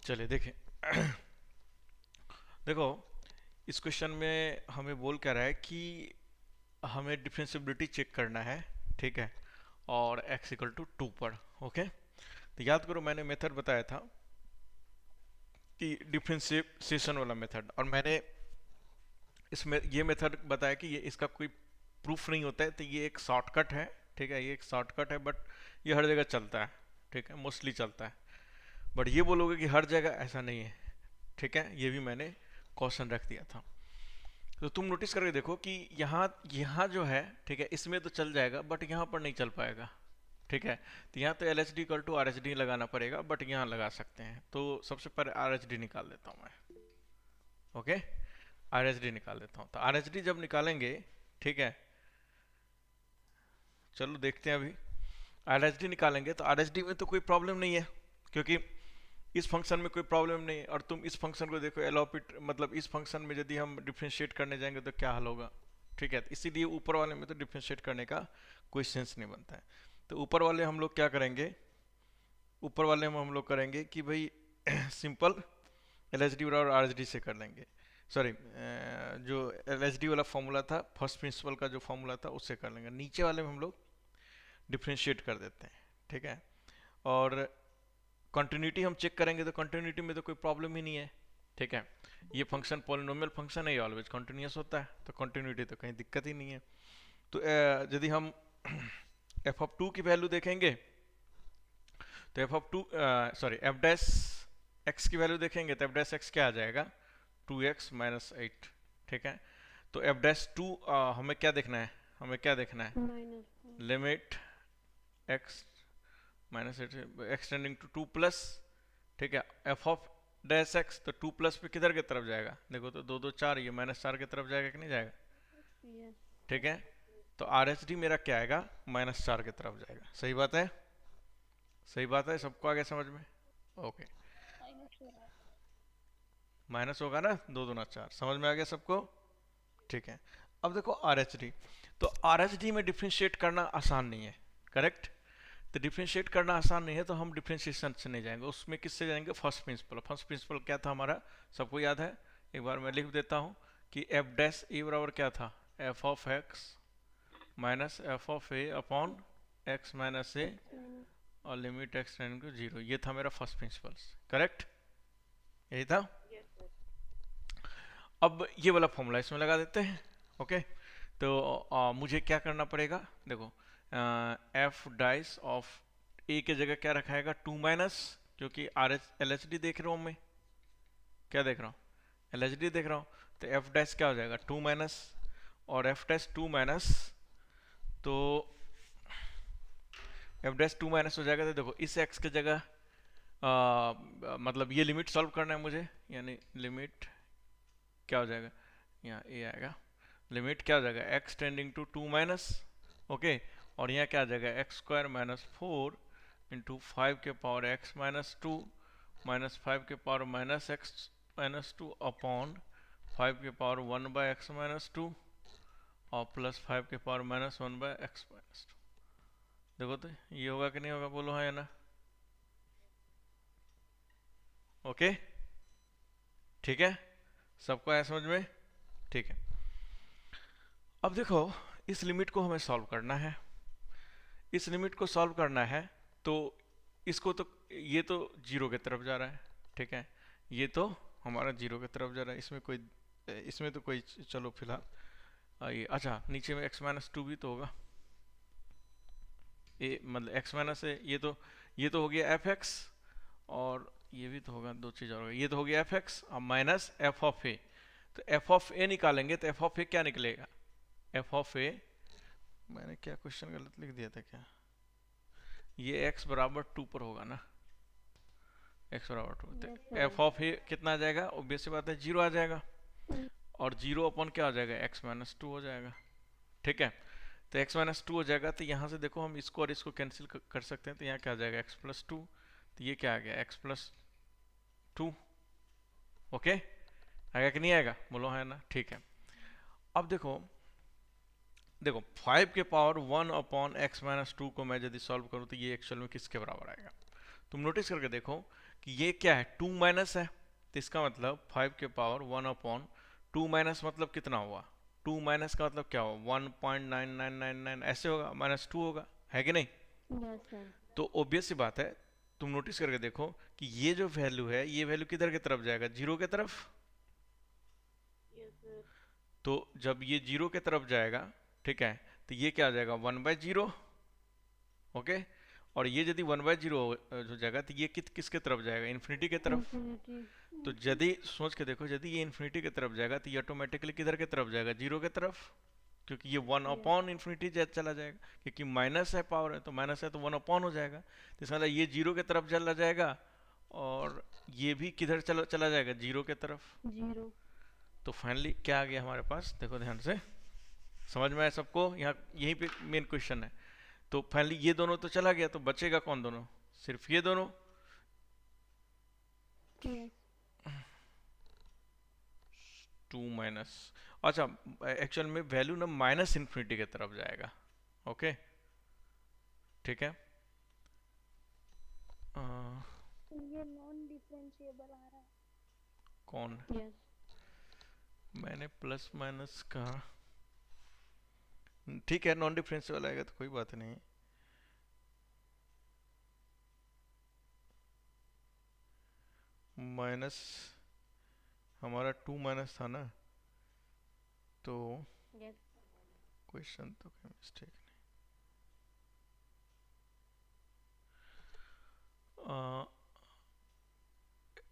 चलिए देखें। देखो, इस क्वेश्चन में हमें बोल क्या रहा है कि हमें डिफरेंशियबिलिटी चेक करना है, ठीक है, और x इक्वल टू 2 पर। ओके, तो याद करो मैंने मेथड बताया था कि डिफरेंशिएशन वाला मेथड, और मैंने इसमें ये मेथड बताया कि ये इसका कोई प्रूफ नहीं होता है, तो ये एक शॉर्टकट है, ठीक है, ये एक शॉर्टकट है, बट ये हर जगह चलता है, ठीक है, मोस्टली चलता है। बट ये बोलोगे कि हर जगह ऐसा नहीं है, ठीक है, ये भी मैंने क्वेश्चन रख दिया था। तो तुम नोटिस करके देखो कि यहाँ यहाँ जो है, ठीक है, इसमें तो चल जाएगा बट यहाँ पर नहीं चल पाएगा, ठीक है। तो यहाँ तो L H D equal to R H D लगाना पड़ेगा, बट यहाँ लगा सकते हैं। तो सबसे पहले आर एच डी निकाल देता हूँ मैं। ओके, आर एच डी निकाल देता हूँ। तो आर एच डी जब निकालेंगे, ठीक है, चलो देखते हैं अभी। आर एच डी निकालेंगे तो आर एच डी में तो कोई प्रॉब्लम नहीं है, क्योंकि इस फंक्शन में कोई प्रॉब्लम नहीं है। और तुम इस फंक्शन को देखो, एलोपिट मतलब इस फंक्शन में यदि हम डिफ्रेंशिएट करने जाएंगे तो क्या हल होगा, ठीक है। इसीलिए ऊपर वाले में तो डिफ्रेंशिएट करने का कोई सेंस नहीं बनता है। तो ऊपर वाले हम लोग क्या करेंगे, ऊपर वाले में हम लोग करेंगे कि भाई सिंपल एल एच डी बराबर आर एच डी से कर लेंगे। सॉरी, जो एल एच डी वाला फॉर्मूला था, फर्स्ट प्रिंसिपल का जो फॉर्मूला था, उससे कर लेंगे। नीचे वाले में हम लोग डिफ्रेंशिएट कर देते हैं, ठीक है। और कंटिन्यूटी हम चेक करेंगे तो कंटिन्यूटी में तो कोई प्रॉब्लम ही नहीं है, ठीक है। ये फंक्शन पॉलिनोमियल फंक्शन है, ये ऑलवेज कंटिन्यूस होता है, तो कंटिन्यूटी तो कहीं दिक्कत ही नहीं है। तो यदि हम एफ ऑफ टू की वैल्यू देखेंगे तो f of two sorry f dash x की वैल्यू देखेंगे तो एफ डैश एक्स क्या आ जाएगा, 2x-8, ठीक है। तो एफ डैश टू हमें क्या देखना है, हमें क्या देखना है, limit x minus x tending to 2 plus, ठीक है, एफ ऑफ डैश एक्स। तो 2 प्लस पे किधर की तरफ जाएगा, देखो तो 2 2 4, ये -4 की तरफ जाएगा कि नहीं जाएगा, ठीक है। तो आर एच डी मेरा क्या आएगा, -4 की तरफ जाएगा। सही बात है, सही बात है, सबको आगे समझ में। ओके, माइनस होगा ना, 2 2 4, समझ में आ गया सबको, ठीक है। अब देखो आर एच डी, तो आर एच डी में डिफ्रेंशिएट करना आसान नहीं है, करेक्ट। तो डिफ्रेंशिएट करना आसान नहीं है, तो हम डिफ्रेंशिएशन से नहीं जाएंगे, उसमें किससे जाएंगे, फर्स्ट प्रिंसिपल। फर्स्ट प्रिंसिपल क्या था हमारा, सबको याद है, एक बार मैं लिख देता हूँ कि एफ डैश ए बराबर क्या था, f of x minus f of a upon x minus a और लिमिट एक्स टेंडिंग टू 0। ये था मेरा फर्स्ट प्रिंसिपल, करेक्ट, यही था। अब ये वाला फॉर्मूला इसमें लगा देते हैं। ओके, तो मुझे क्या करना पड़ेगा, देखो, एफ डाइस ऑफ ए के जगह क्या रखाएगा, 2 माइनस, क्योंकि R H L H D देख रहा हूँ मैं, क्या देख रहा हूँ, एल एच डी देख रहा हूँ। तो एफ डैश क्या हो जाएगा, 2 माइनस, और एफ डैश 2 माइनस, तो एफ डैश 2 माइनस हो जाएगा। तो देखो इस एक्स की जगह मतलब ये लिमिट सॉल्व करना है मुझे, यानी लिमिट क्या हो जाएगा, यहाँ ए आएगा, लिमिट क्या हो जाएगा, x tending to 2 minus, okay. और यहाँ क्या आ जाएगा, एक्स स्क्वायर माइनस 4 इंटू 5 के पावर एक्स माइनस 2 माइनस 5 के power minus x minus 2 upon 5 के पावर 1 बाय एक्स माइनस 2 और प्लस 5 के power minus 1 by x minus 2। देखो तो ये होगा कि नहीं होगा, बोलो हाँ या ना। ओके, ठीक है, सबको आया समझ में, ठीक है। अब देखो, इस लिमिट को हमें सॉल्व करना है, इस लिमिट को सॉल्व करना है, तो इसको तो ये तो जीरो की तरफ जा रहा है, ठीक है, ये तो हमारा जीरो की तरफ जा रहा है, इसमें कोई, इसमें तो कोई, चलो फिलहाल ये अच्छा, नीचे में x माइनस 2 भी तो होगा, ये मतलब x माइनस है, ये तो हो गया एफ एक्स, और ये भी तो होगा, दो चीज़ और होगा, ये तो हो गया एफ एक्स और माइनस एफ ऑफ ए। तो एफ ऑफ ए निकालेंगे तो एफ ऑफ ए क्या निकलेगा, एफ ऑफ ए, मैंने क्या क्वेश्चन गलत लिख दिया था क्या, ये x बराबर 2 पर होगा ना, x बराबर 2, तो एफ ऑफ ए कितना आ जाएगा, ऑब्वियस सी बात है 0 आ जाएगा, और 0 अपॉन क्या हो जाएगा, x माइनस 2 हो जाएगा, ठीक है। तो x माइनस 2 हो जाएगा, तो यहाँ से देखो हम इसको और इसको कैंसिल कर सकते हैं, तो यहाँ क्या आ जाएगा, x प्लस 2, तो ये क्या आ गया, x प्लस 2, ओके, आएगा कि नहीं आएगा, बोलो है ना, ठीक है। अब देखो, देखो 5 के पावर 1 अपॉन एक्स माइनस 2 को मैं यदि सॉल्व करूँ तो ये एक्चुअल में किसके बराबर आएगा, तुम नोटिस करके देखो कि ये क्या है, 2 माइनस है, तो इसका मतलब 5 के पावर 1/2 माइनस मतलब कितना हुआ, 2 माइनस का मतलब क्या हुआ, 1.9999 ऐसे होगा, -2 होगा, है कि नहीं। Yes sir. तो ऑब्वियस सी बात है, तुम नोटिस करके देखो कि ये जो वैल्यू है, ये वैल्यू किधर की तरफ जाएगा, जीरो की तरफ। Yes sir. तो जब ये जीरो की तरफ जाएगा, ठीक है, तो ये क्या आ जाएगा, 1/0। ओके, और ये यदि 1/0 हो जाएगा, तो ये किसके तरफ जाएगा, इन्फिनिटी की तरफ। इंफिनिटी। तो यदि सोच के देखो, यदि ये इन्फिनिटी की तरफ जाएगा, तो ये ऑटोमेटिकली किधर की तरफ जाएगा, जीरो की तरफ, क्योंकि ये वन यस। अपॉन इन्फिनिटी चला जाएगा, क्योंकि माइनस है, पावर है तो माइनस है, तो 1 अपॉन हो जाएगा, तो इसका मतलब ये जीरो की तरफ चला जाएगा, और ये भी किधर चला चला जाएगा, जीरो की तरफ। जीरो। तो फाइनली क्या आ गया हमारे पास, देखो ध्यान से, समझ में आया सबको, यहाँ यहीं पे मेन क्वेश्चन है। तो फाइनली ये दोनों तो चला गया, तो बचेगा कौन दोनों, सिर्फ ये दोनों। यस। 2 माइनस, अच्छा, एक्चुअल में वैल्यू ना माइनस इन्फिनिटी की तरफ जाएगा। ओके, ठीक है। अ, ये नॉन डिफरेंशिएबल आ रहा कौन, है। यस। मैंने प्लस माइनस कहा, ठीक है, नॉन डिफरेंशियल आएगा तो कोई बात नहीं। माइनस, हमारा 2 माइनस था ना, तो यस। क्वेश्चन तो कोई मिस्टेक नहीं।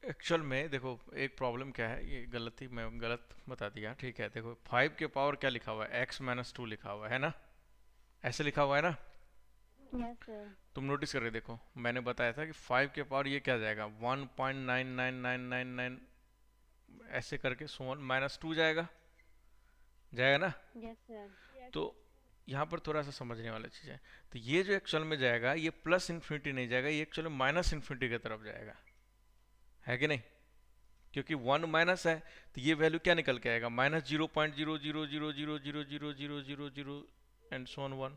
एक्चुअल में देखो, एक प्रॉब्लम क्या है, ये गलती मैं गलत बता दिया, ठीक है। देखो 5 के पावर क्या लिखा हुआ है, x-2 लिखा हुआ है ना, ऐसे लिखा हुआ है ना। Yes sir. तुम नोटिस करके देखो, मैंने बताया था कि 5 के पावर ये क्या जाएगा, 1.99999 ऐसे करके सोन -2 जाएगा, जाएगा ना। Yes sir. तो यहाँ पर थोड़ा सा समझने वाला चीज़ है, तो ये जो एक्चुअल में जाएगा, ये प्लस इन्फिनिटी नहीं जाएगा, ये एक्चुअल में माइनस इन्फिनिटी की तरफ जाएगा, है कि नहीं। क्योंकि 1 माइनस है, तो ये वैल्यू क्या निकल के आएगा, -0.000000000 एंड सो ऑन 1।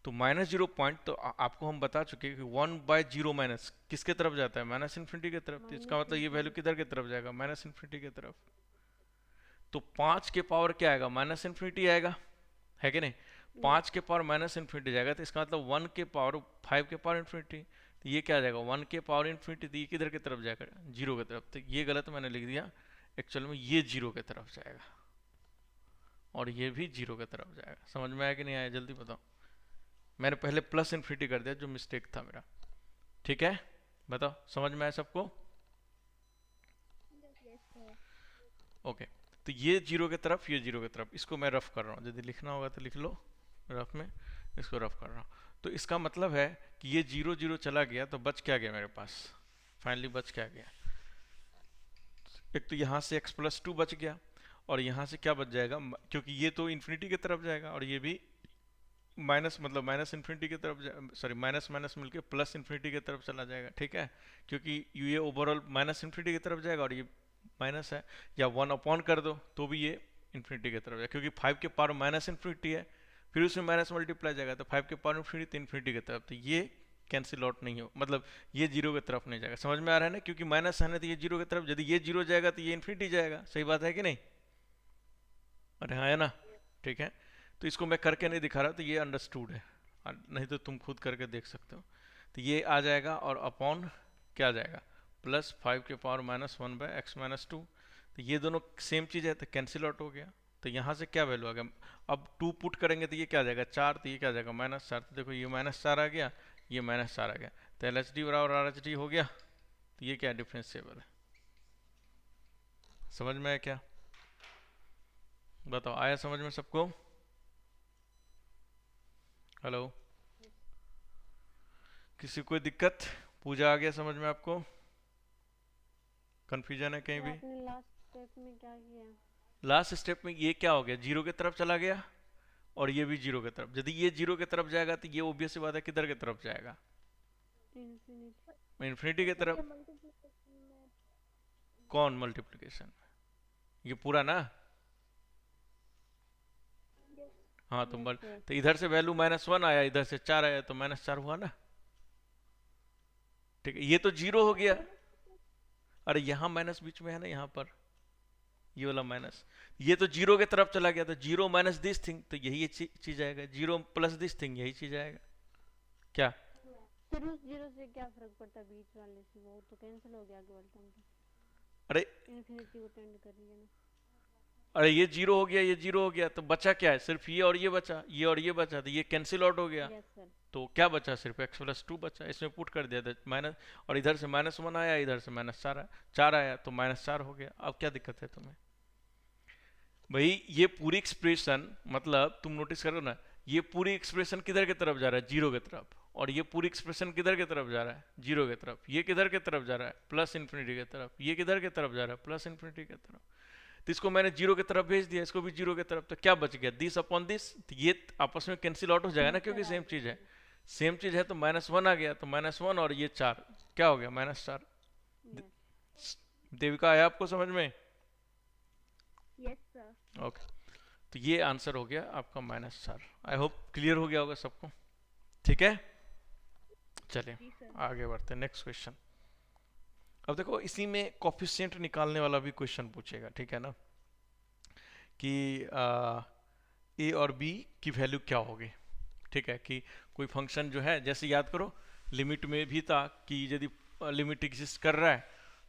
तो -0 पॉइंट, तो आपको हम बता चुके हैं कि 1/0 माइनस किसके तरफ जाता है, माइनस इन्फिनिटी की तरफ, तो इसका माइनस मतलब ये वैल्यू इंफिनिटी। किधर की तरफ जाएगा, माइनस इन्फिनिटी की तरफ। तो 5 के पावर क्या आएगा, माइनस इन्फिनिटी आएगा, है कि नहीं। यस। 5 के पावर माइनस इन्फिनिटी जाएगा, तो इसका मतलब 1 के पावर 5 के पावर इन्फिनिटी, तो ये क्या आ जाएगा, 1 के पावर इन्फिनिटी, तो ये किधर की तरफ जाएगा, जीरो की तरफ। तो ये गलत मैंने लिख दिया, एक्चुअल में ये जीरो की तरफ जाएगा, और ये भी जीरो की तरफ जाएगा। समझ में आया कि नहीं आया, जल्दी बताओ। मैंने पहले प्लस इन्फिनिटी कर दिया, जो मिस्टेक था मेरा, ठीक है। बताओ समझ में आया सबको। Yes sir. ओके, तो ये जीरो की तरफ, ये जीरो की तरफ, इसको मैं रफ कर रहा हूँ, यदि लिखना होगा तो लिख लो रफ में, इसको रफ कर रहा हूँ। तो इसका मतलब है कि ये जीरो जीरो चला गया, तो बच क्या गया मेरे पास, फाइनली बच क्या गया, एक तो यहाँ से x+2 बच गया, और यहाँ से क्या बच जाएगा, क्योंकि ये तो इन्फिनिटी की तरफ जाएगा, और ये भी माइनस, मतलब माइनस इन्फिनिटी की तरफ, सॉरी माइनस माइनस मिलके प्लस इन्फिनिटी की तरफ चला जाएगा, ठीक है। क्योंकि ये ओवरऑल माइनस इन्फिनिटी की तरफ जाएगा, और ये माइनस है, या 1 अपॉन कर दो तो भी ये इन्फिनिटी की तरफ जाएगा, क्योंकि 5 के पावर माइनस इन्फिनिटी है, फिर उसमें माइनस मल्टीप्लाई जाएगा, तो 5 के पावर इन्फिनिटी, तो इन्फिनिटी की तरफ, तो ये कैंसिल आउट नहीं हो, मतलब ये जीरो की तरफ नहीं जाएगा। समझ में आ रहा है ना, क्योंकि माइनस है ना, तो ये जीरो की तरफ, यदि ये जीरो जाएगा तो ये इन्फिनिटी जाएगा, सही बात है कि नहीं। अरे हाँ, है ना, ठीक है। तो इसको मैं करके नहीं दिखा रहा, तो ये अंडरस्टूड है, नहीं तो तुम खुद करके देख सकते हो। तो ये आ जाएगा, और अपॉन क्या आ जाएगा, +5 के पावर -1/x-2। तो ये दोनों सेम चीज़ है, तो कैंसिल आउट हो गया। तो यहाँ से क्या वैल्यू आ गया, अब 2 पुट करेंगे तो ये क्या आ जाएगा, 4, तो ये क्या आ जाएगा, -4। तो देखो ये -4 आ गया, ये -4 आ गया, तो LHD बराबर RHD हो गया। तो ये क्या डिफरेंशिएबल है, समझ में आया क्या, बताओ, आया समझ में सबको। हेलो, किसी कोई दिक्कत, पूजा आ गया समझ में आपको, कंफ्यूजन है कहीं सर भी। आपने लास्ट स्टेप में क्या किया? लास्ट स्टेप में ये क्या हो गया, जीरो की तरफ चला गया, और ये भी जीरो की तरफ। यदि ये जीरो की तरफ जाएगा, तो ये ऑब्वियस सी बात है किधर की तरफ जाएगा, इंफिनिटी। इन्फिनिटी की सर ये तरफ। मल्टीप्लिकेशन में। कौन मल्टीप्लिकेशन, ये पूरा ना। यस। हाँ, यस सर। तो इधर से वैल्यू -1 आया, इधर से 4 आया, तो -4 हुआ ना, ठीक है, ये तो जीरो हो गया। अरे यहाँ माइनस बीच में है ना, यहाँ पर ये वाला माइनस, ये तो जीरो की तरफ चला गया, तो जीरो माइनस दिस थिंग, तो यही चीज आएगा, जीरो प्लस दिस थिंग यही चीज आएगा क्या। फिर उस जीरो से क्या फर्क पड़ता है बीच वाले से, वो तो कैंसिल हो गया आगे वाला टर्म तो अरे इन्फिनिटी को टेंड कर रही है ना। अरे ये जीरो हो गया, ये जीरो हो गया, तो बचा क्या है, सिर्फ ये और ये बचा, ये और ये बचा, तो ये कैंसिल आउट हो गया। Yes sir. तो क्या बचा, सिर्फ एक्स प्लस टू बचा, इसमें पुट कर दिया था माइनस, और इधर से माइनस वन आया, इधर से माइनस चार आया, चार आया तो माइनस चार हो गया। अब क्या दिक्कत है तुम्हें भाई, ये पूरी एक्सप्रेशन, मतलब तुम नोटिस करो ना, ये पूरी एक्सप्रेशन किधर की तरफ जा रहा है, जीरो की तरफ, और ये पूरी एक्सप्रेशन किधर की तरफ जा रहा है, जीरो की तरफ। ये किधर की तरफ जा रहा है, प्लस इन्फिनिटी की तरफ। ये किधर की तरफ जा रहा है, प्लस इन्फिनिटी की तरफ। तो इसको मैंने जीरो की तरफ भेज दिया, इसको भी जीरो की तरफ, तो क्या बच गया, दिस अपॉन दिस, तो ये आपस में कैंसिल आउट हो जाएगा ना, क्योंकि सेम चीज है, सेम चीज है। तो माइनस वन आ गया, तो माइनस वन और ये चार, क्या हो गया, माइनस चार। यस। देविका आया आपको समझ में? Yes sir. ओके, तो ये आंसर हो गया आपका माइनस चार। आई होप क्लियर हो गया होगा सबको, ठीक है। चलिए जी सर। आगे बढ़ते हैं, नेक्स्ट क्वेश्चन। अब देखो, इसी में कोफिशिएंट निकालने वाला भी क्वेश्चन पूछेगा, ठीक है ना, कि ए और बी की वैल्यू क्या होगी। ठीक है, कि कोई फंक्शन जो है, जैसे याद करो लिमिट में भी था कि यदि लिमिट एग्जिस्ट कर रहा है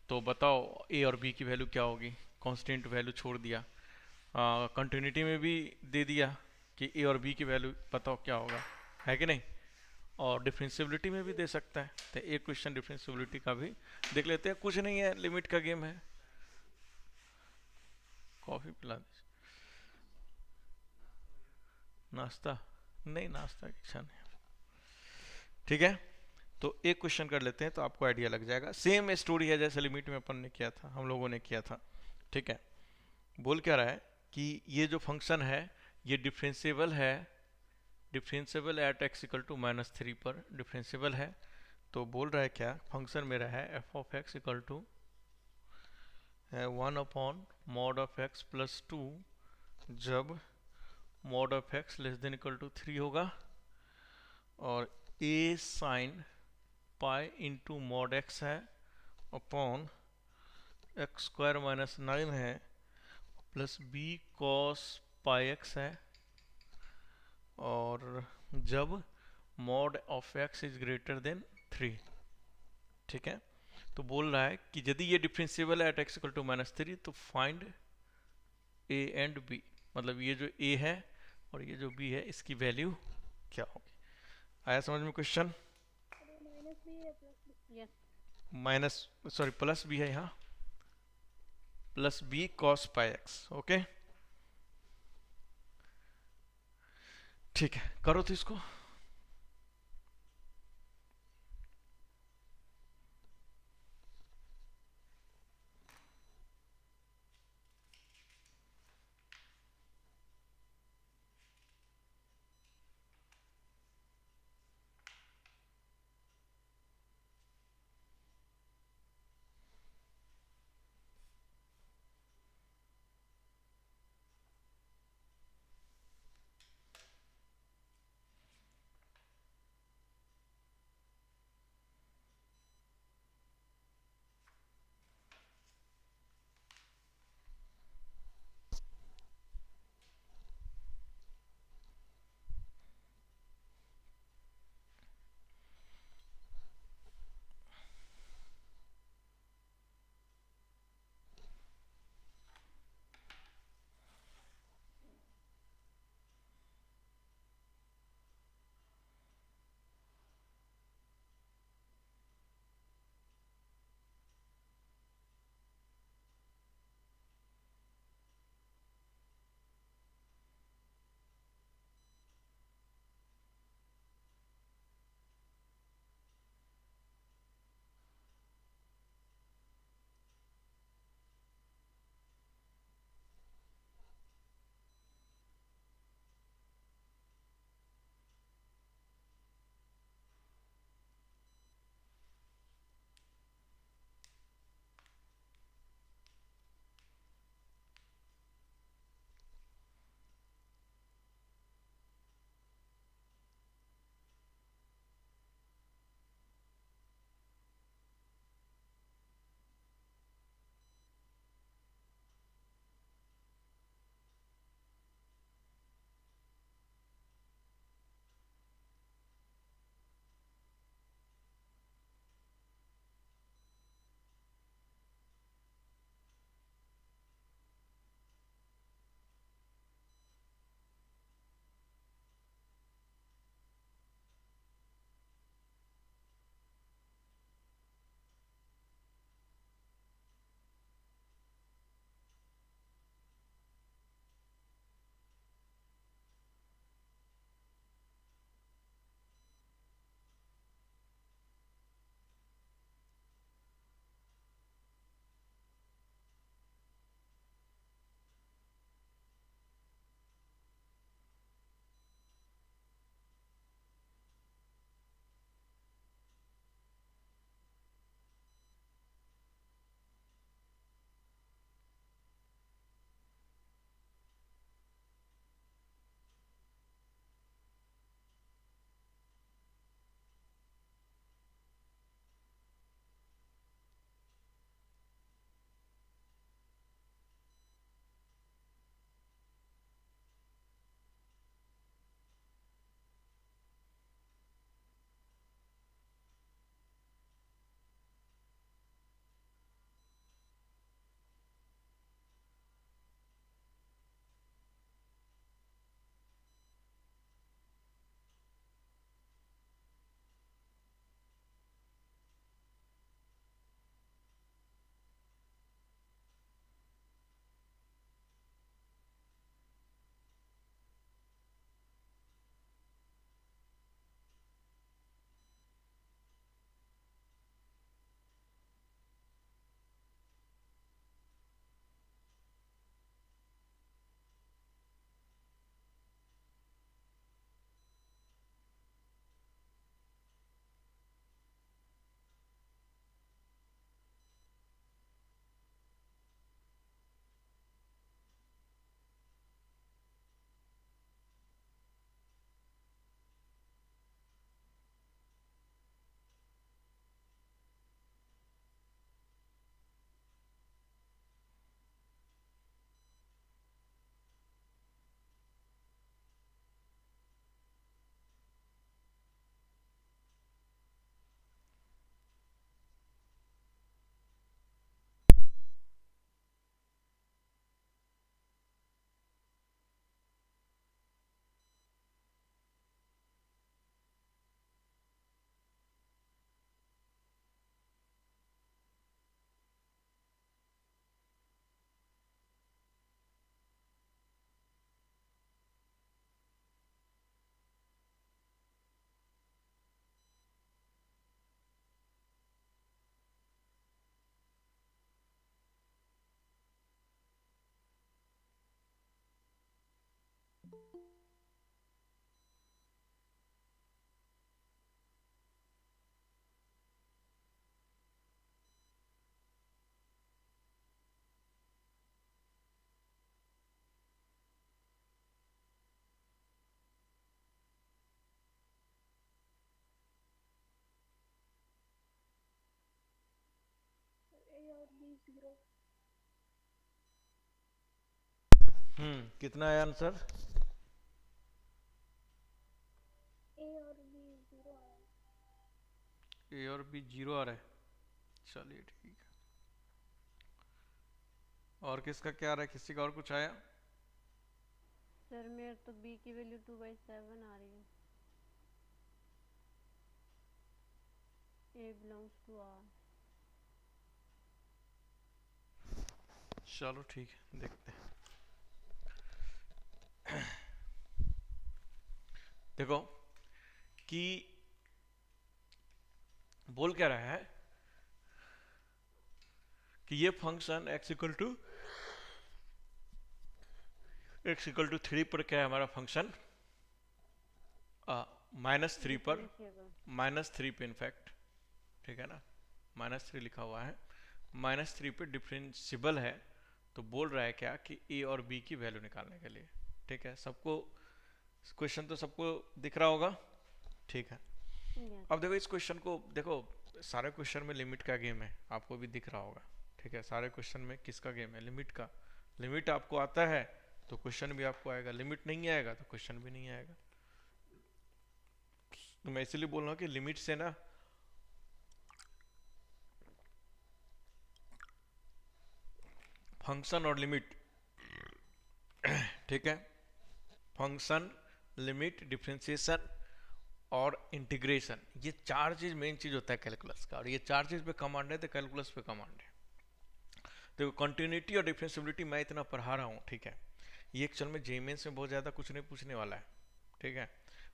तो बताओ ए और बी की वैल्यू क्या होगी, कांस्टेंट वैल्यू छोड़ दिया। कंटिन्यूटी में भी दे दिया कि ए और बी की वैल्यू बताओ क्या होगा, है कि नहीं। और डिफरेंशियबिलिटी में भी दे सकता है, तो एक क्वेश्चन डिफरेंशियबिलिटी का भी देख लेते हैं। कुछ नहीं है, लिमिट का गेम है। कॉफी पिला दीजिए। नाश्ता नहीं, नाश्ता की इच्छा नहीं। ठीक है, तो एक क्वेश्चन कर लेते हैं तो आपको आइडिया लग जाएगा। सेम स्टोरी है जैसे लिमिट में अपन ने किया था, हम लोगों ने किया था। ठीक है, बोल क्या रहा है कि ये जो फंक्शन है ये डिफरेंशिएबल है, differentiable at x equal to minus three पर डिफरेंशिएबल है। तो बोल रहा है क्या, फंक्शन मेरा है f of x equal to है one upon mod of x plus two, जब mod of x less than equal to three होगा, और a sine pi into mod x है upon x square minus nine है, plus b cos pi x है, और जब mod of x is greater than three. ठीक है, तो बोल रहा है कि यदि ये डिफरेंशिएबल है at x equal to minus three, तो फाइंड ए एंड बी, मतलब ये जो ए है और ये जो बी है इसकी वैल्यू क्या होगी। आया समझ में क्वेश्चन? माइनस भी है प्लस भी। Yes. Minus, sorry plus b है यहाँ, plus b cos pi x. Okay, ठीक है, करो तो इसको। कितना है आंसर? ए और बी जीरो आ रहा है। चलिए ठीक है। और किसका क्या आ रहा है? किसी का और कुछ आया? सर मेरे तो बी की वैल्यू 2/7 आ रही है। ए बिलोंग्स टू आर। चलो ठीक है, देखते हैं। देखो कि बोल क्या रहा है कि ये फंक्शन x इक्वल टू 3 पर क्या है हमारा फंक्शन? -3 पर, -3 पे इनफैक्ट, ठीक है ना, -3 लिखा हुआ है, -3 पे डिफरेंशियबल है। तो बोल रहा है क्या कि ए और बी की वैल्यू निकालने के लिए। ठीक है, सबको क्वेश्चन तो सबको दिख रहा होगा? ठीक है। अब देखो इस क्वेश्चन को देखो, सारे क्वेश्चन में लिमिट का गेम है, आपको भी दिख रहा होगा। ठीक है, सारे क्वेश्चन में किसका गेम है? लिमिट का। लिमिट आपको आता है तो क्वेश्चन भी आपको आएगा, लिमिट नहीं आएगा तो क्वेश्चन भी नहीं आएगा। तो मैं इसलिए बोल रहा हूँ कि लिमिट से ना फंक्शन और लिमिट, ठीक है, फंक्शन, लिमिट, डिफरेंशिएशन और इंटीग्रेशन, ये चार चीज मेन चीज होता है कैलकुलस का। और ये चार चीज पे कमांड है तो कैलकुलस पे कमांड है। देखो कंटिन्यूटी और डिफरेंशियबिलिटी मैं इतना पढ़ा रहा हूँ, ठीक है, ये एक्चुअल में जे मेंस में बहुत ज़्यादा कुछ नहीं पूछने वाला है। ठीक है,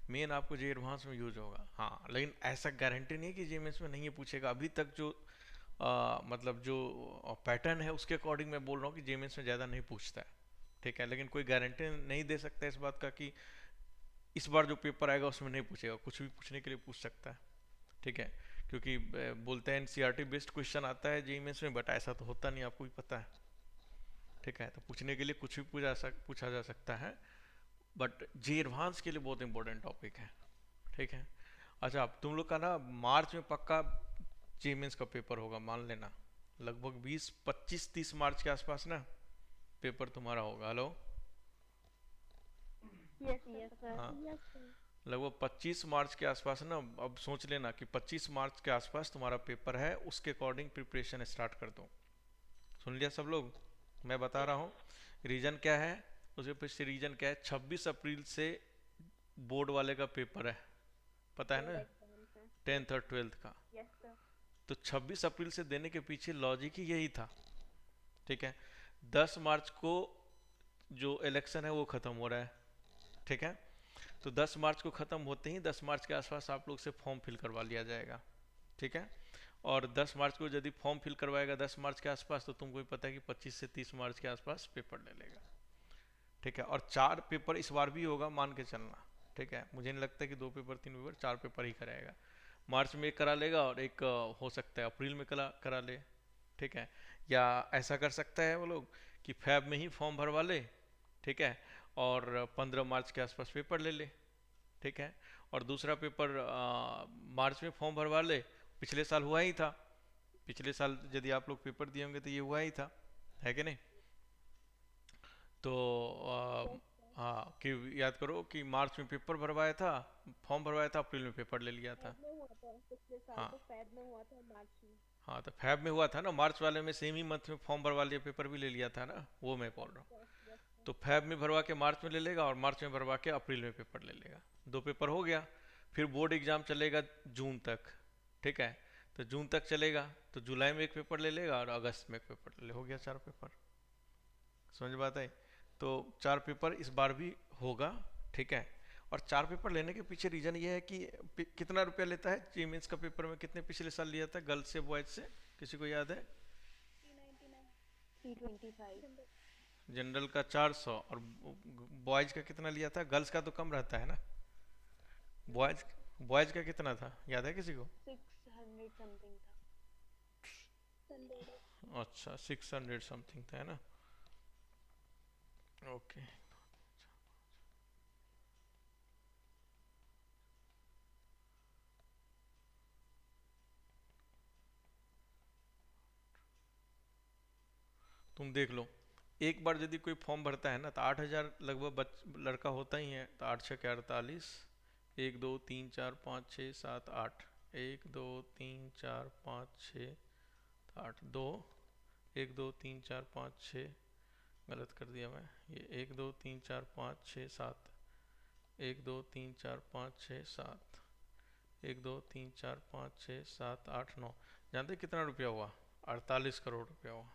मेन आपको जे एडवांस में यूज होगा। हाँ, लेकिन ऐसा गारंटी नहीं है कि जे मेंस में नहीं ये पूछेगा। अभी तक जो मतलब जो पैटर्न है उसके अकॉर्डिंग मैं बोल रहा हूँ कि जे मेंस में ज़्यादा नहीं पूछता है। ठीक है, लेकिन कोई गारंटी नहीं दे सकता इस बात का कि इस बार जो पेपर आएगा उसमें नहीं पूछेगा, कुछ भी पूछने के लिए पूछ सकता है। ठीक है, क्योंकि बोलते हैं एनसीईआरटी बेस्ड क्वेश्चन आता है जे मेंस में, बट ऐसा तो होता नहीं, आपको भी पता है। ठीक है, तो पूछने के लिए कुछ भी पूछा जा सकता है, बट जे एडवांस के लिए बहुत इंपॉर्टेंट टॉपिक है। ठीक है। अच्छा, अब तुम लोग का ना मार्च में पक्का जे मेंस का पेपर होगा, मान लेना। लगभग 20, 25, 30 मार्च के आसपास ना पेपर तुम्हारा होगा। हेलो? Yes sir. हाँ, लगभग 25 मार्च के आसपास ना। अब सोच लेना कि 25 मार्च के आसपास तुम्हारा पेपर है, उसके अकॉर्डिंग प्रिपरेशन स्टार्ट कर दो। सुन लिया सब लोग? मैं बता रहा हूँ रीजन क्या है, उसके पीछे रीजन क्या है। 26 अप्रैल से बोर्ड वाले का पेपर है, पता है ना, 10th और 12th का। तो 26 अप्रैल से देने के पीछे लॉजिक ही यही था। ठीक है, 10 मार्च को जो इलेक्शन है वो खत्म हो रहा है। ठीक है, तो 10 मार्च को ख़त्म होते ही 10 मार्च के आसपास आप लोग से फॉर्म फिल करवा लिया जाएगा। ठीक है, और 10 मार्च को यदि फॉर्म फिल करवाएगा 10 मार्च के आसपास, तो तुमको भी पता है कि 25 से 30 मार्च के आसपास पेपर ले लेगा। ठीक है, और 4 पेपर इस बार भी होगा, मान के चलना। ठीक है, मुझे नहीं लगता कि 2 पेपर 3 पेपर, 4 पेपर ही कराएगा। मार्च में एक करा लेगा और एक हो सकता है अप्रैल में करा ले। ठीक है, या ऐसा कर सकता है वो लोग कि फैब में ही फॉर्म भरवा ले। ठीक है, और 15 मार्च के आसपास पेपर ले ले। ठीक है, और दूसरा पेपर मार्च में फॉर्म भरवा ले। पिछले साल हुआ ही था, पिछले साल यदि आप लोग पेपर दिए होंगे तो ये हुआ ही था, है कि नहीं? तो हाँ, कि याद करो कि मार्च में पेपर भरवाया था, फॉर्म भरवाया था, अप्रैल में पेपर ले लिया था। हाँ, हाँ, तो फैब में हुआ था ना, मार्च वाले में सेम ही मंथ में फॉर्म भरवा लिया, पेपर भी ले लिया था ना, वो मैं बोल रहा हूँ। तो फैब में भरवा के मार्च में ले लेगा और मार्च में भरवा के अप्रैल में पेपर ले लेगा। 2 पेपर हो गया। फिर बोर्ड एग्जाम चलेगा जून तक। ठीक है, तो जून तक चलेगा, तो जुलाई में एक पेपर ले लेगा और अगस्त में एक पेपर ले ले, हो गया 4 पेपर। समझ बात है? तो 4 पेपर इस बार भी होगा। ठीक है, और 4 पेपर लेने के पीछे रीजन ये है कि कितना रुपया लेता है जी मीन्स का पेपर में, कितने पिछले साल लिया था गर्ल्स से बॉयज से, किसी को याद है? 325। जनरल का 400 और बॉयज का कितना लिया था? गर्ल्स का तो कम रहता है ना। बॉयज बॉयज का कितना था, याद है किसी को? 600 समथिंग था। अच्छा 600 समथिंग था, है ना। ओके। तुम देख लो, एक बार यदि कोई फॉर्म भरता है ना तो 8,000 लगभग लड़का होता ही है, तो 8 6 48, 1 2 3 4 5 6 7 8, 1 2 3 4 5 6 8 2, 1 2 3 4 5 6, गलत कर दिया मैं, ये 1 2 3 4 5 6 7, 1 2 3 4 5 6 7, 1 2 3 4 5 6 7 8 9। जानते कितना रुपया हुआ? 48 करोड़ रुपया हुआ।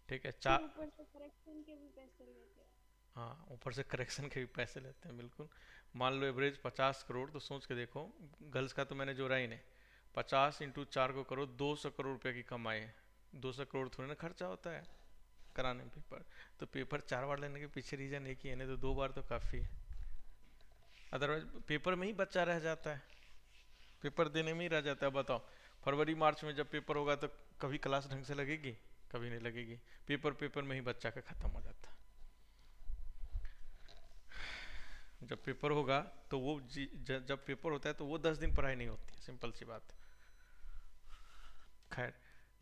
ठीक है, फिर चार। ऊपर से करेक्शन के भी पैसे लेते हैं। हाँ, ऊपर से करेक्शन के भी पैसे लेते हैं, बिल्कुल। मान लो एवरेज 50 करोड़, तो सोच के देखो, गर्ल्स का तो मैंने जोड़ा ही नहीं। 50 × 4 को करो, 200 करोड़ रुपये की कमाई है। 200 करोड़ थोड़ी ना खर्चा होता है कराने में पेपर। तो पेपर 4 बार लेने के पीछे रीजन एक ही है, नहीं तो 2 बार तो काफ़ी है। अदरवाइज पेपर में ही बच्चा रह जाता है, पेपर देने में ही रह जाता है। बताओ, फरवरी मार्च में जब पेपर होगा तो कभी क्लास ढंग से लगेगी? कभी नहीं लगेगी। पेपर पेपर में ही बच्चा का खत्म हो जाता है। जब पेपर होगा तो वो जब पेपर होता है तो वो 10 दिन पढ़ाई नहीं होती है, सिंपल सी बात। खैर,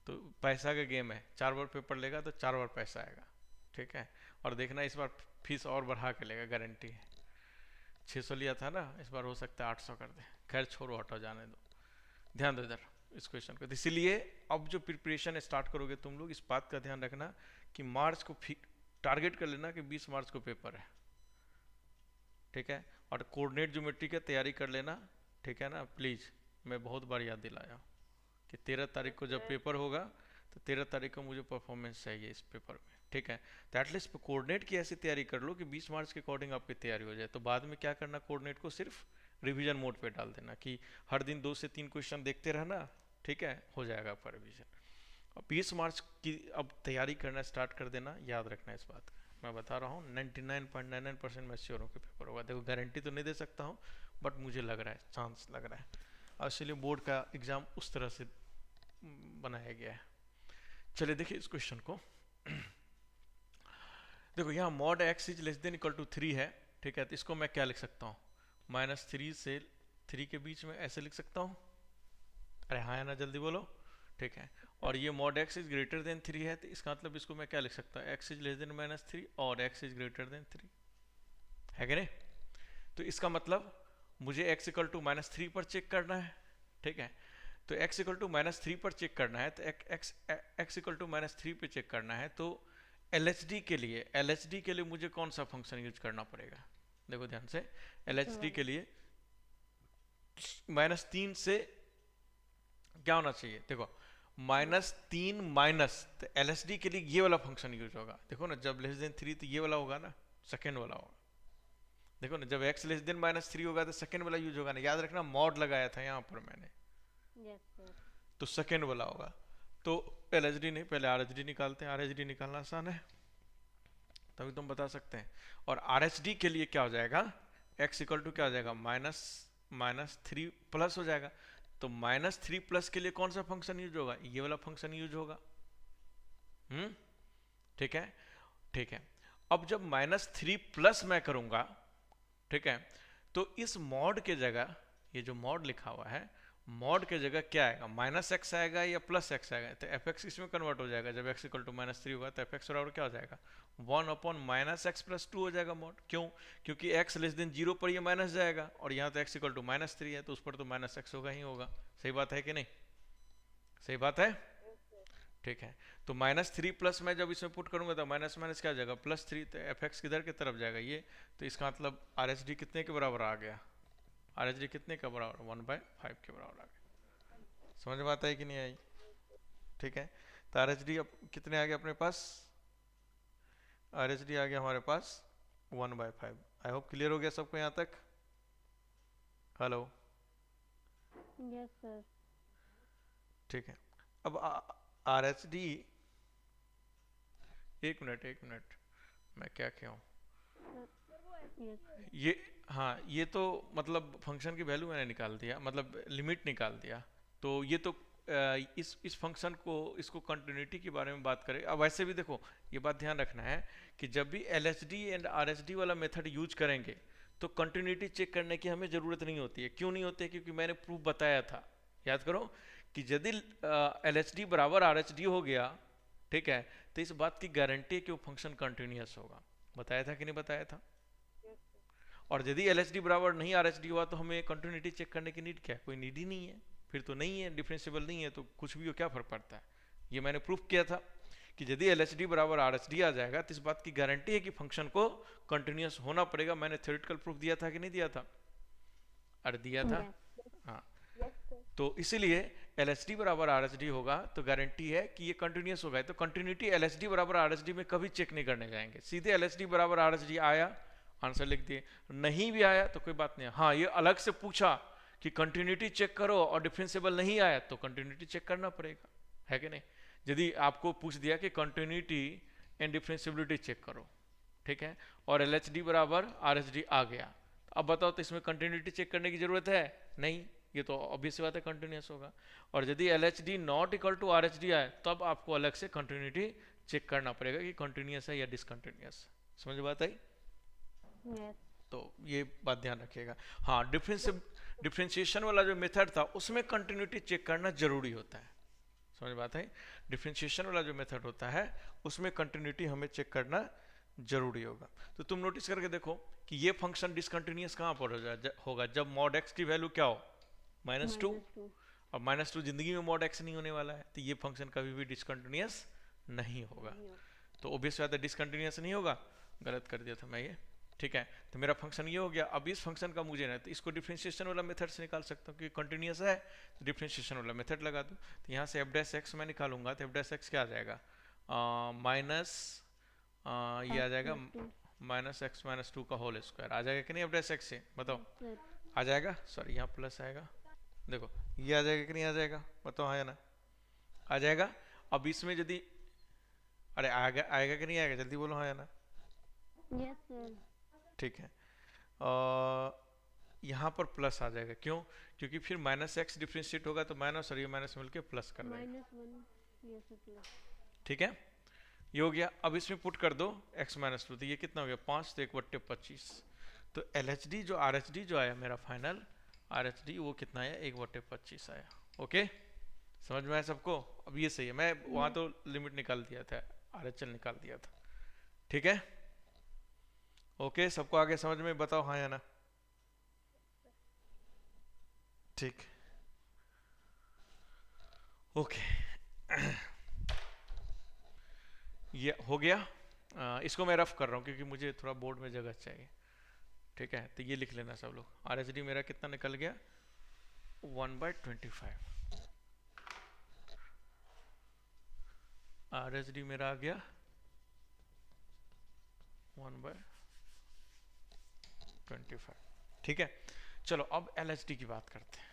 तो पैसा का गेम है, 4 बार पेपर लेगा तो 4 बार पैसा आएगा। ठीक है। और देखना इस बार फीस और बढ़ा के लेगा, गारंटी है। 600 लिया था ना, इस बार हो सकता है 800 कर दे। खैर छोड़ो, हटो, जाने दो। ध्यान दो इधर इस क्वेश्चन को। तो इसीलिए अब जो प्रिपरेशन स्टार्ट करोगे तुम लोग, इस बात का ध्यान रखना कि मार्च को टारगेट कर लेना कि 20 मार्च को पेपर है। ठीक है। और कोऑर्डिनेट ज्योमेट्री की तैयारी कर लेना। ठीक है ना, प्लीज़। मैं बहुत बार याद दिलाया कि 13 तारीख को जब पेपर होगा तो 13 तारीख को मुझे परफॉर्मेंस चाहिए इस पेपर में। ठीक है। तो एटलीस्ट कोऑर्डिनेट की ऐसी तैयारी कर लो कि 20 मार्च के अकॉर्डिंग आपकी तैयारी हो जाए। तो बाद में क्या करना, कोऑर्डिनेट को सिर्फ रिवीजन मोड पे डाल देना कि हर दिन 2 से 3 क्वेश्चन देखते रहना। ठीक है, हो जाएगा आपका रिवीजन। और 20 मार्च की अब तैयारी करना स्टार्ट कर देना, याद रखना इस बात का। मैं बता रहा हूँ 99.99% मैं श्योर हूँ कि पेपर होगा। देखो, गारंटी तो नहीं दे सकता हूँ, बट मुझे लग रहा है, चांस लग रहा है। और इसलिए बोर्ड का एग्ज़ाम उस तरह से बनाया गया है। चलिए देखिए इस क्वेश्चन को। देखो यहाँ mod x is less than equal to 3 है। ठीक है, तो इसको मैं क्या लिख सकता हूँ? -3 से 3 के बीच में ऐसे लिख सकता हूँ। अरे हाँ या ना, जल्दी बोलो। ठीक है। और ये mod x is greater than 3 है, तो इसका मतलब इसको मैं क्या लिख सकता हूँ? एक्स इज लेस देन -3 और एक्स इज ग्रेटर देन 3 है कि नहीं? तो इसका मतलब मुझे x इक्वल टू -3 पर चेक करना है। ठीक है। तो x इक्वल टू -3 पर चेक करना है, तो x इक्वल टू -3 पे चेक करना है, तो LHD के लिए मुझे कौन सा फंक्शन यूज करना पड़ेगा? देखो ध्यान से, LHD के लिए -3 से क्या होना चाहिए? देखो, -3 माइनस, तो LHD के लिए ये वाला फंक्शन यूज होगा। देखो ना, जब लेस देन 3 तो ये वाला होगा ना, सेकेंड वाला होगा। देखो ना, जब x लेस देन -3 होगा तो सेकेंड वाला यूज होगा ना। याद रखना, मॉड लगाया था यहाँ पर मैंने, यस सर। तो सेकेंड वाला होगा। तो LHD नहीं, पहले RHD निकालते हैं। RHD निकालना आसान है, तभी तुम बता सकते हैं। और RHD के लिए क्या हो जाएगा? x इक्वल टू क्या हो जाएगा? -3 प्लस हो जाएगा। तो -3 प्लस के लिए कौन सा फंक्शन यूज होगा? ये वाला फंक्शन यूज होगा। ठीक है। ठीक है। अब जब -3 प्लस मैं करूंगा, ठीक है, तो इस मॉड के जगह, ये जो मॉड लिखा हुआ है, मॉड के जगह क्या आएगा? -x आएगा या +x आएगा? तो fx इसमें कन्वर्ट हो जाएगा। जब x इक्वल टू -3 होगा तो fx बराबर क्या हो जाएगा? 1/-x+2 हो जाएगा मॉड। क्यों? क्योंकि x लेस देन 0 पर ये माइनस जाएगा, और यहाँ तो x इक्वल टू -3 है, तो उस पर तो -x होगा ही होगा। सही बात है कि नहीं? सही बात है। ठीक है। तो -3 प्लस मैं जब इसमें पुट करूंगा तो माइनस माइनस क्या हो जाएगा? +3। तो fx किधर की तरफ जाएगा? ये। तो इसका मतलब RHD कितने के बराबर आ गया? RHD कितने का बराबर? 1/5 के बराबर आ गया। समझ में आता है कि नहीं आई? ठीक है। तो RHD अब कितने आ गए अपने पास? RHD आ गया हमारे पास 1/5। आई होप क्लियर हो गया सबको यहाँ तक। हेलो। Yes sir. ठीक है। अब RHD एक मिनट, मैं क्या किया हूँ यस ये। हाँ, ये तो मतलब फंक्शन की वैल्यू मैंने निकाल दिया, मतलब लिमिट निकाल दिया। तो ये तो इस फंक्शन को, इसको कंटिन्यूटी के बारे में बात करें। अब वैसे भी देखो, ये बात ध्यान रखना है कि जब भी LHD एंड RHD वाला मेथड यूज करेंगे तो कंटिन्यूटी चेक करने की हमें ज़रूरत नहीं होती है। क्यों नहीं होती है? क्योंकि मैंने प्रूफ बताया था, याद करो, कि यदि LHD बराबर RHD हो गया, ठीक है, तो इस बात की गारंटी है कि वो फंक्शन कंटिन्यूस होगा। बताया था कि नहीं बताया था? और यदि LHD बराबर नहीं RHD हुआ तो हमें कंटिन्यूटी चेक करने की नीड क्या है? कोई नीड ही नहीं है। फिर तो नहीं है, डिफरेंशिएबल नहीं है, तो कुछ भी हो, क्या फर्क पड़ता है? ये मैंने प्रूफ किया था कि यदि LHD बराबर RHD आ जाएगा तो इस बात की गारंटी है कि फंक्शन को कंटिन्यूस होना पड़ेगा। मैंने थ्योरेटिकल प्रूफ दिया था कि नहीं दिया था? अरे दिया था। यस हाँ, यस सर तो इसीलिए LHD बराबर RHD होगा तो गारंटी है कि ये कंटिन्यूस होगा। तो कंटिन्यूटी LHD बराबर RHD में कभी चेक नहीं करने जाएंगे, सीधे LHD बराबर RHD आया, आंसर लिख दिए। नहीं भी आया तो कोई बात नहीं। हाँ, ये अलग से पूछा कि कंटिन्यूटी चेक करो और डिफरेंशिएबल नहीं आया तो कंटिन्यूटी चेक करना पड़ेगा, है कि नहीं? यदि आपको पूछ दिया कि कंटिन्यूटी एंड डिफरेंशिएबिलिटी चेक करो, ठीक है, और LHD बराबर RHD आ गया, अब बताओ तो इसमें कंटिन्यूटी चेक करने की जरूरत है? नहीं, ये तो ऑब्वियस बात है, कंटिन्यूस होगा। और यदि LHD not equal to RHD आए तब आपको अलग से कंटिन्यूटी चेक करना पड़ेगा कि कंटिन्यूस है या डिसकंटिन्यूस। समझ बात आई? यस तो ये बात ध्यान रखिएगा। हाँ, डिफरेंशिएशन वाला जो मेथड था उसमें कंटिन्यूटी चेक करना जरूरी होता है। समझ बात है? डिफरेंशिएशन वाला जो मेथड होता है उसमें कंटिन्यूटी हमें चेक करना जरूरी होगा। तो तुम नोटिस करके देखो कि ये फंक्शन डिसकंटिन्यूस कहाँ पर होगा? जब मॉड x की वैल्यू क्या हो? -2। -2 और -2 जिंदगी में मॉड x नहीं होने वाला है, तो ये फंक्शन कभी भी डिसकंटिन्यूस नहीं होगा। नहीं हो तो ऑब्वियस बात है डिसकंटिन्यूस नहीं होगा। गलत कर दिया था मैं ये, ठीक है। तो मेरा फंक्शन ये हो गया। अब इस फंक्शन का मुझे ना, तो इसको डिफरेंशिएशन वाला मेथड से निकाल सकता हूँ कि कंटिन्यूस है, तो डिफरेंशिएशन वाला मेथड लगा दूँ। तो यहाँ से f' मैं निकालूंगा तो f' क्या आ जाएगा? माइनस ये आ x जाएगा + 2 -x - 2 का होल स्क्वायर आ जाएगा कि नहीं f' से? बताओ, सर आ जाएगा? सॉरी, यहाँ प्लस आएगा। देखो, ये आ जाएगा कि नहीं आ जाएगा? बताओ, हाँ या ना? आ जाएगा। अब इसमें यदि, अरे आएगा, आएगा कि नहीं आएगा? जल्दी बोलो, हाँ या ना? यस सर ठीक है। यहाँ पर प्लस आ जाएगा। क्यों? क्योंकि फिर -x डिफ्रेंशिएट होगा तो माइनस और ये माइनस मिलके प्लस कर देगा। -1 यस प्लस ठीक है, ये हो गया। अब इसमें पुट कर दो x - 2, तो ये कितना हो गया? 5, तो 1/25। तो LHD जो RHD जो आया मेरा फाइनल RHD, वो कितना आया? 1/25 आया। ओके, समझ में आया सबको? अब ये सही है, मैं वहाँ तो लिमिट निकाल दिया था, RHL निकाल दिया था। ठीक है, ओके, सबको आगे समझ में? बताओ हाँ या ना? ठीक, ओके। ये हो गया। इसको मैं रफ कर रहा हूँ क्योंकि मुझे थोड़ा बोर्ड में जगह चाहिए। ठीक है, तो ये लिख लेना सब लोग। RHD मेरा कितना निकल गया? 1/25। RHD मेरा आ गया 1/25। ठीक है, चलो अब LHD की बात करते हैं।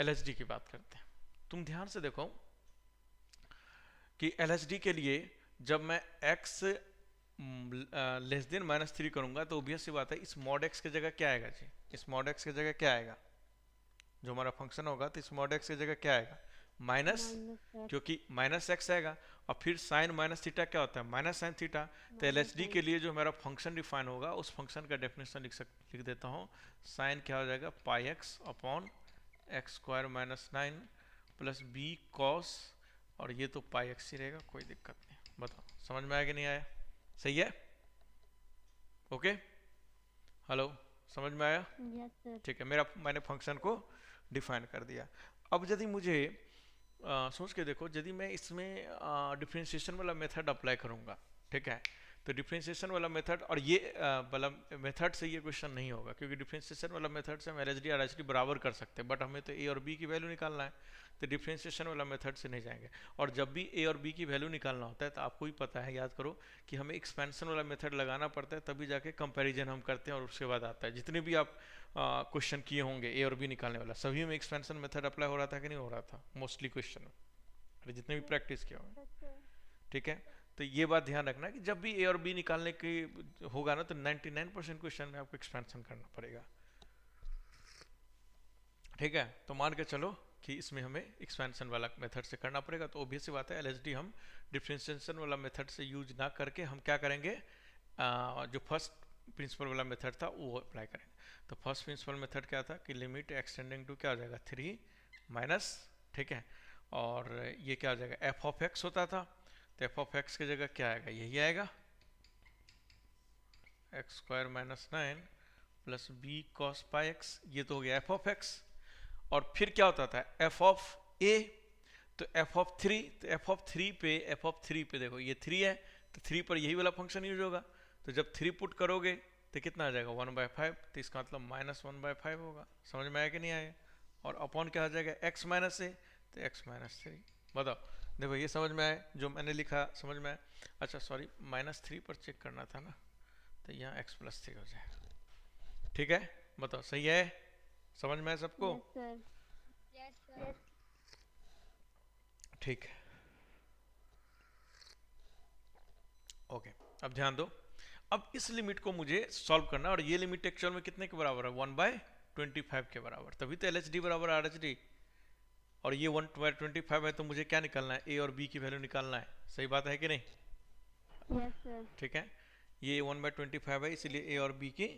LHD की बात करते हैं। तुम ध्यान से देखो कि LHD के लिए जब मैं x लेस देन -3 करूंगा तो ऑब्वियस सी बात है इस मॉड x की जगह क्या आएगा जी? इस मॉड x की जगह क्या आएगा? जो हमारा फंक्शन होगा तो इस मॉड x की जगह क्या आएगा? माइनस, -x क्योंकि -x आएगा। और फिर साइन माइनस थीटा क्या होता है? Minus sine theta. तो LHD के लिए जो हमारा फंक्शन डिफाइन होगा उस फंक्शन का डेफिनेशन लिख देता हूँ। साइन क्या हो जाएगा? πx upon x² - 9 plus b cos, और ये तो πx ही रहेगा, कोई दिक्कत नहीं। बताओ समझ में आया कि नहीं आया? सही है? ओके, हेलो, समझ में आया? यस सर ठीक है, मैंने फंक्शन को डिफाइन कर दिया। अब यदि मुझे सोच के देखो, यदि मैं इसमें डिफरेंशिएशन वाला मेथड अप्लाई करूंगा, ठीक है, तो डिफरेंशिएशन वाला मेथड और ये वाला मेथड से ये क्वेश्चन नहीं होगा, क्योंकि डिफरेंशिएशन वाला मेथड से हम LHD और RHD बराबर कर सकते हैं, बट हमें तो A और B की वैल्यू निकालना है, तो डिफरेंशिएशन वाला मेथड से नहीं जाएंगे। और जब भी A और B की वैल्यू निकालना होता है तो आपको ही पता है, याद करो, कि हमें एक्सपेंशन वाला मेथड लगाना पड़ता है, तभी जाके कंपैरिजन हम करते हैं और उसके बाद आता है। जितने भी आप क्वेश्चन किए होंगे A और B निकालने वाला, सभी में एक्सपेंशन मेथड अप्लाई हो रहा था कि नहीं हो रहा था? मोस्टली क्वेश्चन में और जितने भी प्रैक्टिस किया हुआ है, यस सर। ठीक है। तो ये बात ध्यान रखना कि जब भी ए और बी निकालने की होगा ना, तो 99% क्वेश्चन में आपको एक्सपेंशन करना पड़ेगा, ठीक है। तो मान के चलो कि इसमें हमें एक्सपेंशन वाला मेथड से करना पड़ेगा, तो ऑब्वियस सी बात है एलएचडी हम डिफरेंशिएशन वाला मेथड से यूज ना करके हम क्या करेंगे, जो फर्स्ट प्रिंसिपल वाला मेथड था वो अप्लाई करेंगे। तो फर्स्ट प्रिंसिपल मेथड क्या था कि लिमिट एक्सटेंडिंग टू क्या हो जाएगा 3 माइनस, ठीक है। और ये क्या हो जाएगा, एफ ऑफ एक्स होता था, तो एफ ऑफ एक्स की जगह क्या आएगा, यही आएगा x square minus 9 plus b cos pi x, ये तो हो गया एफ ऑफ एक्स। और फिर क्या होता था एफ ऑफ ए, तो एफ ऑफ 3, तो एफ ऑफ थ्री पे देखो ये 3 है, तो 3 पर यही वाला फंक्शन यूज होगा। तो जब 3 पुट करोगे तो कितना आ जाएगा 1/5, तो इसका मतलब -1/5 होगा। समझ में आया कि नहीं आया? और अपॉन क्या आ जाएगा x माइनस ए, तो x माइनस 3। बताओ, देखो ये समझ में आया जो मैंने लिखा, समझ में आया? अच्छा सॉरी, -3 पर चेक करना था ना, तो यहाँ x प्लस 3 हो जाएगा, ठीक है। बताओ सही है, समझ में आया सबको? Yes sir. Yes sir. ठीक है, ओके। अब ध्यान दो, अब इस लिमिट को मुझे सॉल्व करना, और ये लिमिट एक्चुअल में कितने के बराबर है, 1/25 के बराबर, तभी तो LHD बराबर RHD। और ये 1/25 है, तो मुझे क्या निकालना है, ए और बी की वैल्यू निकालना है। सही बात है कि नहीं? Yes sir. ठीक है, ये 1/25 है, इसलिए ए और बी की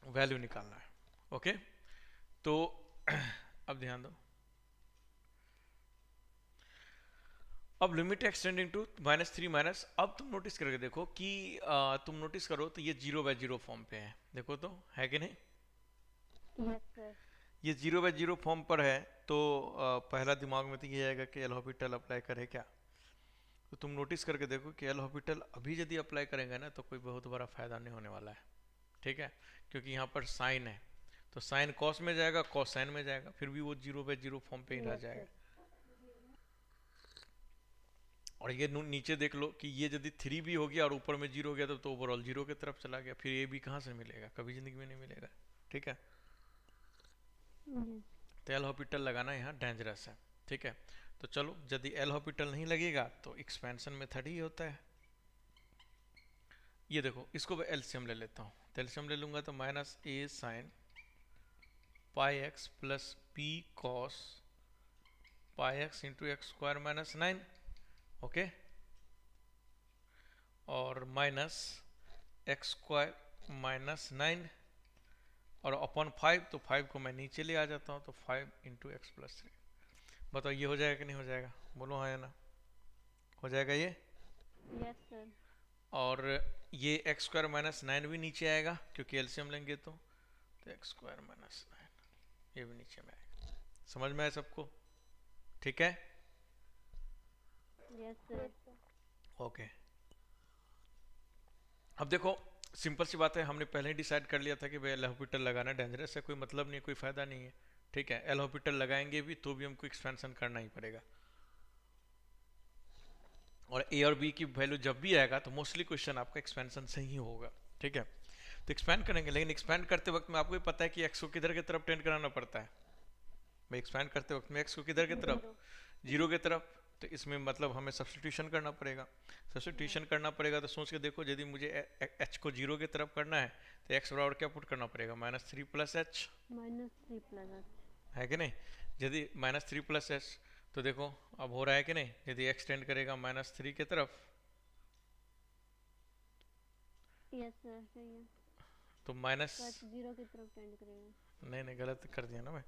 वैल्यू निकालना है। ओके, तो अब ध्यान दो, अब लिमिट एक्सटेंडिंग टू -3 माइनस, अब तुम नोटिस करके देखो कि तुम नोटिस करो तो ये 0/0 फॉर्म पे है, देखो तो है कि नहीं? Yes sir. ये 0/0 फॉर्म पर है, तो पहला दिमाग में तो ये आएगा कि एल हॉपिटल अप्लाई करे क्या। तो तुम नोटिस करके देखो कि एल हॉपिटल अभी यदि अप्लाई करेंगे ना, तो कोई बहुत बड़ा फायदा नहीं होने वाला है, ठीक है। क्योंकि यहाँ पर साइन है, तो साइन कॉस में जाएगा, कॉस साइन में जाएगा, फिर भी वो 0/0 फॉर्म पे ही रह यस जाएगा। सर। और ये नीचे देख लो कि ये यदि 3 भी हो गया और ऊपर में 0 हो गया, तो ओवरऑल 0 की तरफ चला गया, फिर ये भी कहाँ से मिलेगा, कभी जिंदगी में नहीं मिलेगा, ठीक है। यस। तो एल हॉपिटल लगाना यहाँ डेंजरस है, ठीक है। तो चलो, यदि एल हॉपिटल नहीं लगेगा तो एक्सपेंशन मेथड ही होता है। ये देखो, इसको मैं एलसीएम ले लेता हूँ, तो एलसीएम ले लूंगा तो -a sine pi x plus b cos pi x into x square minus 9, okay. और माइनस एक्स स्क्वायर माइनस 9 और अपॉन 5, तो 5 को मैं नीचे ले आ जाता हूँ, तो 5 इंटू एक्स प्लस 3। बताओ ये हो जाएगा कि नहीं हो जाएगा, बोलो हाँ या ना, हो जाएगा ये। Yes sir. और ये एक्स स्क्वायर माइनस 9 भी नीचे आएगा, क्योंकि एलसीएम लेंगे तो एक्स स्क्वायर माइनस 9 ये भी नीचे में आएगा। समझ में आया सबको? ठीक है, यस सर। ओके। अब देखो, सिंपल सी बात है, हमने पहले ही डिसाइड कर लिया था कि भाई एल हॉपिटल लगाना डेंजरस है, कोई मतलब नहीं, कोई फायदा नहीं है, ठीक है। एल हॉपिटल लगाएंगे भी तो भी हमको एक्सपेंशन करना ही पड़ेगा, और ए और बी की वैल्यू जब भी आएगा तो मोस्टली क्वेश्चन आपका एक्सपेंशन से ही होगा, ठीक है। तो एक्सपेंड करेंगे, लेकिन एक्सपेंड करते वक्त में आपको भी पता है कि एक्स को किधर की तरफ टेंड कराना पड़ता है भाई, एक्सपेंड करते वक्त में एक्स को किधर की तरफ, 0 की तरफ। तो इसमें मतलब हमें सब्सटीट्यूशन करना पड़ेगा। सब्सटीट्यूशन करना पड़ेगा तो सोच के देखो, यदि मुझे एच को 0 की तरफ करना है तो एक्स बराबर क्या पुट करना पड़ेगा, -3 + h, -3 + h। है कि नहीं। यदि -3 + h, तो देखो अब हो रहा है कि नहीं, यदि एक्स टेंड करेगा -3 की तरफ, यस सर, सही है। तो तो माइनस, h 0 की तरफ टेंड करेगा। नहीं गलत कर दिया ना मैं,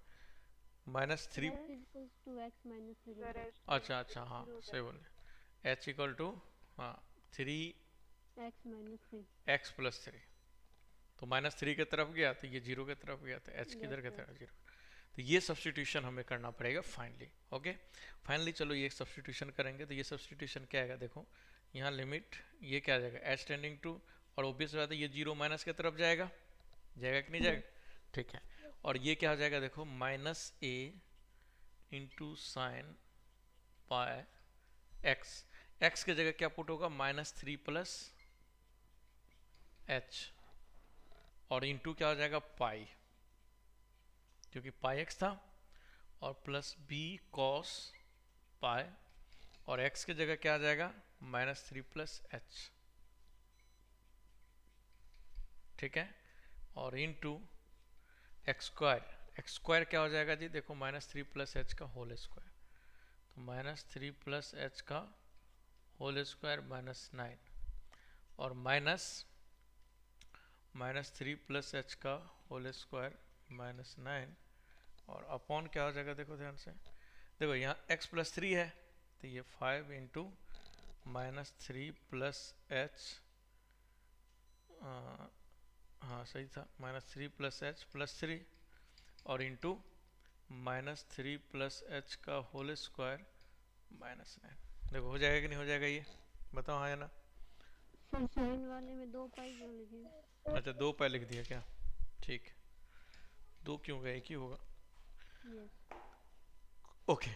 -3, h = to x - 3। सर अच्छा अच्छा हाँ सही बोले, h = हाँ 3x x - 3। + 3, तो -3 की तरफ गया तो ये 0 की तरफ गया, तो h किधर की Yes, तरफ 0। तो ये सब्सटीट्यूशन हमें करना पड़ेगा फाइनली, ओके। फाइनली चलो ये सब्सटीट्यूशन करेंगे, तो ये सब्सटीट्यूशन क्या आएगा, देखो यहाँ लिमिट ये क्या आ जाएगा, h टेंडिंग टू, और ओबियस बात है ये 0 माइनस की तरफ जाएगा, जाएगा कि नहीं जाएगा, ठीक है। और ये क्या हो जाएगा, देखो -a into sine pi x, x की जगह क्या पुट होगा, -3 + h, और इंटू क्या हो जाएगा पाई, क्योंकि पाई एक्स था, और प्लस बी कॉस पाई, और x की जगह क्या आ जाएगा, -3 प्लस एच, ठीक है, और इनटू एक्स स्क्वायर क्या हो जाएगा जी, देखो -3 प्लस एच का होल स्क्वायर, तो -3 प्लस एच का होल स्क्वायर -9, और -3 प्लस एच का होल स्क्वायर -9, और अपॉन क्या हो जाएगा, देखो ध्यान से, देखो यहाँ x प्लस 3 है, तो ये 5 इंटू -3 प्लस एच, हाँ सही था, -3 प्लस एच प्लस 3, और इंटू -3 प्लस एच का होल स्क्वायर -9। देखो हो जाएगा कि नहीं हो जाएगा, ये बताओ हाँ या ना। सर साइन वाले में 2 पाई क्यों लिखे? अच्छा 2 पाई लिख दिया क्या, ठीक, 2 क्यों गए, एक ही होगा, यस। ओके।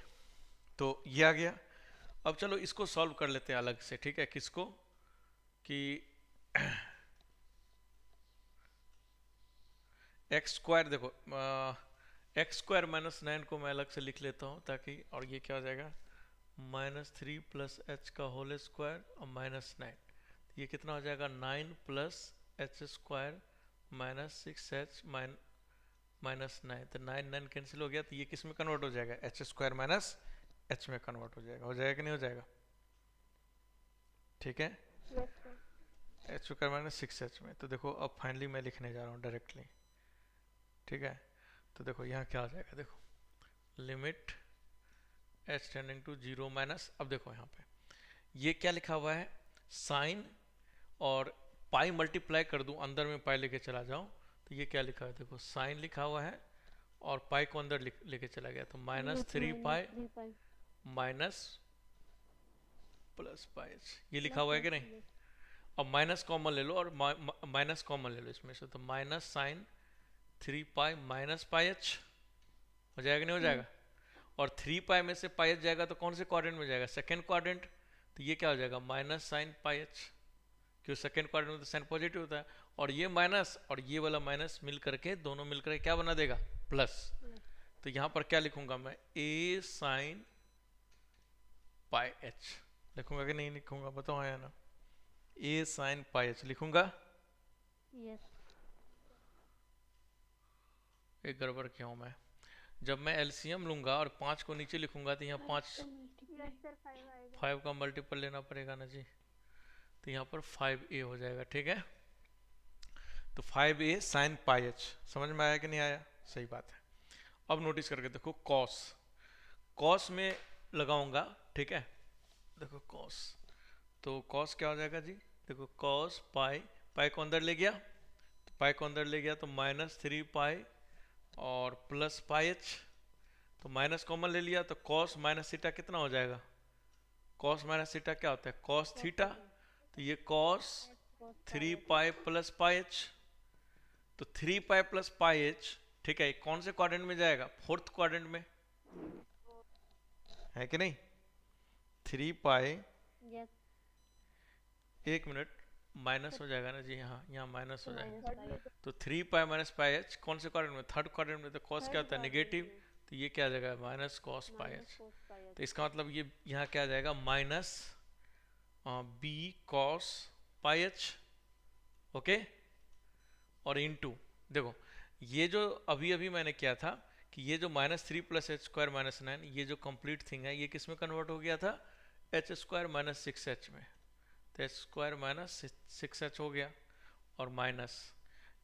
तो ये आ गया। अब चलो इसको सॉल्व कर लेते हैं अलग से, ठीक है, किसको, कि एक्स स्क्वायर, देखो एक्स स्क्वायर -9 को मैं अलग से लिख लेता हूँ ताकि, और ये क्या हो जाएगा, -3 प्लस एच का होल स्क्वायर और -9, ये कितना हो जाएगा, 9 प्लस एच स्क्वायर -6h -9, तो 9 कैंसिल हो गया, तो ये किस में कन्वर्ट हो जाएगा, एच स्क्वायर माइनस एच में कन्वर्ट हो जाएगा, कि नहीं हो जाएगा, ठीक है, yes sir. H square -6h में। तो देखो अब फाइनली मैं लिखने जा रहा हूँ डायरेक्टली, ठीक है, तो देखो यहाँ क्या हो जाएगा, देखो limit h tending to 0 minus, अब देखो यहाँ पे ये क्या लिखा हुआ है, साइन और पाई मल्टीप्लाई कर दूं, अंदर में पाई लेके चला जाऊं, तो ये क्या लिखा है, देखो साइन लिखा हुआ है और पाई को अंदर लेके चला गया, तो -3 पाई माइनस प्लस पाई, ये लिखा हुआ है कि नहीं। अब माइनस कॉमन ले लो, और माइनस कॉमन ले लो इसमें से, तो minus sine 3 pi minus pi h हो जाएगा, नहीं हो जाएगा, और 3 पाई में से पाई एच जाएगा तो कौन से क्वाड्रेंट में जाएगा, सेकेंड क्वाड्रेंट, तो ये क्या हो जाएगा, माइनस साइन पाई एच, क्यों सेकेंड क्वाड्रेंट में तो साइन पॉजिटिव होता है, और ये माइनस और ये वाला माइनस मिल करके, दोनों मिल करके क्या बना देगा, प्लस। तो यहाँ पर क्या लिखूंगा मैं, ए साइन पाई एच लिखूंगा कि नहीं लिखूंगा, बताओ हाँ या ना, ए साइन पाई एच लिखूंगा, यस। एक गड़बड़ क्यों हूँ मैं, जब मैं एलसीएम लूंगा और 5 को नीचे लिखूंगा तो यहाँ 5 का मल्टीपल लेना पड़ेगा ना जी, तो यहाँ पर 5a हो जाएगा, ठीक है, तो 5a साइन पाई एच, समझ में आया कि नहीं आया, सही बात है। अब नोटिस करके देखो, कॉस, कॉस में लगाऊंगा, ठीक है, देखो कॉस, तो कॉस क्या हो जाएगा जी, देखो कॉस पाई, पाई को अंदर ले गया, तो पाई को अंदर ले गया तो -3 पाई और प्लस पाई एच, तो माइनस कॉमन ले लिया, तो कॉस माइनस थीटा कितना हो जाएगा, कॉस माइनस थीटा क्या होता है, कॉस थीटा, तो ये cos 3 pi plus pi H, तो 3 पाई प्लस पाई एच, ठीक है, कौन से क्वाड्रेंट में जाएगा, फोर्थ क्वाड्रेंट में, है कि नहीं, 3 पाई, एक मिनट, माइनस हो जाएगा ना जी, हाँ यहाँ माइनस हो जाएगा, तो 3 पाई माइनस पाई एच कौन से क्वाड्रेंट में, थर्ड क्वाड्रेंट में, तो कॉस क्या होता है, नेगेटिव, तो ये क्या आ जाएगा, माइनस कॉस पाई एच, तो इसका मतलब ये यहाँ क्या आ जाएगा, minus b cos pi h, okay, और इनटू, देखो ये जो अभी अभी मैंने किया था कि ये जो -3 प्लस एच स्क्वायर -9, ये जो कंप्लीट थिंग है, ये किस में कन्वर्ट हो गया था, एच स्क्वायर -6h में, तो एच स्क्वायर -6h हो गया, और माइनस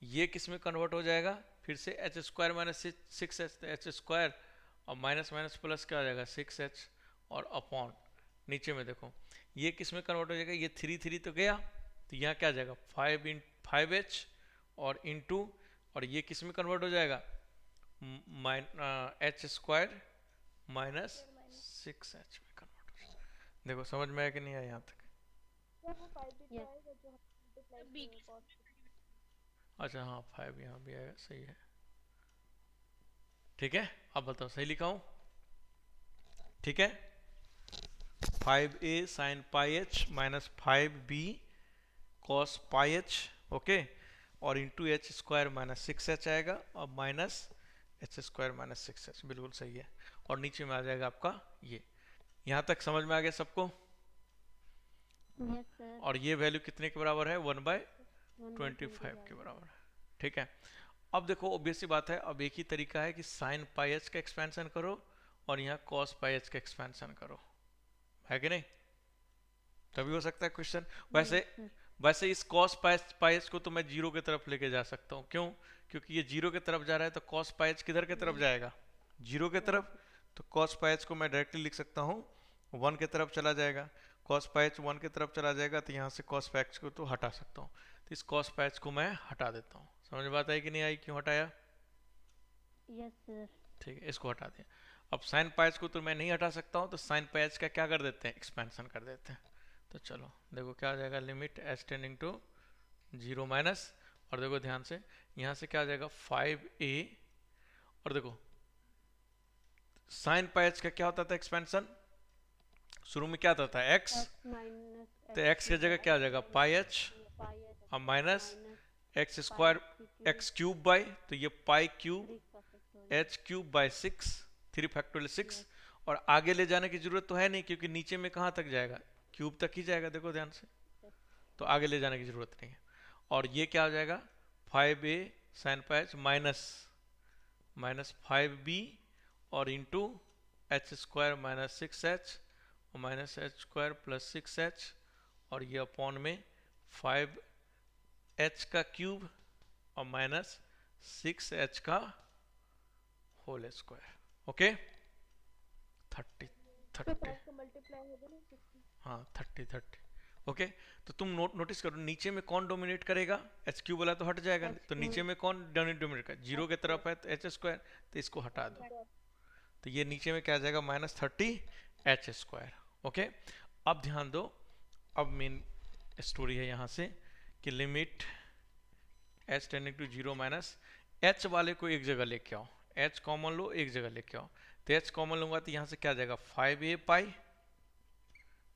ये किस में कन्वर्ट हो जाएगा, फिर से एच स्क्वायर -6h, तो एच स्क्वायर और माइनस माइनस प्लस क्या हो जाएगा 6h, और अपॉन नीचे में देखो ये किस में कन्वर्ट हो जाएगा, ये 3 तो गया, तो यहाँ क्या आ जाएगा 5h और इनटू, और ये किस में कन्वर्ट हो जाएगा, एच स्क्वायर -6h में कन्वर्ट हो जाएगा। देखो समझ में आया कि नहीं आया यहाँ तक, अच्छा हाँ 5 यहाँ भी आएगा, सही है, ठीक है, अब बताओ सही लिखा हूँ, ठीक है, 5a sine pi H minus 5b cos pi h, okay, और इंटू एच स्क्वायर -6h आएगा, और minus H square minus 6h, बिल्कुल सही है। और नीचे में आ जाएगा आपका ये। यहाँ तक समझ में आ गया सबको? Yes sir. और ये वैल्यू कितने के बराबर है? 1/25 के 1/25। बराबर है। ठीक है। अब देखो ऑब्वियस सी बात है, अब एक ही तरीका है कि साइन पाई एच का एक्सपेंशन करो और यहाँ कॉस पाई एच का एक्सपेंशन करो, है कि नहीं? तभी हो सकता है क्वेश्चन। वैसे वैसे इस कॉस पाई एच को तो मैं जीरो की तरफ लेके जा सकता हूँ। क्यों? क्योंकि ये जीरो की तरफ जा रहा है, तो कॉस पाई एच किधर की तरफ जाएगा? जीरो की तरफ। तो कॉस पाई एच को मैं डायरेक्टली लिख सकता हूँ 1 की तरफ चला जाएगा। कॉस पाई एच 1 की तरफ चला जाएगा, तो यहाँ से कॉस पाई एच को तो हटा सकता हूँ। तो इस कॉस पाई एच को मैं हटा देता हूँ। समझ में बात आई कि नहीं आई? क्यों हटाया? Yes sir. ठीक है, इसको हटा दिया। अब साइन पाई एच को तो मैं नहीं हटा सकता हूँ, तो साइन पाई एच का क्या कर देते हैं? एक्सपेंशन कर देते हैं। तो चलो देखो क्या आ जाएगा, limit h tending to 0 minus, और देखो ध्यान से यहाँ से क्या आ जाएगा 5a, और देखो साइन पाई एच का क्या होता था एक्सपेंशन? शुरू में क्या आता था? x, माइनस तो x की जगह क्या आ जाएगा? पाई एच, अब minus x square x cube by, तो ये पाई cube H cube by 6, 3 factorial 6। और आगे ले जाने की जरूरत तो है नहीं, क्योंकि नीचे में कहाँ तक जाएगा? क्यूब तक ही जाएगा, देखो ध्यान से, तो आगे ले जाने की जरूरत नहीं है। और ये क्या हो जाएगा 5a sine pi H minus 5b और into H square minus 6h और minus H square plus 6h, और ये अपॉन में 5h का क्यूब और माइनस 6h का होल स्क्वायर। ओके 30 हाँ 30 ओके। तो तुम नोटिस करो नीचे में कौन डोमिनेट करेगा? एच क्यूब वाला तो हट जाएगा, तो नीचे में कौन डोमिनेट करेगा? जीरो की तरफ है तो एच स्क्वायर, तो इसको हटा दो, तो ये नीचे में क्या आ जाएगा -30h²। ओके, अब ध्यान दो, अब मेन स्टोरी है यहाँ से कि limit h tending to 0 minus, h वाले को एक जगह लेके आओ, h कॉमन लो एक जगह लेके आओ, तो h कॉमन लूंगा तो यहाँ से क्या आ जाएगा 5a पाई।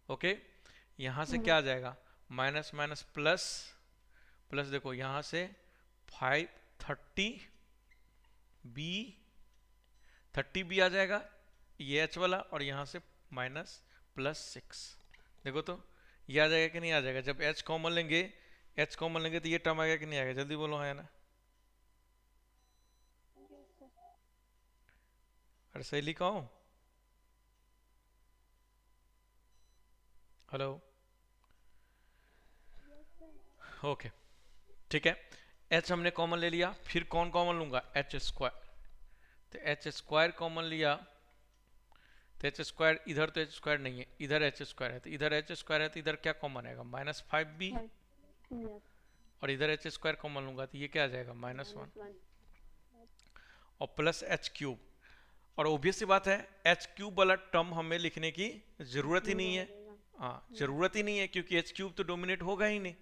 ओके, यहाँ से क्या आ जाएगा माइनस माइनस प्लस प्लस, देखो यहाँ से 30b आ जाएगा ये h वाला, और यहाँ से माइनस प्लस 6, देखो तो ये आ जाएगा कि नहीं आ जाएगा? जब h कॉमन लेंगे तो ये टर्म आएगा कि नहीं आएगा? जल्दी बोलो, है ना? अरे सही लिखा हूँ? हेलो, ओके ठीक है। h हमने कॉमन ले लिया, फिर कौन कॉमन लूंगा? एच स्क्वायर, तो एच स्क्वायर कॉमन लिया, तो एच स्क्वायर इधर तो एच स्क्वायर नहीं है, इधर एच स्क्वायर है, तो इधर एच स्क्वायर है, तो इधर क्या कॉमन आएगा -5b, और इधर एच स्क्वायर कॉमन लूंगा तो ये क्या आ जाएगा -1 और प्लस एच क्यूब। और ऑब्वियस सी बात है एच क्यूब वाला टर्म हमें लिखने की जरूरत ही नहीं है, हाँ जरूरत ही नहीं है, क्योंकि एच क्यूब तो डोमिनेट होगा ही नहीं।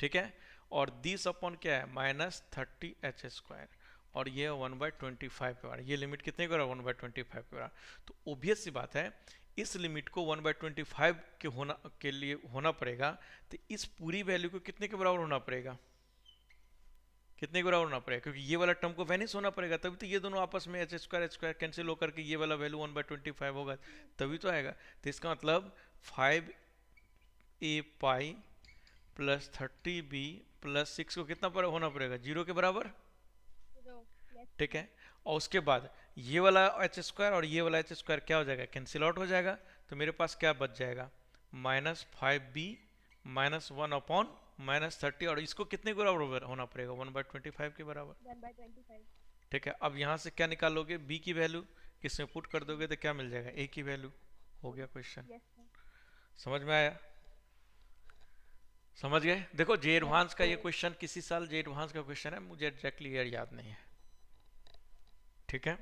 ठीक है, और दिस अपॉन क्या है -30h², और ये 1/25 पे आ रहा है। ये लिमिट कितने का रहा? 1/25 पे आ रहा। तो ऑब्वियस सी बात है इस लिमिट को 1/25 के लिए होना पड़ेगा, तो इस पूरी वैल्यू को कितने के बराबर होना पड़ेगा? कितने के बराबर होना पड़ेगा? क्योंकि ये वाला टर्म को वैनिश होना पड़ेगा, तभी तो ये दोनों आपस में h² कैंसिल होकर के ये वाला वैल्यू 1/25 होगा, तभी तो आएगा। तो इसका मतलब 5a pi plus 30b plus 6 को कितना पर होना पड़ेगा? 0 के बराबर। ठीक है, और उसके बाद ये वाला h² और ये वाला h² क्या हो जाएगा? कैंसिल आउट हो जाएगा, तो मेरे पास क्या बच जाएगा -5b -1 अपॉन -30, और इसको कितने के बराबर होना पड़ेगा? 1/25 के बराबर। ठीक है, अब यहाँ से क्या निकालोगे? b की वैल्यू किसमें पुट कर दोगे तो क्या मिल जाएगा? a की वैल्यू। हो गया क्वेश्चन। समझ में आया? समझ गए? देखो जे एडवांस का ये क्वेश्चन किसी साल जे एडवांस का क्वेश्चन है, मुझे एग्जैक्टली याद नहीं है। ठीक है,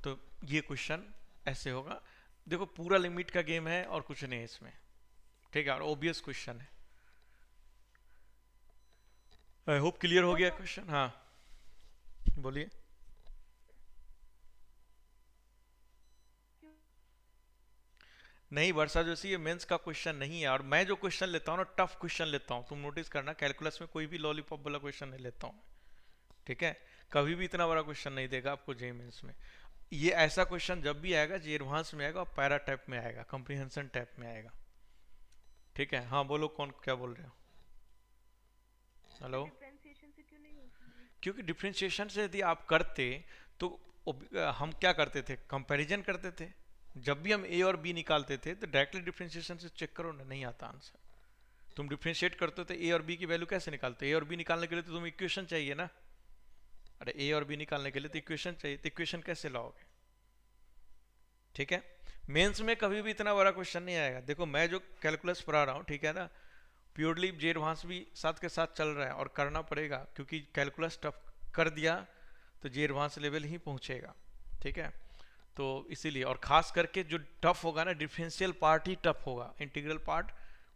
तो ये क्वेश्चन ऐसे होगा। देखो पूरा लिमिट का गेम है और कुछ नहीं है इसमें। ठीक है, और ओबियस क्वेश्चन है। आई होप क्लियर हो गया क्वेश्चन। हाँ बोलिए। नहीं वर्षा जोशी, ये मेंस का क्वेश्चन नहीं है, और मैं जो क्वेश्चन लेता हूँ ना टफ क्वेश्चन लेता हूँ। तुम नोटिस करना कैलकुलस में कोई भी लॉलीपॉप वाला क्वेश्चन नहीं लेता हूँ। ठीक है, कभी भी इतना बड़ा क्वेश्चन नहीं देगा आपको जेईई मेंस में। ये ऐसा क्वेश्चन जब भी आएगा जेईई एडवांस में आएगा और पैरा टाइप में आएगा, कॉम्प्रिहेंशन टाइप में आएगा। ठीक है, हाँ बोलो, कौन क्या बोल रहे हो? हेलो। डिफरेंशिएशन से क्यों नहीं होती? क्योंकि डिफ्रेंशिएशन से यदि आप करते तो हम क्या करते थे, कंपैरिजन करते थे। जब भी हम ए और बी निकालते थे तो डायरेक्टली डिफ्रेंशिएशन से चेक करो ना, नहीं आता आंसर। तुम डिफ्रेंशिएट करते हो तो ए और बी की वैल्यू कैसे निकालते हो? ए और बी निकालने के लिए तो तुम इक्वेशन चाहिए ना। अरे ए और बी निकालने के लिए तो इक्वेशन चाहिए, तो इक्वेशन कैसे लाओगे? ठीक है, मेंस में कभी भी इतना बड़ा क्वेश्चन नहीं आएगा। देखो मैं जो कैलकुलस पढ़ा रहा हूँ, ठीक है ना, प्योरली जे एडवांस भी साथ के साथ चल रहा है और करना पड़ेगा, क्योंकि कैलकुलस टफ कर दिया तो जे एडवांस लेवल ही पहुंचेगा। ठीक है, तो इसीलिए, और खास करके जो टफ होगा ना, डिफरेंशियल पार्ट ही टफ होगा, इंटीग्रल पार्ट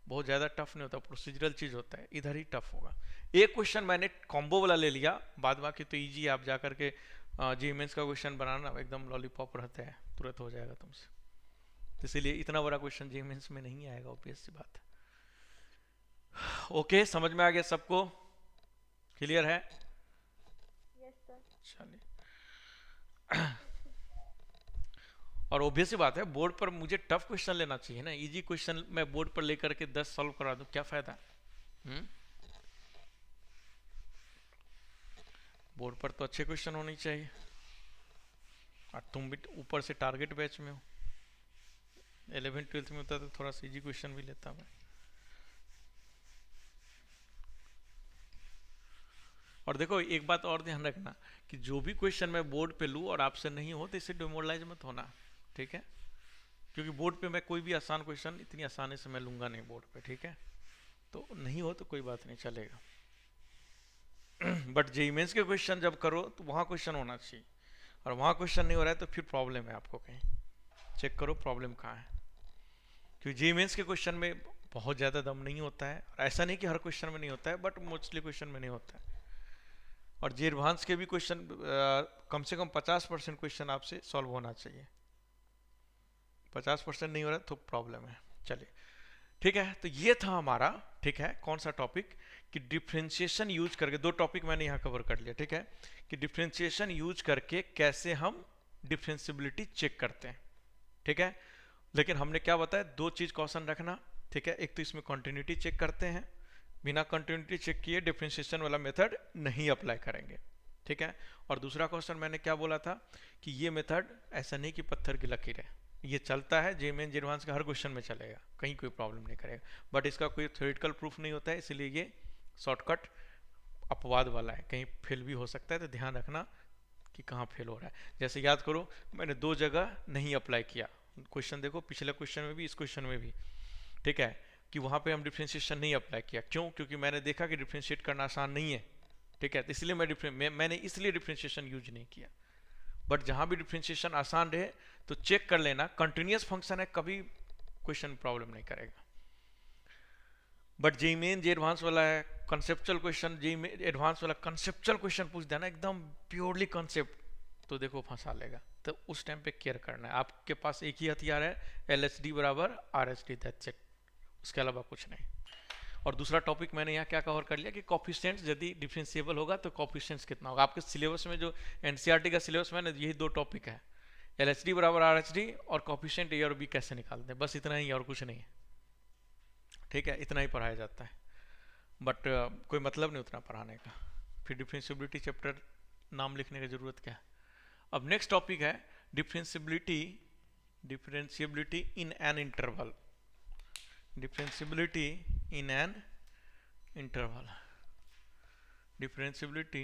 बहुत ज़्यादा टफ नहीं होता, प्रोसीजरल चीज़ होता है, इधर ही टफ होगा। एक क्वेश्चन मैंने कॉम्बो वाला ले लिया, बाद बाकी तो ईजी, आप जा करके जी मेंस का क्वेश्चन बनाना एकदम लॉलीपॉप रहता है, तुरंत हो जाएगा तुमसे। तो इसीलिए इतना बड़ा क्वेश्चन जी मेंस में नहीं आएगा, ऑब्वियस सी बात है। ओके, समझ में आ गया सबको? क्लियर है? Yes sir. चलिए। और ऑब्वियस सी बात है, बोर्ड पर मुझे टफ क्वेश्चन लेना चाहिए ना, इजी क्वेश्चन मैं बोर्ड पर लेकर के 10 सॉल्व करा दूं, क्या फायदा? बोर्ड पर तो अच्छे क्वेश्चन होने चाहिए। और तुम भी ऊपर से टारगेट बैच में हो, 11th-12th में होता तो थोड़ा सा इजी क्वेश्चन भी लेता मैं। और देखो एक बात और ध्यान रखना कि जो भी क्वेश्चन मैं बोर्ड पे लूँ और आपसे नहीं हो तो इससे डिमोरलाइज मत होना, ठीक है? क्योंकि बोर्ड पे मैं कोई भी आसान क्वेश्चन इतनी आसानी से मैं लूंगा नहीं बोर्ड पे, ठीक है? तो नहीं हो तो कोई बात नहीं, चलेगा। बट जेईई मेंस के क्वेश्चन जब करो तो वहाँ क्वेश्चन होना चाहिए, और वहाँ क्वेश्चन नहीं हो रहा है तो फिर प्रॉब्लम है आपको, कहीं चेक करो प्रॉब्लम कहाँ है। क्योंकि जेईई मेंस के क्वेश्चन में बहुत ज़्यादा दम नहीं होता है, और ऐसा नहीं कि हर क्वेश्चन में नहीं होता है, बट मोस्टली क्वेश्चन में नहीं होता है। और जे एडवांस के भी क्वेश्चन कम से कम 50% क्वेश्चन आपसे सॉल्व होना चाहिए, 50% नहीं हो रहा तो प्रॉब्लम है। चलिए ठीक है, तो ये था हमारा, ठीक है, कौन सा टॉपिक कि डिफ्रेंशिएशन यूज करके, दो टॉपिक मैंने यहाँ कवर कर लिया, ठीक है, कि डिफ्रेंशिएशन यूज करके कैसे हम डिफ्रेंसिबिलिटी चेक करते हैं, ठीक है। लेकिन हमने क्या बताया, दो चीज क्वेश्चन रखना, ठीक है, एक तो इसमें कंटिन्यूटी चेक करते हैं, बिना कंटिन्यूटी चेक किए डिफ्रेंशिएशन वाला मेथड नहीं अप्लाई करेंगे, ठीक है। और दूसरा क्वेश्चन मैंने क्या बोला था कि ये मेथड ऐसा नहीं कि पत्थर की लकीर है, ये चलता है जे मेन जे एडवांस का हर क्वेश्चन में चलेगा, कहीं कोई प्रॉब्लम नहीं करेगा, बट इसका कोई थ्योरेटिकल प्रूफ नहीं होता है, इसलिए ये शॉर्टकट अपवाद वाला है, कहीं फेल भी हो सकता है, तो ध्यान रखना कि कहाँ फेल हो रहा है। जैसे याद करो, मैंने दो जगह नहीं अप्लाई किया, क्वेश्चन देखो पिछले क्वेश्चन में भी इस क्वेश्चन में भी, ठीक है, कि वहाँ पे हम डिफ्रेंशिएशन नहीं अप्लाई किया, क्यों? क्योंकि मैंने देखा कि डिफ्रेंशिएट करना आसान नहीं है, ठीक है, तो इसलिए मैंने इसलिए डिफ्रेंशिएशन यूज नहीं किया। बट जहाँ भी डिफ्रेंशिएशन आसान रहे तो चेक कर लेना, कंटिन्यूअस फंक्शन है, कभी क्वेश्चन प्रॉब्लम नहीं करेगा। But JEE main J advance वाला है कंसेप्चुअल क्वेश्चन, जेईई एडवांस वाला कंसेप्चुअल क्वेश्चन पूछ देना एकदम प्योरली कंसेप्ट, तो देखो फंसा लेगा, तो उस टाइम पे केयर करना है। आपके पास एक ही हथियार है, LHD बराबर RHD, दैट्स इट, उसके अलावा कुछ नहीं। और दूसरा टॉपिक मैंने यहाँ क्या कवर कर लिया कि कोफिशिएंट्स यदि डिफरेंशिएबल होगा तो कोफिशिएंट्स कितना होगा। आपके सिलेबस में जो NCERT का सिलेबस में यही दो टॉपिक है, LHD बराबर RHD और कोफिशिएंट A और B कैसे निकालते हैं, बस इतना ही और कुछ नहीं है, ठीक है, इतना ही पढ़ाया जाता है, बट कोई मतलब नहीं उतना पढ़ाने का, फिर डिफरेंशिएबिलिटी चैप्टर नाम लिखने की जरूरत क्या है। अब नेक्स्ट टॉपिक है differentiability in an interval, differentiability in an interval, differentiability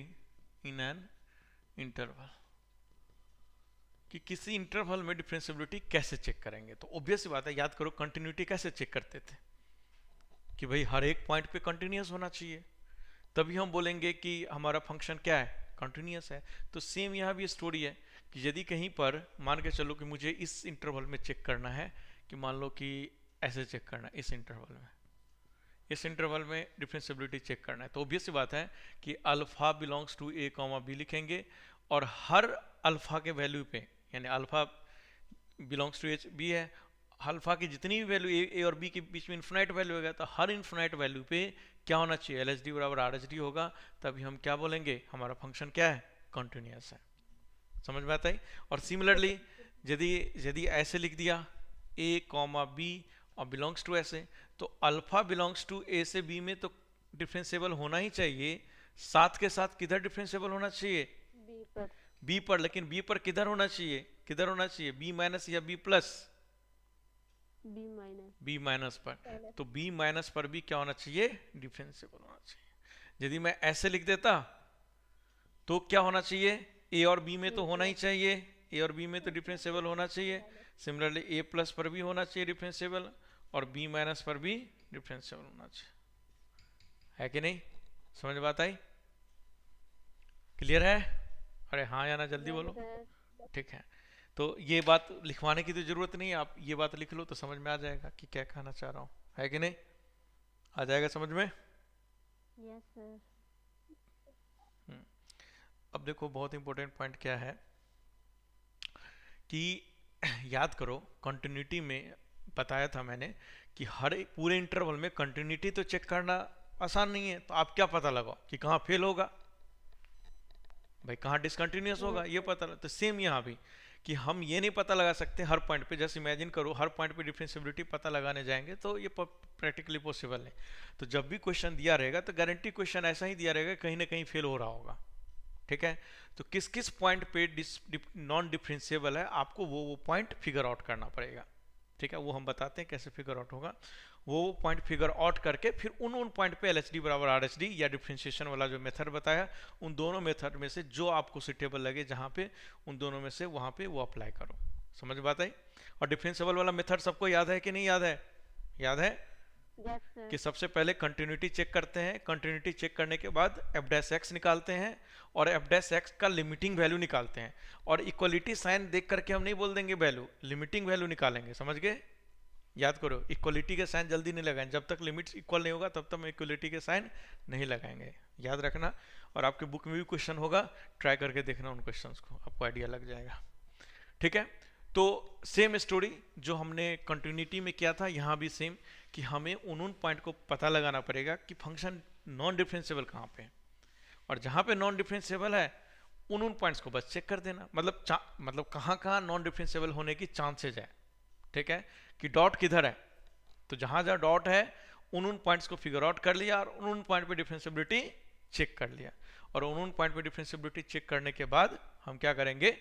in an interval, कि किसी इंटरवल में डिफरेंशिएबिलिटी कैसे चेक करेंगे। तो ऑब्वियस सी बात है, याद करो कंटिन्यूटी कैसे चेक करते थे कि भाई हर एक पॉइंट पे कंटिन्यूअस होना चाहिए, तभी हम बोलेंगे कि हमारा फंक्शन क्या है, कंटिन्यूअस है। तो सेम यहाँ भी स्टोरी है कि यदि कहीं पर मान के चलो कि मुझे इस इंटरवल में चेक करना है, कि मान लो कि ऐसे चेक करना है, इस इंटरवल में, इस इंटरवल में डिफरेंशिएबिलिटी चेक करना है, तो ऑब्वियस सी बात है कि alpha belongs to A, B लिखेंगे, और हर अल्फा के वैल्यू पे, यानी अल्फा बिलोंग्स टू B है, अल्फा की जितनी भी वैल्यू A और B के बीच में इन्फिनाइट वैल्यू होगा, तो हर इन्फिनाइट वैल्यू पे क्या होना चाहिए, एल एच डी बराबर आर एच डी होगा, तभी हम क्या बोलेंगे, हमारा फंक्शन क्या है, कंटिन्यूअस है। समझ में आता है। और सिमिलरली यदि यदि ऐसे लिख दिया a कॉमा बी और बिलोंग्स टू ऐसे, तो अल्फा बिलोंग्स टू ए से बी में तो डिफरेंशिएबल होना ही चाहिए, साथ के साथ किधर डिफरेंशिएबल होना चाहिए, बी पर। बी पर। लेकिन बी पर किधर होना चाहिए, किधर होना चाहिए, बी माइनस या b plus, b minus. B minus पर। तो बी माइनस पर भी क्या होना चाहिए, डिफरेंशिएबल होना चाहिए। यदि मैं ऐसे लिख देता तो क्या होना चाहिए, ए और बी में तो होना ही चाहिए, ए और बी में तो डिफरेंशिएबल होना चाहिए। सिमिलरली ए प्लस पर भी होना चाहिए डिफरेंशिएबल, और बी माइनस पर भी डिफरेंशिएबल होना चाहिए, है कि नहीं। समझ बात आई, क्लियर है। अरे हाँ या ना जल्दी बोलो। ठीक है, तो ये बात लिखवाने की तो जरूरत नहीं है, आप ये बात लिख लो तो समझ में आ जाएगा कि क्या कहना चाह रहा हूँ, है कि नहीं, आ जाएगा समझ में। Yes sir. अब देखो बहुत इंपॉर्टेंट पॉइंट क्या है कि याद करो, कंटिन्यूटी में बताया था मैंने कि हर एक पूरे इंटरवल में कंटिन्यूटी तो चेक करना आसान नहीं है, तो आप क्या पता लगाओ कि कहाँ फेल होगा भाई, कहाँ डिसकंटिन्यूअस होगा, ये पता लगा। तो सेम यहाँ भी कि हम ये नहीं पता लगा सकते हर पॉइंट पे, जैसे इमेजिन करो हर पॉइंट पे डिफरेंशिएबिलिटी पता लगाने जाएंगे तो ये प्रैक्टिकली पॉसिबल नहीं। तो जब भी क्वेश्चन दिया रहेगा तो गारंटी क्वेश्चन ऐसा ही दिया रहेगा, कहीं ना कहीं फेल हो रहा होगा, ठीक है। तो किस किस पॉइंट पे नॉन डिफरेंशिएबल है, आपको वो पॉइंट फिगर आउट करना पड़ेगा, ठीक है। वो हम बताते हैं कैसे फिगर आउट होगा, वो पॉइंट फिगर आउट करके फिर उन पॉइंट पे एल एच डी बराबर आर एच डी या डिफरेंशिएशन वाला जो मेथड बताया, उन दोनों मेथड में से जो आपको सुटेबल लगे जहाँ पे, उन दोनों में से वहाँ पे वो अप्लाई करो। समझ बात आई। और डिफरेंशिएबल वाला मेथड सबको याद है कि नहीं याद है, याद है यस सर। कि सबसे पहले कंटिन्यूटी चेक करते हैं, कंटिन्यूटी चेक करने के बाद एफ डैश एक्स निकालते हैं और एफ डैश एक्स का लिमिटिंग वैल्यू निकालते हैं, और इक्वलिटी साइन देख करके हम नहीं बोल देंगे वैल्यू, लिमिटिंग वैल्यू निकालेंगे, समझ गए। याद करो, इक्वलिटी के साइन जल्दी नहीं लगाएंगे, जब तक लिमिट्स इक्वल नहीं होगा तब तक हम इक्वलिटी के साइन नहीं लगाएंगे, याद रखना। और आपके बुक में भी क्वेश्चन होगा, ट्राई करके देखना उन क्वेश्चंस को, आपको आइडिया लग जाएगा, ठीक है। तो सेम स्टोरी जो हमने कंटिन्यूटी में किया था, यहाँ भी सेम कि हमें उन पॉइंट को पता लगाना पड़ेगा कि फंक्शन नॉन डिफरेंशिएबल कहाँ पे है, और जहाँ पे नॉन डिफरेंशिएबल है उन पॉइंट्स को बस चेक कर देना, मतलब कहाँ कहाँ नॉन डिफरेंशिएबल होने की चांसेज है, ठीक है, कि डॉट किधर है, तो जहाँ जहाँ डॉट है उन पॉइंट्स को फिगर आउट कर लिया और उन पॉइंट पे डिफरेंशिएबिलिटी चेक कर लिया, और उन पॉइंट पे डिफरेंशिएबिलिटी चेक करने के बाद हम क्या करेंगे,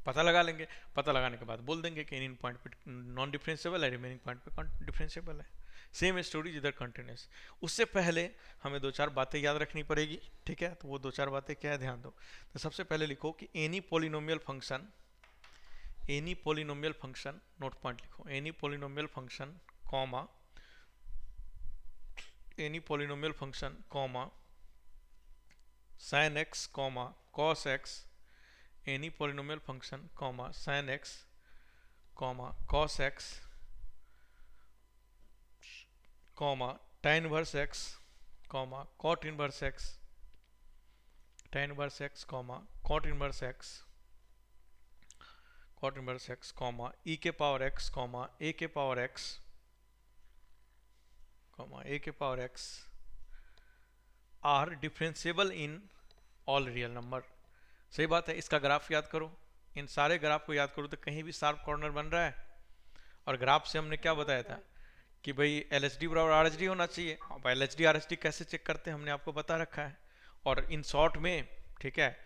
पता लगा लेंगे। पता लगाने के बाद बोल देंगे कि इन पॉइंट पे नॉन डिफरेंशिएबल है, रिमेनिंग पॉइंट पे डिफरेंशिएबल है। सेम स्टोरी जिधर कंटिन्यूस। उससे पहले हमें दो चार बातें याद रखनी पड़ेगी, ठीक है। तो वो दो चार बातें क्या है, ध्यान दो। तो सबसे पहले लिखो कि any polynomial function, any polynomial function, note point लिखो, any polynomial function comma, any polynomial function comma sin x comma cos x, any polynomial function comma sin x comma cos x comma tan inverse x comma cot inverse x, tan inverse x comma cot inverse x, cot inverse x comma e के power x comma a के power x comma a के power x are differentiable in all real number. सही बात है। इसका graph याद करो, इन सारे ग्राफ को याद करो तो कहीं भी शार्प कॉर्नर बन रहा है, और ग्राफ से हमने क्या बताया था कि भाई एल एच डी बराबर आर एच डी होना चाहिए। अब L H D R H D कैसे चेक करते हैं हमने आपको बता रखा है, और इन शॉर्ट में, ठीक है,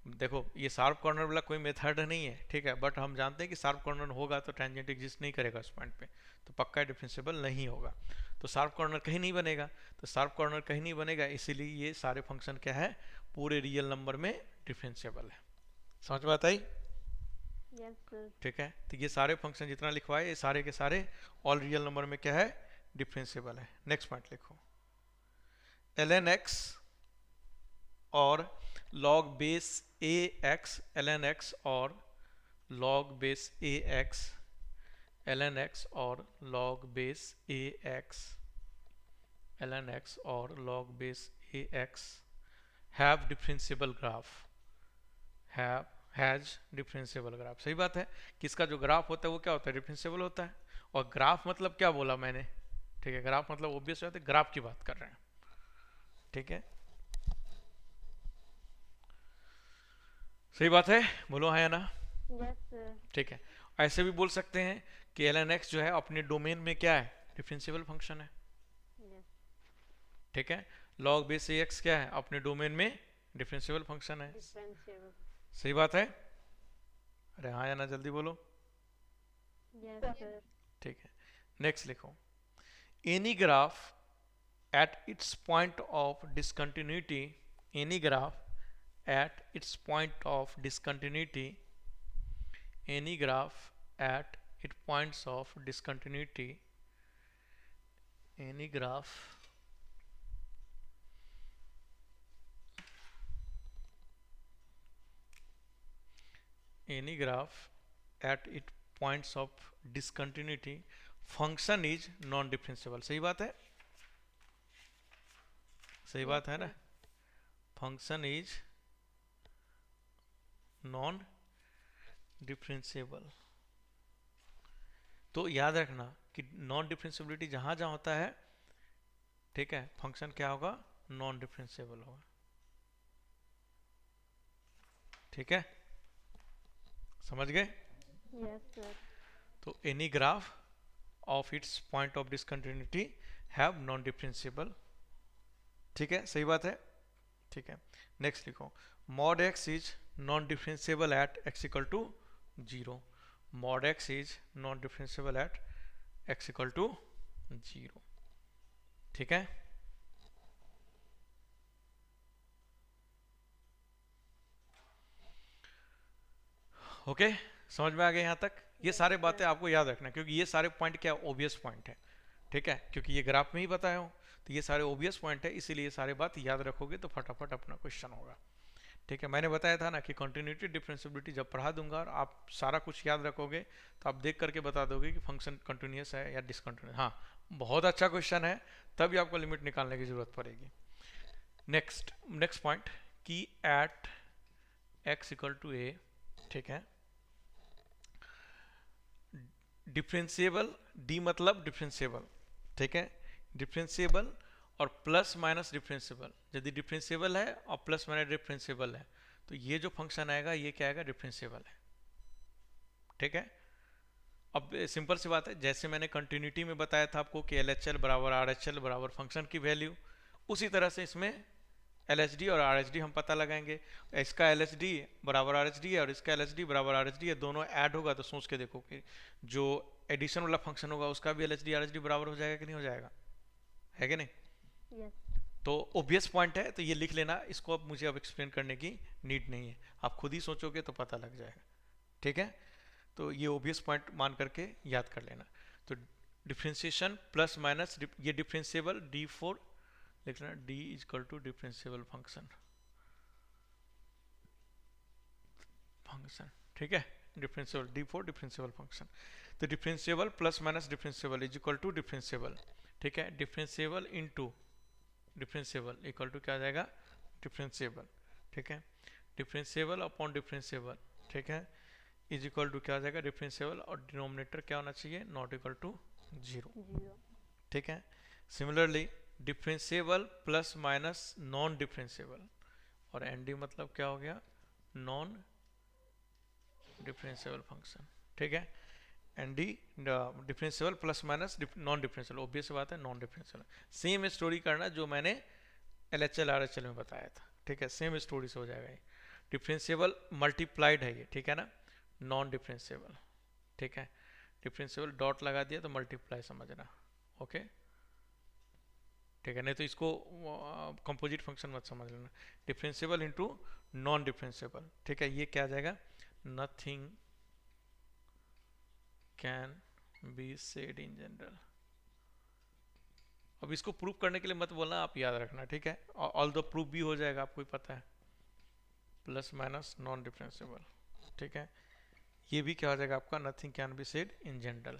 देखो ये शार्प कॉर्नर वाला कोई मेथड नहीं है, ठीक है, बट हम जानते हैं कि शार्प कॉर्नर होगा तो टेंजेंट एग्जिस्ट नहीं करेगा उस पॉइंट पे, तो पक्का डिफरेंशिएबल नहीं होगा, तो शार्प कॉर्नर कहीं नहीं बनेगा। तो शार्प कॉर्नर कहीं नहीं बनेगा, इसीलिए ये सारे फंक्शन क्या है, पूरे रियल नंबर में डिफरेंशिएबल है। समझ बात आई। Yes sir. ठीक है, तो ये सारे फंक्शन जितना लिखवाए ये सारे के सारे ऑल रियल नंबर में क्या है, डिफरेंशिएबल है। नेक्स्ट पॉइंट लिखो, ln x और log base a x, ln x और log base a x, ln x और log base a x, ln x और log base a x have differentiable graph, has differentiable graph. सही बात है कि इसका जो ग्राफ होता है वो क्या होता है, डिफरेंशिएबल होता है। और ग्राफ मतलब क्या बोला मैंने, ठीक है, ग्राफ मतलब ऑब्वियस बात है, ग्राफ की बात कर रहे हैं, ठीक है, सही बात है, बोलो हाँ या ना। Yes sir. ठीक है, ऐसे भी बोल सकते हैं कि एल एक्स जो है अपने डोमेन में क्या है, डिफरेंशिएबल फंक्शन है, यस। ठीक है, लॉग बेस ए एक्स क्या है, अपने डोमेन में डिफरेंशिएबल फंक्शन है, डिफरेंशिएबल। सही बात है, अरे हाँ या ना जल्दी बोलो। Yes sir. ठीक है, नेक्स्ट लिखो, any graph at its point of discontinuity, any graph at its point of discontinuity, any graph at its points of discontinuity, any graph any graph at its points of discontinuity function is non differentiable, सही बात है, सही yes बात है ना, sir. Function is non differentiable. तो याद रखना कि नॉन डिफरेंशिएबिलिटी जहां जहां होता है, ठीक है, फंक्शन क्या होगा, नॉन डिफरेंशिएबल होगा, ठीक है, समझ गए। Yes sir. तो any graph of its point of discontinuity have non differentiable, ठीक है, सही बात है, ठीक है, नेक्स्ट लिखो, mod x is non differentiable at x equal to 0, mod x is non differentiable at x equal to 0, ठीक है, ओके, समझ में आ गया यहाँ तक। ये सारे बातें आपको याद रखना, क्योंकि ये सारे पॉइंट क्या ओबियस पॉइंट है, ठीक है, क्योंकि ये ग्राफ में ही बताया हूँ, तो ये सारे ओबियस पॉइंट है, इसीलिए ये सारे बात याद रखोगे तो फटाफट अपना क्वेश्चन होगा, ठीक है। मैंने बताया था ना कि कंटिन्यूटी डिफरेंशिएबिलिटी जब पढ़ा दूंगा और आप सारा कुछ याद रखोगे तो आप देख करके बता दोगे कि फंक्शन कंटिन्यूस है या डिसकंटिन्यूस। हाँ, बहुत अच्छा क्वेश्चन है, तभी आपको लिमिट निकालने की जरूरत पड़ेगी। नेक्स्ट पॉइंट कि एट एक्स इक्वल टू ए, ठीक है, डिफरेंशिएबल, डी मतलब डिफरेंशिएबल, ठीक है, डिफरेंशिएबल और प्लस माइनस डिफरेंशिएबल, यदि डिफरेंशिएबल है और प्लस माइनस डिफरेंशिएबल है तो ये जो फंक्शन आएगा ये क्या आएगा, डिफरेंशिएबल है, ठीक है। अब सिंपल सी बात है, जैसे मैंने कंटिन्यूटी में बताया था आपको कि एल एच एल बराबर आर एच एल बराबर फंक्शन की वैल्यू, उसी तरह से इसमें एल एच डी और आर एच डी हम पता लगाएंगे। इसका एल एच डी बराबर आर एच डी है और इसका एल एच डी बराबर आर एच डी है, दोनों ऐड होगा तो सोच के देखो कि जो एडिशन वाला फंक्शन होगा उसका भी L H D R H D बराबर हो जाएगा कि नहीं हो जाएगा, है कि नहीं। यस। तो ओबियस पॉइंट है, तो ये लिख लेना, इसको अब मुझे अब एक्सप्लेन करने की नीड नहीं है, आप खुद ही सोचोगे तो पता लग जाएगा, ठीक है। तो ये ओबियस पॉइंट मान करके याद कर लेना। तो डिफ्रेंसिएशन प्लस माइनस, ये डिफ्रेंशिएबल d4 लिख लेना, d is equal to differentiable function, ठीक है, डिफरेंशिएबल d4 डिफरेंशिएबल फंक्शन। तो differentiable plus minus differentiable is equal to differentiable, ठीक है, differentiable into differentiable equal to क्या आ जाएगा, डिफरेंशिएबल, ठीक है, डिफरेंशिएबल अपॉन डिफरेंशिएबल, ठीक है, इज इक्वल टू क्या आ जाएगा, डिफरेंशिएबल और डिनोमिनेटर क्या होना चाहिए, नॉट इक्वल टू 0, ठीक है। Similarly differentiable plus minus non differentiable, और एनडी मतलब क्या हो गया, नॉन डिफरेंशिएबल फंक्शन, ठीक है, ND differentiable plus minus non differentiable, obvious बात है नॉन डिफरेंशिएबल। सेम स्टोरी करना जो मैंने एलएचएल आरएचएल में बताया था, ठीक है, सेम स्टोरी से हो जाएगा ये। डिफरेंशिएबल मल्टीप्लाइड है ये, ठीक है ना, नॉन डिफरेंशिएबल, ठीक है, डिफरेंशिएबल डॉट लगा दिया तो मल्टीप्लाई समझना, ओके, ठीक है, नहीं तो इसको कंपोजिट फंक्शन मत समझ लेना। डिफरेंशिएबल इनटू नॉन डिफरेंशिएबल, ठीक है, ये क्या आ जाएगा, nothing can be said in general. अब इसको प्रूव करने के लिए मत बोलना, आप याद रखना, ठीक है, ऑल दो प्रूफ भी हो जाएगा, आपको ही पता है, प्लस माइनस नॉन डिफरेंशिएबल, ठीक है, ये भी क्या हो जाएगा आपका, nothing can be said in general.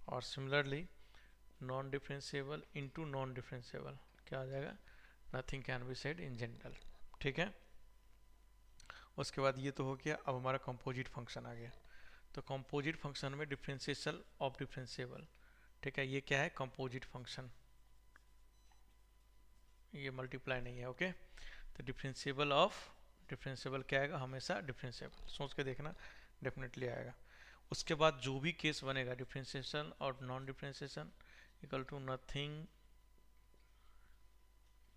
और similarly non differentiable into non differentiable क्या हो जाएगा, nothing can be said in general, ठीक है। उसके बाद ये तो हो गया, अब हमारा कंपोजिट फंक्शन आ गया। तो कंपोजिट फंक्शन में डिफरेंशिएशन ऑफ डिफरेंशिएबल, ठीक है, ये क्या है, कंपोजिट फंक्शन, ये मल्टीप्लाई नहीं है। ओके, तो डिफरेंशिएबल क्या आएगा, हमेशा डिफरेंशिएबल, सोच के देखना, डेफिनेटली आएगा। उसके बाद जो भी केस बनेगा डिफरेंशिएशन और non differentiation equal to nothing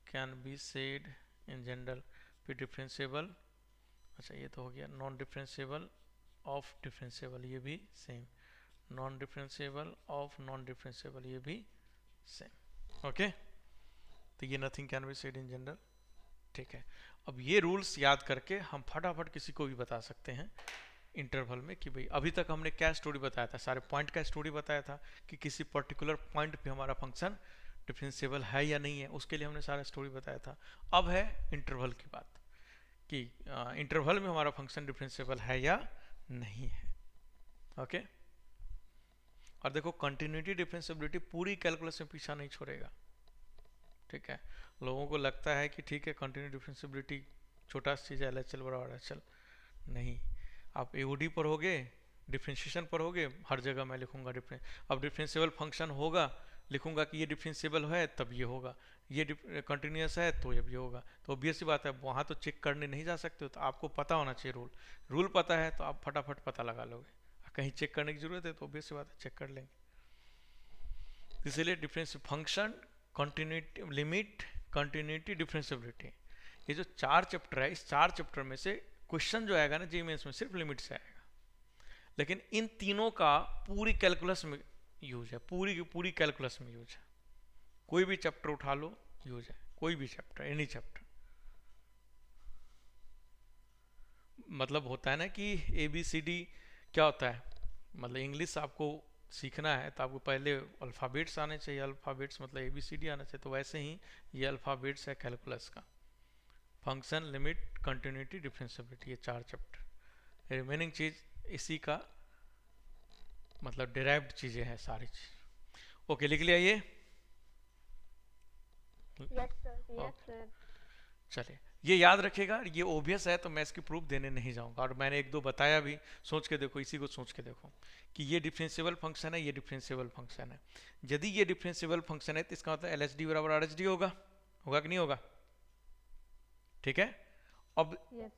can be said in general, फिर डिफरेंशिएबल, अच्छा ये तो हो गया, नॉन डिफरेंशिएबल ऑफ डिफरेंशिएबल, ये भी same, non differentiable of non differentiable, ये भी सेम। ओके, तो ये nothing can be said in general. ठीक है, अब ये रूल्स याद करके हम फटाफट किसी को भी बता सकते हैं इंटरवल में कि भाई अभी तक हमने क्या स्टोरी बताया था, सारे पॉइंट का स्टोरी बताया था कि किसी पर्टिकुलर पॉइंट पे हमारा फंक्शन डिफरेंशिएबल है या नहीं है, उसके लिए हमने सारा स्टोरी बताया था। अब है इंटरवल की बात कि इंटरवल में हमारा फंक्शन डिफरेंशिएबल है या नहीं है। ओके, और देखो कंटिन्यूटी डिफरेंशिएबिलिटी पूरी कैलकुलस में पीछा नहीं छोड़ेगा। ठीक है, लोगों को लगता है कि ठीक है कंटिन्यू डिफरेंशिएबिलिटी छोटा सा चीज़ है, LHL बराबर HL, नहीं, आप AOD पर होगे, डिफरेंशिएशन पर होगे, हर जगह मैं लिखूंगा अब डिफरेंशिएबल फंक्शन होगा, लिखूंगा कि ये डिफरेंशिएबल है तब ये होगा, ये कंटिन्यूस है तो ये होगा। तो ऑब्वियस सी बात है, वहाँ तो चेक करने नहीं जा सकते हो, तो आपको पता होना चाहिए रूल पता है तो आप फटाफट पता लगा लोगे, कहीं चेक करने की जरूरत है तो ऑब्वियस सी बात है चेक कर लेंगे। इसलिए difference function, continuity limit, continuity, differentiability, ये जो 4 चैप्टर है, इस 4 चैप्टर में से क्वेश्चन जो आएगा ना जी मेंस में सिर्फ लिमिट से आएगा, लेकिन इन तीनों का पूरी कैलकुलस में यूज है, पूरी की पूरी कैलकुलस में यूज है। कोई भी चैप्टर उठा लो यूज है, कोई भी चैप्टर, एनी चैप्टर। मतलब होता है ना कि ABCD क्या होता है, मतलब इंग्लिश आपको सीखना है तो आपको पहले अल्फ़ाबेट्स आने चाहिए, अल्फ़ाबेट्स मतलब ABCD आना चाहिए, तो वैसे ही ये अल्फ़ाबेट्स है कैलकुलस का, फंक्शन, लिमिट, कंटिन्यूटी, डिफरेंशिएबिलिटी, ये 4 चैप्टर, रिमेनिंग चीज़ इसी का मतलब डिराइव्ड चीज़ें हैं सारी चीज़। ओके, लिख लिया ये। Yes sir. Yes sir. चलिए, ये याद रखिएगा, ये ओबियस है तो मैं इसकी प्रूफ देने नहीं जाऊंगा, और मैंने एक दो बताया भी, सोच के देखो, इसी को सोच के देखो कि ये डिफरेंशिएबल फंक्शन है, ये डिफरेंशिएबल फंक्शन है। यदि ये डिफरेंशिएबल फंक्शन है तो इसका मतलब LHD बराबर RHD होगा, होगा कि नहीं होगा? ठीक है, अब यस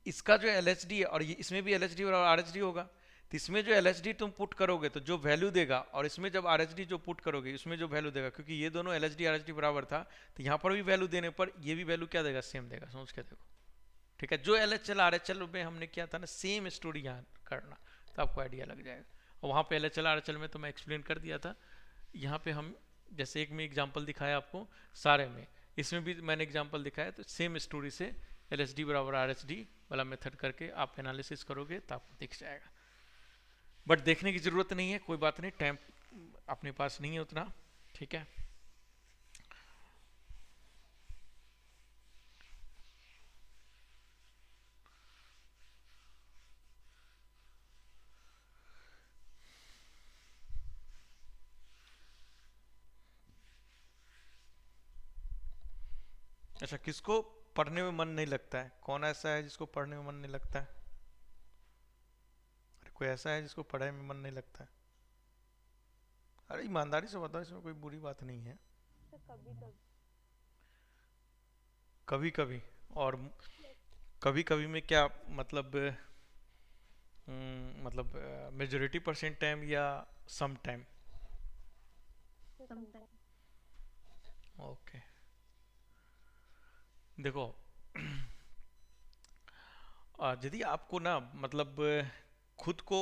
इसका जो LHD है और ये इसमें भी LHD बराबर RHD होगा, तो इसमें जो LHD तुम पुट करोगे तो जो वैल्यू देगा, और इसमें जब RHD जो पुट करोगे इसमें जो वैल्यू देगा, क्योंकि ये दोनों LHD RHD बराबर था, तो यहाँ पर भी वैल्यू देने पर ये भी वैल्यू क्या देगा, सेम देगा, सोच के देखो। ठीक है, जो LHL RHL में हमने किया था ना, सेम स्टोरी यहाँ करना, तो आपको आइडिया लग जाएगा। और वहाँ पे LHL RHL में तो मैं एक्सप्लेन कर दिया था, यहाँ पे हम जैसे एक में एग्जाम्पल दिखाया आपको सारे में, इसमें भी मैंने एग्जाम्पल दिखाया, तो सेम स्टोरी से LHD बराबर RHD वाला मेथड करके आप एनालिसिस करोगे तो आपको दिख जाएगा। बट देखने की जरूरत नहीं है, कोई बात नहीं, टाइम अपने पास नहीं है उतना। ठीक है, अच्छा किसको पढ़ने में मन नहीं लगता है? कौन ऐसा है जिसको पढ़ने में मन नहीं लगता है? अरे कोई ऐसा है जिसको पढ़ाई में मन नहीं लगता है? अरे ईमानदारी से बताओ, इसमें कोई बुरी बात नहीं है। सर, कभी कभी। कभी कभी, और कभी कभी में क्या मतलब, मतलब मेजोरिटी परसेंट टाइम या सम टाइम? समटाइम। ओके, देखो यदि आपको ना मतलब खुद को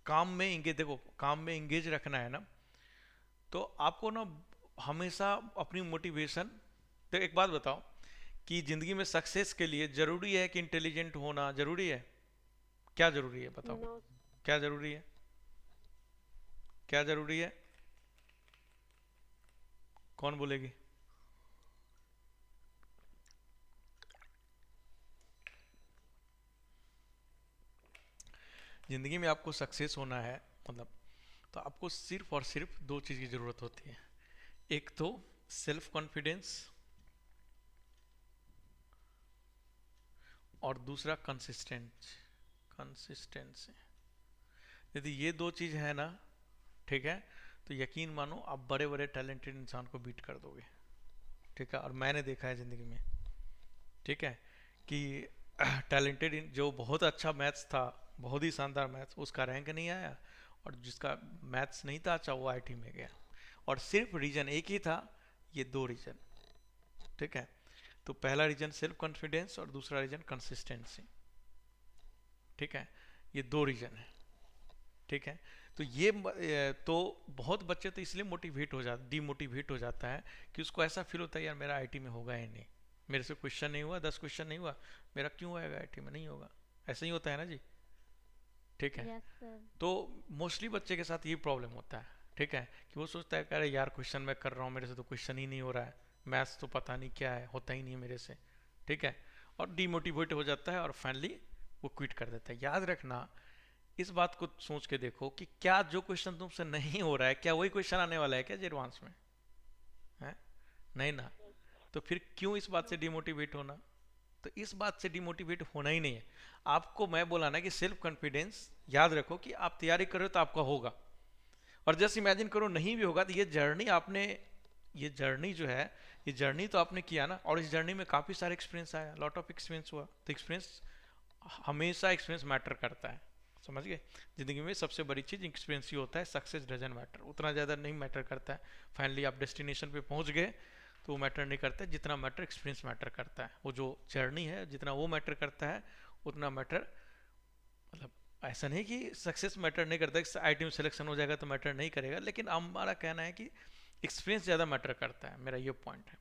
काम में इंगेज, देखो काम में इंगेज रखना है ना, तो आपको ना हमेशा अपनी मोटिवेशन, तो एक बात बताओ कि जिंदगी में सक्सेस के लिए जरूरी है कि इंटेलिजेंट होना जरूरी है? क्या जरूरी है बताओ? नो। क्या जरूरी है? क्या जरूरी है? कौन बोलेगी? जिंदगी में आपको सक्सेस होना है मतलब, तो आपको सिर्फ और सिर्फ दो चीज़ की ज़रूरत होती है। एक तो सेल्फ कॉन्फिडेंस, और दूसरा कंसिस्टेंसी। यदि ये दो चीज़ है ना, ठीक है, तो यकीन मानो आप बड़े बड़े टैलेंटेड इंसान को बीट कर दोगे। ठीक है, और मैंने देखा है ज़िंदगी में, ठीक है, कि टैलेंटेड जो बहुत अच्छा मैथ्स था, बहुत ही शानदार मैथ्स, उसका रैंक नहीं आया, और जिसका मैथ्स नहीं था अच्छा वो आईटी में गया। और सिर्फ रीजन एक ही था, ये दो रीजन। ठीक है, तो पहला रीजन सेल्फ कॉन्फिडेंस और दूसरा रीजन कंसिस्टेंसी। ठीक है, ये दो रीजन है। ठीक है, तो तो बहुत बच्चे तो इसलिए मोटिवेट हो जाते, डीमोटिवेट हो जाता है कि उसको ऐसा फील होता है यार मेरा आईटी में होगा ही नहीं, मेरे से क्वेश्चन नहीं हुआ, 10 क्वेश्चन नहीं हुआ, मेरा क्यों आएगा आईटी में, नहीं होगा। ऐसा ही होता है ना जी। ठीक है, यस सर। तो मोस्टली बच्चे के साथ ये प्रॉब्लम होता है। ठीक है, कि वो सोचता है कि अरे यार क्वेश्चन मैं कर रहा हूँ, मेरे से तो क्वेश्चन ही नहीं हो रहा है, मैथ्स तो पता नहीं क्या है, होता ही नहीं है मेरे से। ठीक है, और डीमोटिवेट हो जाता है और फाइनली वो क्विट कर देता है। याद रखना, इस बात को सोच के देखो कि क्या जो क्वेश्चन तुमसे नहीं हो रहा है, क्या वही क्वेश्चन आने वाला है क्या जी एडवांस में, है? नहीं ना। तो फिर क्यों इस बात से डिमोटिवेट होना? तो इस बात से डिमोटिवेट होना ही नहीं है। आपको मैं बोला ना कि सेल्फ कॉन्फिडेंस, याद रखो कि आप तैयारी कर रहे हो तो आपका होगा, और जस्ट इमेजिन करो नहीं भी होगा तो ये जर्नी आपने, ये जर्नी जो है, ये जर्नी तो आपने किया ना, और इस जर्नी में काफ़ी सारे एक्सपीरियंस आया, लॉट ऑफ एक्सपीरियंस हुआ। तो एक्सपीरियंस, हमेशा एक्सपीरियंस मैटर करता है, समझ गए? जिंदगी में सबसे बड़ी चीज़ एक्सपीरियंस ही होता है, सक्सेस डजंट मैटर, उतना ज़्यादा नहीं मैटर करता है। फाइनली आप डेस्टिनेशन पे पहुंच गए तो वो मैटर नहीं करता है, जितना मैटर एक्सपीरियंस मैटर करता है। वो जो जर्नी है जितना वो मैटर करता है उतना मैटर, मतलब ऐसा नहीं कि सक्सेस मैटर नहीं करता, आईटी में सिलेक्शन हो जाएगा तो मैटर नहीं करेगा, लेकिन हमारा कहना है कि एक्सपीरियंस ज़्यादा मैटर करता है, मेरा ये पॉइंट है।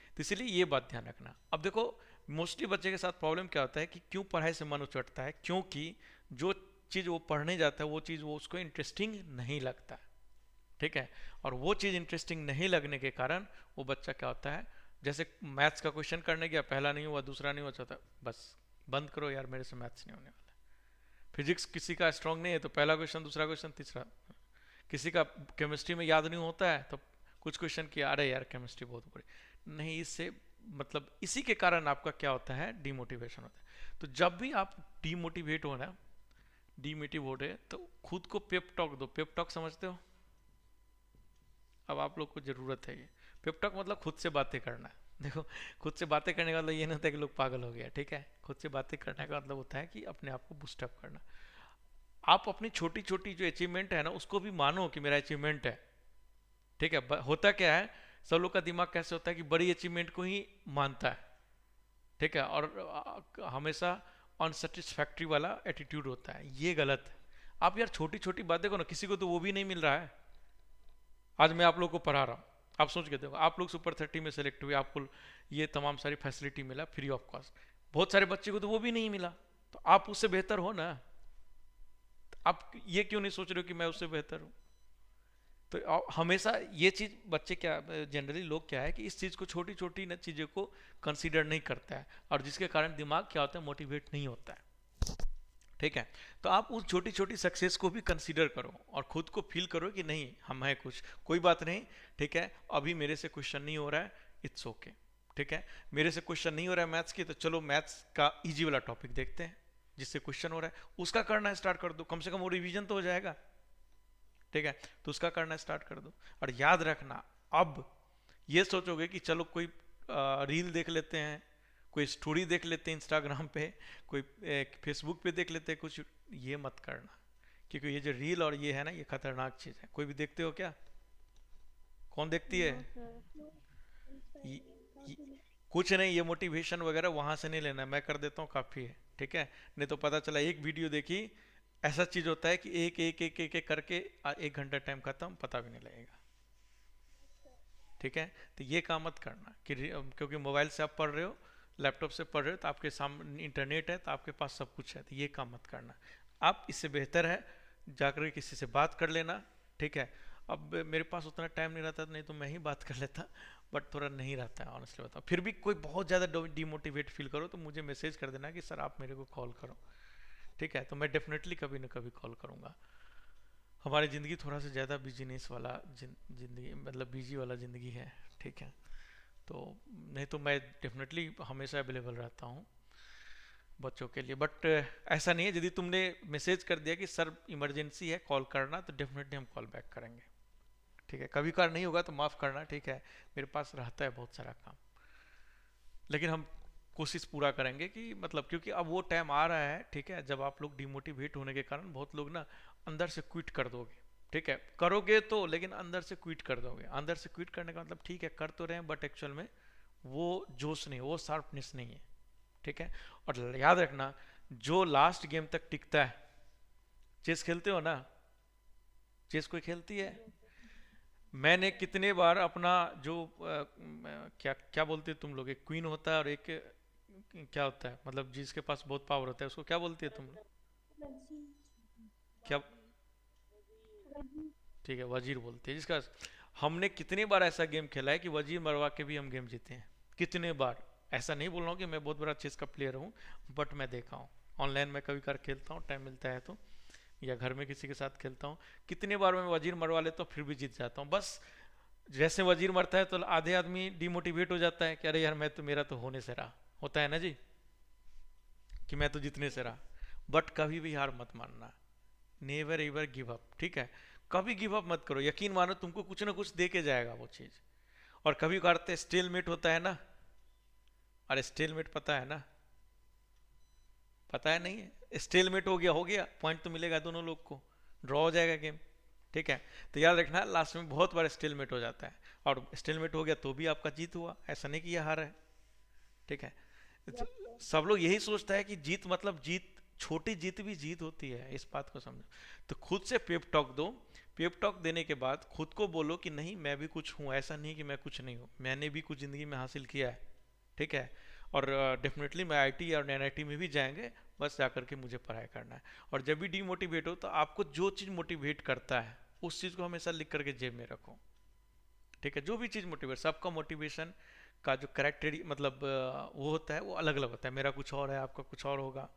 तो इसीलिए ये बात ध्यान रखना। अब देखो, मोस्टली बच्चे के साथ प्रॉब्लम क्या होता है कि क्यों पढ़ाई से मन उचटता है, क्योंकि जो चीज़ वो पढ़ने जाता है वो चीज़ वो उसको इंटरेस्टिंग नहीं लगता। ठीक है, और वो चीज़ इंटरेस्टिंग नहीं लगने के कारण वो बच्चा क्या होता है, जैसे मैथ्स का क्वेश्चन करने गया, पहला नहीं हुआ, दूसरा नहीं हुआ, चौथा, बस बंद करो यार, मेरे से मैथ्स नहीं होने वाला। फिजिक्स किसी का स्ट्रांग नहीं है तो पहला क्वेश्चन, दूसरा क्वेश्चन, तीसरा। किसी का केमिस्ट्री में याद नहीं होता है तो कुछ क्वेश्चन किया, अरे यार केमिस्ट्री बहुत बड़ी नहीं, इससे मतलब इसी के कारण आपका क्या होता है, डीमोटिवेशन होता है। तो जब भी आप डीमोटिवेट हो ना, डीमोटिवेट हो रहे, तो खुद को पेप टॉक दो। पेप टॉक समझते हो? अब आप लोग को जरूरत है ये पेप टॉक, मतलब खुद से बातें करना। देखो, खुद से बातें करने का मतलब ये नहीं होता कि लोग पागल हो गया। ठीक है, खुद से बातें करने का मतलब होता है कि अपने आप को बूस्टअप करना। आप अपनी छोटी छोटी जो अचीवमेंट है ना उसको भी मानो कि मेरा अचीवमेंट है। ठीक है, होता क्या है, सब लोग का दिमाग कैसे होता है कि बड़ी अचीवमेंट को ही मानता है। ठीक है, और हमेशा अनसेटिस्फैक्ट्री वाला एटीट्यूड होता है, ये गलत है। आप यार छोटी छोटी बात देखो ना, किसी को तो वो भी नहीं मिल रहा है। आज मैं आप लोग को पढ़ा रहा हूँ, आप सोच के देखो, आप लोग सुपर 30 में सेलेक्ट हुए, आपको ये तमाम सारी फैसिलिटी मिला फ्री ऑफ कॉस्ट, बहुत सारे बच्चे को तो वो भी नहीं मिला, तो आप उससे बेहतर हो ना। आप ये क्यों नहीं सोच रहे हो कि मैं उससे बेहतर हूँ? तो हमेशा ये चीज़ बच्चे क्या, जनरली लोग क्या है कि इस चीज़ को, छोटी छोटी न चीज़ों को कंसीडर नहीं करता है, और जिसके कारण दिमाग क्या होता है, मोटिवेट नहीं होता है। ठीक है, तो आप उस छोटी छोटी सक्सेस को भी कंसीडर करो और खुद को फील करो कि नहीं हम हैं कुछ, कोई बात नहीं। ठीक है, अभी मेरे से क्वेश्चन नहीं हो रहा है, इट्स ओके। ठीक है, मेरे से क्वेश्चन नहीं हो रहा है मैथ्स की, तो चलो मैथ्स का इजी वाला टॉपिक देखते हैं जिससे क्वेश्चन हो रहा है, उसका करना स्टार्ट कर दो, कम से कम वो रिवीजन तो हो जाएगा। ठीक है, तो उसका करना स्टार्ट कर दो। और याद रखना, अब ये सोचोगे कि चलो कोई रील देख लेते हैं, कोई स्टोरी देख लेते हैं इंस्टाग्राम पे, कोई फेसबुक पे देख लेते हैं कुछ, ये मत करना, क्योंकि ये जो रील और ये है ना, ये खतरनाक चीज़ है। कोई भी देखते हो क्या? कौन देखती है? No sir. ये, ये, कुछ नहीं, ये मोटिवेशन वगैरह वहां से नहीं लेना, मैं कर देता हूँ काफ़ी है। ठीक है, नहीं तो पता चला एक वीडियो देखी, ऐसा चीज़ होता है कि एक एक एक एक, एक करके 1 घंटा टाइम खत्म, पता भी नहीं लगेगा। ठीक है, तो ये काम मत करना कि क्योंकि मोबाइल से आप पढ़ रहे हो, लैपटॉप से पढ़ रहे हो, तो आपके सामने इंटरनेट है, तो आपके पास सब कुछ है, तो ये काम मत करना। आप इससे बेहतर है जाकर किसी से बात कर लेना। ठीक है, अब मेरे पास उतना टाइम नहीं रहता, नहीं तो मैं ही बात कर लेता, बट थोड़ा नहीं रहता है ऑनेस्टली बताओ। फिर भी कोई बहुत ज़्यादा डिमोटिवेट फील करो तो मुझे मैसेज कर देना कि सर आप मेरे को कॉल करो। ठीक है, तो मैं डेफिनेटली कभी ना कभी कॉल करूँगा। हमारी ज़िंदगी थोड़ा सा ज़्यादा बिजनेस वाला ज़िंदगी, मतलब बिजी वाला ज़िंदगी है। ठीक है, तो नहीं तो मैं डेफिनेटली हमेशा अवेलेबल रहता हूँ। बच्चों के लिए। बट ऐसा नहीं है, यदि तुमने मैसेज कर दिया कि सर इमरजेंसी है कॉल करना, तो डेफिनेटली हम कॉल बैक करेंगे, ठीक है। कभी कभार नहीं होगा तो माफ़ करना, ठीक है, मेरे पास रहता है बहुत सारा काम, लेकिन हम कोशिश पूरा करेंगे कि मतलब, क्योंकि अब वो टाइम आ रहा है, ठीक है, जब आप लोग डिमोटिवेट होने के कारण बहुत लोग ना अंदर से क्विट कर दोगे, ठीक है, करोगे तो, लेकिन अंदर से क्विट कर दोगे। अंदर से क्विट करने का मतलब, ठीक है कर तो रहे हैं बट एक्चुअल में वो जोश नहीं, वो शार्पनेस नहीं है, ठीक है। और याद रखना, जो लास्ट गेम तक टिकता है, चेस खेलते हो ना, चेस कोई खेलती है? मैंने कितने बार अपना जो क्या क्या बोलते हो तुम लोग, एक क्वीन होता है और एक क्या होता है, मतलब जिसके पास बहुत पावर होता है, उसको क्या बोलती है तुम लोग? क्या? ठीक है, वजीर बोलते हैं जिसका। हमने कितनी बार ऐसा गेम खेला है कि वजीर मरवा के भी हम गेम जीते हैं, कितने बार। ऐसा नहीं बोल रहा हूँ कि मैं बहुत बड़ा चेस का प्लेयर हूँ, बट मैं देखा हूँ ऑनलाइन, मैं कभी कभार खेलता हूँ, टाइम मिलता है तो, या घर में किसी के साथ खेलता हूँ, कितने बार मैं वजीर मरवा लेता हूँ फिर भी जीत जाता हूँ। बस जैसे वजीर मरता है तो आधे आदमी डिमोटिवेट हो जाता है कि अरे यार मैं तो, मेरा तो होने से रहा, होता है ना जी, कि मैं तो जीतने से रहा। बट कभी भी हार मत मानना, नेवर एवर गिव अप, ठीक है, कभी गिव अप मत करो। यकीन मानो तुमको कुछ ना कुछ दे के जाएगा वो चीज। और कभी करते स्टेलमेट होता है ना, अरे स्टेलमेट पता है ना, पता है नहीं है, स्टेलमेट हो गया, पॉइंट तो मिलेगा दोनों लोग को, ड्रॉ हो जाएगा गेम, ठीक है। तो याद रखना लास्ट में बहुत बार स्टेलमेट हो जाता है, और स्टेलमेट हो गया तो भी आपका जीत हुआ, ऐसा नहीं कि यह हार है, ठीक है। तो सब लोग यही सोचता है कि जीत मतलब जीत, छोटी जीत भी जीत होती है, इस बात को समझो। तो खुद से पेप टॉक दो, पेप टॉक देने के बाद खुद को बोलो कि नहीं मैं भी कुछ हूँ, ऐसा नहीं कि मैं कुछ नहीं हूँ, मैंने भी कुछ ज़िंदगी में हासिल किया है, ठीक है। और डेफिनेटली मैं आईटी और एनआईटी में भी जाएंगे, बस जाकर के मुझे पढ़ाई करना है। और जब भी डीमोटिवेट हो तो आपको जो चीज़ मोटिवेट करता है उस चीज़ को हमेशा लिख करके जेब में रखो, ठीक है। जो भी चीज़ मोटिवेट, सबका मोटिवेशन का जो करेक्टरी मतलब वो होता है वो अलग अलग होता है, मेरा कुछ और है, आपका कुछ और होगा,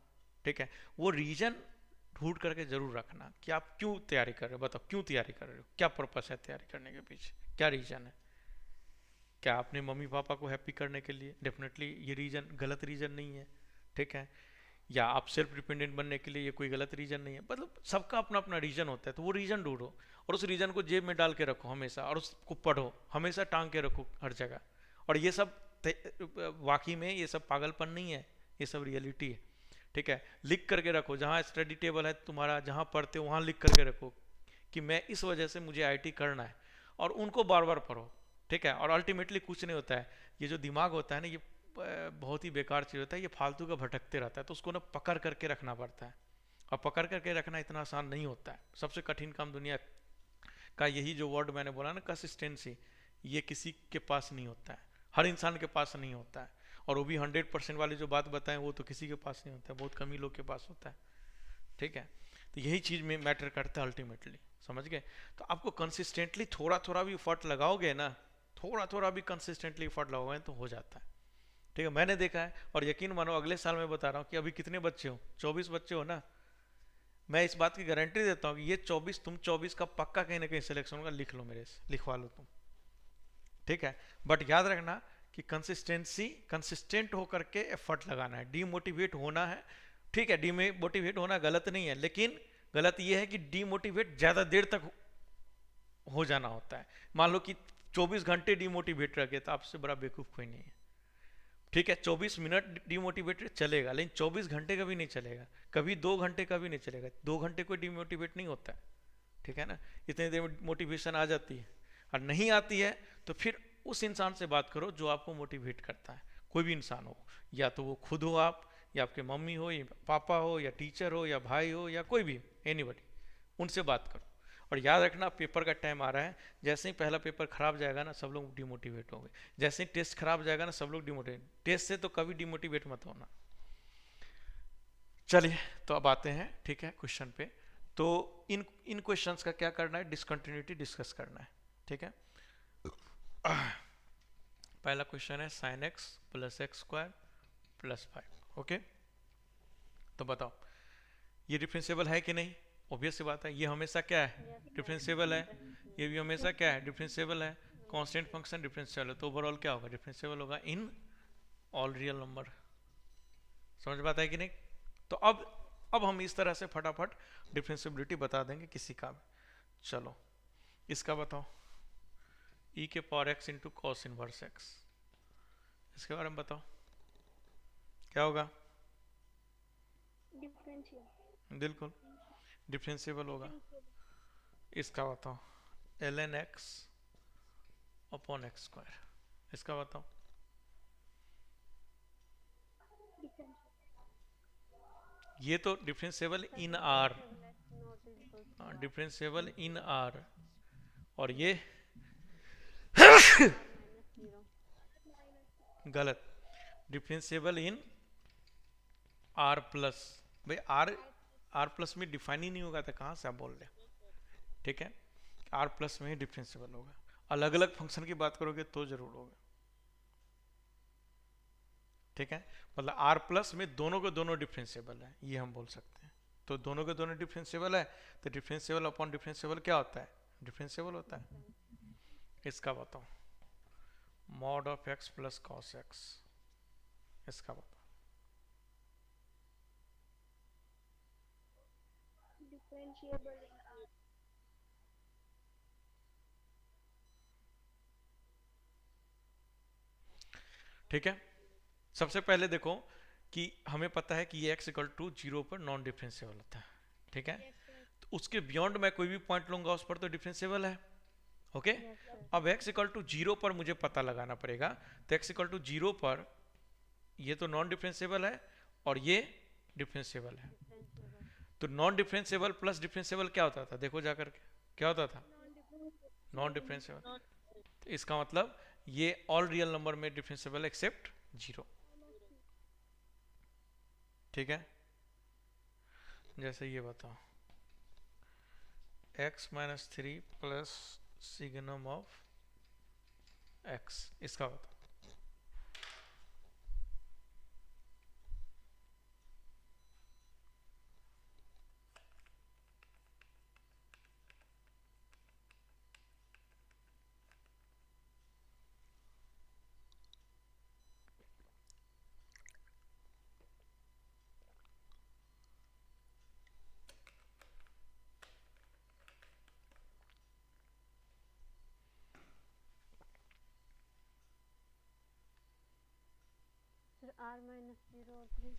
ठीक है। वो रीजन ढूंढ करके जरूर रखना कि आप क्यों तैयारी कर रहे हो, बताओ क्यों तैयारी कर रहे हो, क्या पर्पस है तैयारी करने के पीछे, क्या रीजन है। क्या अपने मम्मी पापा को हैप्पी करने के लिए? डेफिनेटली ये रीजन गलत रीजन नहीं है, ठीक है। या आप सेल्फ डिपेंडेंट बनने के लिए, ये कोई गलत रीजन नहीं है, मतलब सबका अपना अपना रीजन होता है। तो वो रीजन ढूंढो और उस रीजन को जेब में डाल के रखो हमेशा, और उसको पढ़ो हमेशा, टांग के रखो हर जगह। और ये सब वाकई में ये सब पागलपन नहीं है, ये सब रियलिटी है, ठीक है। लिख करके रखो, जहाँ स्टडी टेबल है तुम्हारा, जहाँ पढ़ते हो वहाँ लिख करके रखो कि मैं इस वजह से मुझे आईटी करना है, और उनको बार बार पढ़ो, ठीक है। और अल्टीमेटली कुछ नहीं होता है, ये जो दिमाग होता है ना, ये बहुत ही बेकार चीज़ होता है, ये फालतू का भटकते रहता है, तो उसको ना पकड़ करके रखना पड़ता है। और पकड़ करके रखना इतना आसान नहीं होता है, सबसे कठिन काम दुनिया का, यही जो वर्ड मैंने बोला ना कंसिस्टेंसी, ये किसी के पास नहीं होता है, हर इंसान के पास नहीं होता है। और वो भी 100% वाली जो बात बताएं वो तो किसी के पास नहीं होता है, बहुत कम ही लोग के पास होता है, ठीक है। तो यही चीज़ में मैटर करता है अल्टीमेटली, समझ गए। तो आपको कंसिस्टेंटली थोड़ा थोड़ा भी एफर्ट लगाओगे ना, थोड़ा थोड़ा भी कंसिस्टेंटली एफर्ट लगाओगे तो हो जाता है, ठीक है। मैंने देखा है, और यकीन मानो अगले साल मैं बता रहा हूँ कि अभी कितने बच्चे हो, 24 बच्चे हो ना, मैं इस बात की गारंटी देता हूँ कि ये 24, तुम 24 का पक्का कहीं ना कहीं सिलेक्शन होगा, लिख लो मेरे से, लिखवा लो तुम, ठीक है। बट याद रखना कि कंसिस्टेंसी, कंसिस्टेंट होकर के एफर्ट लगाना है, डीमोटिवेट होना है, ठीक है। डीमोटिवेट होना गलत नहीं है, लेकिन गलत ये है कि डीमोटिवेट ज़्यादा देर तक हो जाना होता है। मान लो कि 24 घंटे डीमोटिवेट रह गए तो आपसे बड़ा बेवकूफ़ कोई नहीं है, ठीक है। 24 मिनट डीमोटिवेटेड चलेगा, लेकिन 24 घंटे का भी नहीं चलेगा, कभी 2 घंटे का भी नहीं चलेगा, 2 घंटे कोई डीमोटिवेट नहीं होता है, ठीक है ना। इतनी देर में मोटिवेशन आ जाती है, और नहीं आती है तो फिर उस इंसान से बात करो जो आपको मोटिवेट करता है, कोई भी इंसान हो, या तो वो खुद हो आप, या आपके मम्मी हो, या पापा हो, या टीचर हो, या भाई हो, या कोई भी, एनीबॉडी, उनसे बात करो। और याद रखना पेपर का टाइम आ रहा है, जैसे ही पहला पेपर खराब जाएगा ना सब लोग डिमोटिवेट होंगे, जैसे ही टेस्ट खराब जाएगा ना सब लोग डिमोटिवेट, टेस्ट से तो कभी डिमोटिवेट मत होना। चलिए तो अब आते हैं, ठीक है, क्वेश्चन पे। तो इन इन क्वेश्चंस का क्या करना है, डिसकंटिन्यूटी डिस्कस करना है, ठीक है। पहला क्वेश्चन है sin x plus x square plus 5, okay. तो बताओ ये डिफरेंशिएबल है कि नहीं? ऑब्वियस सी बात है, ये हमेशा क्या है, डिफरेंशिएबल है, ये भी हमेशा क्या है, डिफरेंशिएबल है। कांस्टेंट फंक्शन डिफरेंशिएबल है, तो ओवरऑल क्या होगा, डिफरेंशिएबल होगा इन ऑल रियल नंबर, समझ में आता है कि नहीं? तो अब हम इस तरह से फटाफट डिफरेंशियबिलिटी बता देंगे किसी का भी। चलो इसका बताओ, e के power x into cos inverse x, इसके बारे में बताओ क्या होगा? डिफरेंशियल बिल्कुल डिफरेंशिएबल होगा। इसका बताओ ln x upon x square, इसका बताओ। ये तो differentiable in R, not equals to R differentiable in R, और ये माइनस जीरो। गलत, डिफरेंशिएबल इन आर प्लस। भाई आर प्लस में डिफाइन ही नहीं होगा तो कहाँ से आप बोल रहे? ठीक है, आर प्लस में ही डिफरेंशिएबल होगा। अलग अलग फंक्शन की बात करोगे तो जरूर होगा। ठीक है, मतलब आर प्लस में दोनों के दोनों डिफरेंशिएबल है, ये हम बोल सकते हैं। तो दोनों के दोनों डिफरेंशिएबल है, तो डिफरेंशिएबल अपॉन डिफरेंशिएबल क्या होता है? डिफरेंशिएबल होता है। इसका बताओ mod of x plus cos x, इसका बताओ। डिफरेंशिएबल ठीक है, सबसे पहले देखो कि हमें पता है कि ये x इक्वल टू जीरो पर नॉन डिफरेंशिएबल होता है। ठीक है, तो उसके बियॉन्ड मैं कोई भी पॉइंट लूंगा उस पर तो डिफरेंशिएबल है। ओके, अब x इक्वल टू जीरो पर मुझे पता लगाना पड़ेगा, तो x इक्वल टू जीरो पर ये तो नॉन डिफरेंशिएबल है और ये डिफरेंशिएबल है। तो नॉन डिफरेंशिएबल प्लस डिफरेंशिएबल क्या होता था? देखो जाकर के क्या होता था? Non differentiable. तो इसका मतलब ये ऑल रियल नंबर में डिफरेंशिएबल एक्सेप्ट जीरो। ठीक है, जैसे ये बताओ x minus three plus signum of x, इसका बताओ। सर आर माइनस जीरो और three.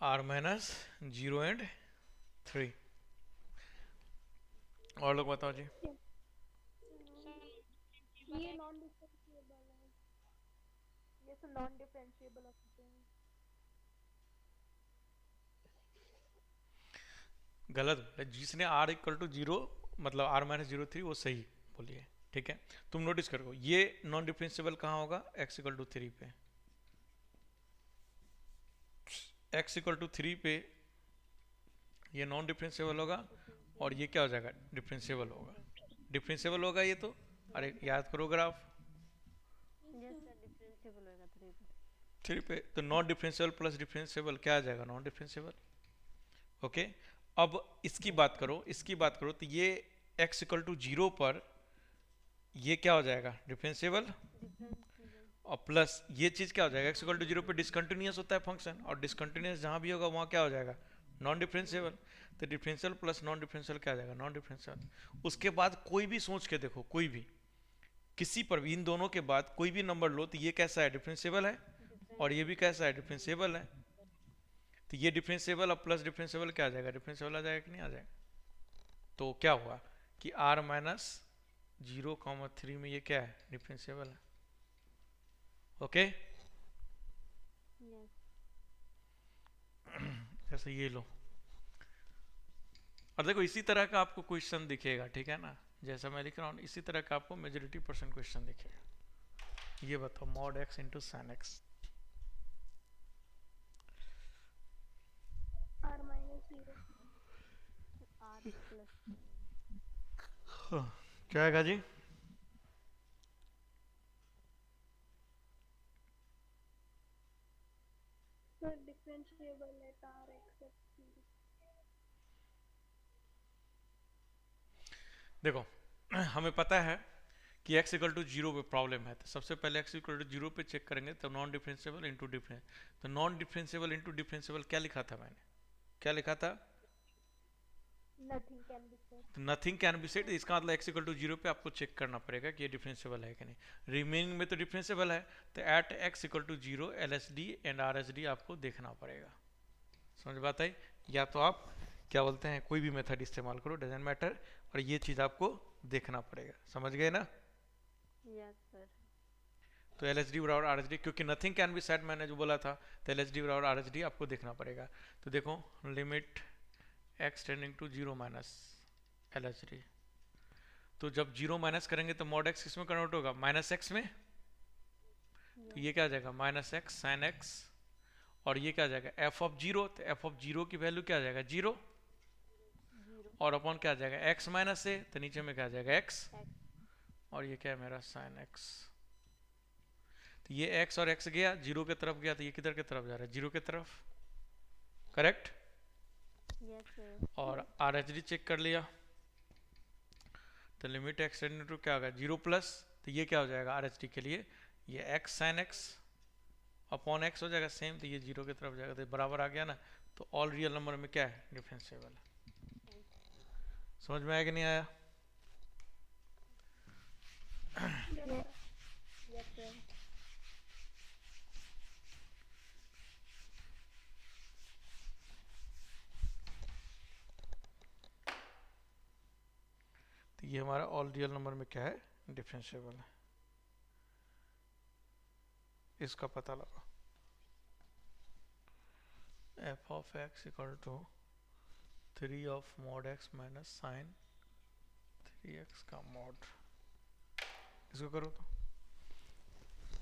r minus zero and three. और लोग बताओ जी। ये नॉन डिफरेंशिएबल है, ये तो नॉन डिफरेंशिएबल होते हैं। गलत बोले, जिसने r इक्वल टू जीरो मतलब r माइनस जीरो थ्री वो सही बोलिए। ठीक है, तुम नोटिस करो ये नॉन डिफरेंशिएबल कहाँ होगा? x इक्वल टू थ्री पे, x इक्वल टू थ्री पे ये नॉन डिफरेंशिएबल होगा और ये क्या हो जाएगा? डिफरेंशिएबल होगा। डिफरेंशिएबल होगा ये तो, अरे याद करो ग्राफ। यस सर डिफरेंशिएबल होएगा थ्री पे। थ्री पे तो नॉन डिफरेंशिएबल प्लस डिफरेंशिएबल क्या आ जाएगा? Non differentiable. ओके, अब इसकी बात करो, इसकी बात करो तो ये x इक्वल टू जीरो पर ये क्या हो जाएगा? डिफरेंशिएबल। और प्लस ये चीज क्या हो जाएगा? x इक्वल टू जीरो पे डिसकंटिन्यूअस होता है फंक्शन, और डिसकंटिन्यूअस जहां भी होगा वहां क्या हो जाएगा? Non differentiable. तो डिफरेंशियल प्लस नॉन डिफरेंशियल क्या आ जाएगा? Non differential. उसके बाद कोई भी सोच के देखो, कोई भी किसी पर भी इन दोनों के बाद कोई भी नंबर लो तो ये कैसा है? डिफरेंशिएबल है, और ये भी कैसा है? डिफरेंशिएबल है। तो ये डिफरेंशिएबल और प्लस डिफरेंशिएबल क्या आ जाएगा? डिफरेंशिएबल आ जाएगा कि नहीं आ जाएगा? तो क्या हुआ कि r minus zero comma three में ये क्या है? डिफरेंशिएबल है। ओके, यस जैसे ये लो, और देखो इसी तरह का आपको क्वेश्चन दिखेगा। ठीक है ना, जैसा मैं लिख रहा हूँ इसी तरह का आपको मेजोरिटी परसेंट क्वेश्चन दिखेगा। ये बताओ mod x into sine x, R minus zero R plus क्या आएगा जी? सर डिफरेंशिएबल है तार एक्सेप्ट। देखो हमें पता है कि x इक्वल टू जीरो पे प्रॉब्लम है, तो सबसे पहले x इक्वल टू जीरो पे चेक करेंगे, तो नॉन डिफरेंशिएबल इंटू डिफरेंस, तो नॉन डिफरेंशिएबल इंटू डिफरेंशिएबल क्या लिखा था मैंने, क्या लिखा था, Nothing can be said. तो नथिंग कैन बी सेड, इसका मतलब x इक्वल टू जीरो पे आपको चेक करना पड़ेगा कि ये डिफरेंशिएबल है कि नहीं, रिमेनिंग में तो डिफरेंशिएबल है, तो at x equal to zero LSD and RSD आपको देखना पड़ेगा। समझ बात आई, या तो आप क्या बोलते हैं कोई भी मेथड इस्तेमाल करो, डजेंट मैटर, और ये चीज़ आपको देखना पड़ेगा, समझ गए ना। Yes sir. तो LSD बराबर RSD, क्योंकि नथिंग कैन बी सेड मैंने जो बोला था, तो LSD बराबर RSD आपको देखना पड़ेगा। तो देखो limit x tending to zero minus LSD, तो जब जीरो माइनस करेंगे तो मॉड x किस में कन्वर्ट होगा, माइनस x में, तो ये क्या आ जाएगा माइनस x साइन x, और ये क्या आ जाएगा f ऑफ जीरो, तो f ऑफ जीरो की वैल्यू क्या आ जाएगा जीरो, जीरो और अपॉन क्या आ जाएगा x माइनस से, तो नीचे में क्या आ जाएगा x, एक्स। और ये क्या है मेरा साइन x, तो ये x और x गया जीरो की तरफ गया, तो ये किधर की तरफ जा रहा है, जीरो की तरफ, करेक्ट। Yes sir. और RHD चेक कर लिया, तो लिमिट x टेंडिंग टू क्या होगा जीरो प्लस, तो ये क्या हो जाएगा RHD के लिए, ये x sine x upon x हो जाएगा सेम, तो ये जीरो की तरफ जाएगा, तो ये बराबर आ गया ना, तो ऑल रियल नंबर में क्या है डिफरेंशिएबल है। समझ में आया कि नहीं आया। Yes, yes sir. तो ये हमारा ऑल रियल नंबर में क्या है डिफरेंशिएबल है, इसका पता लगा। f of x equal to three of mod x minus sine three x का मॉड, इसको करो तो,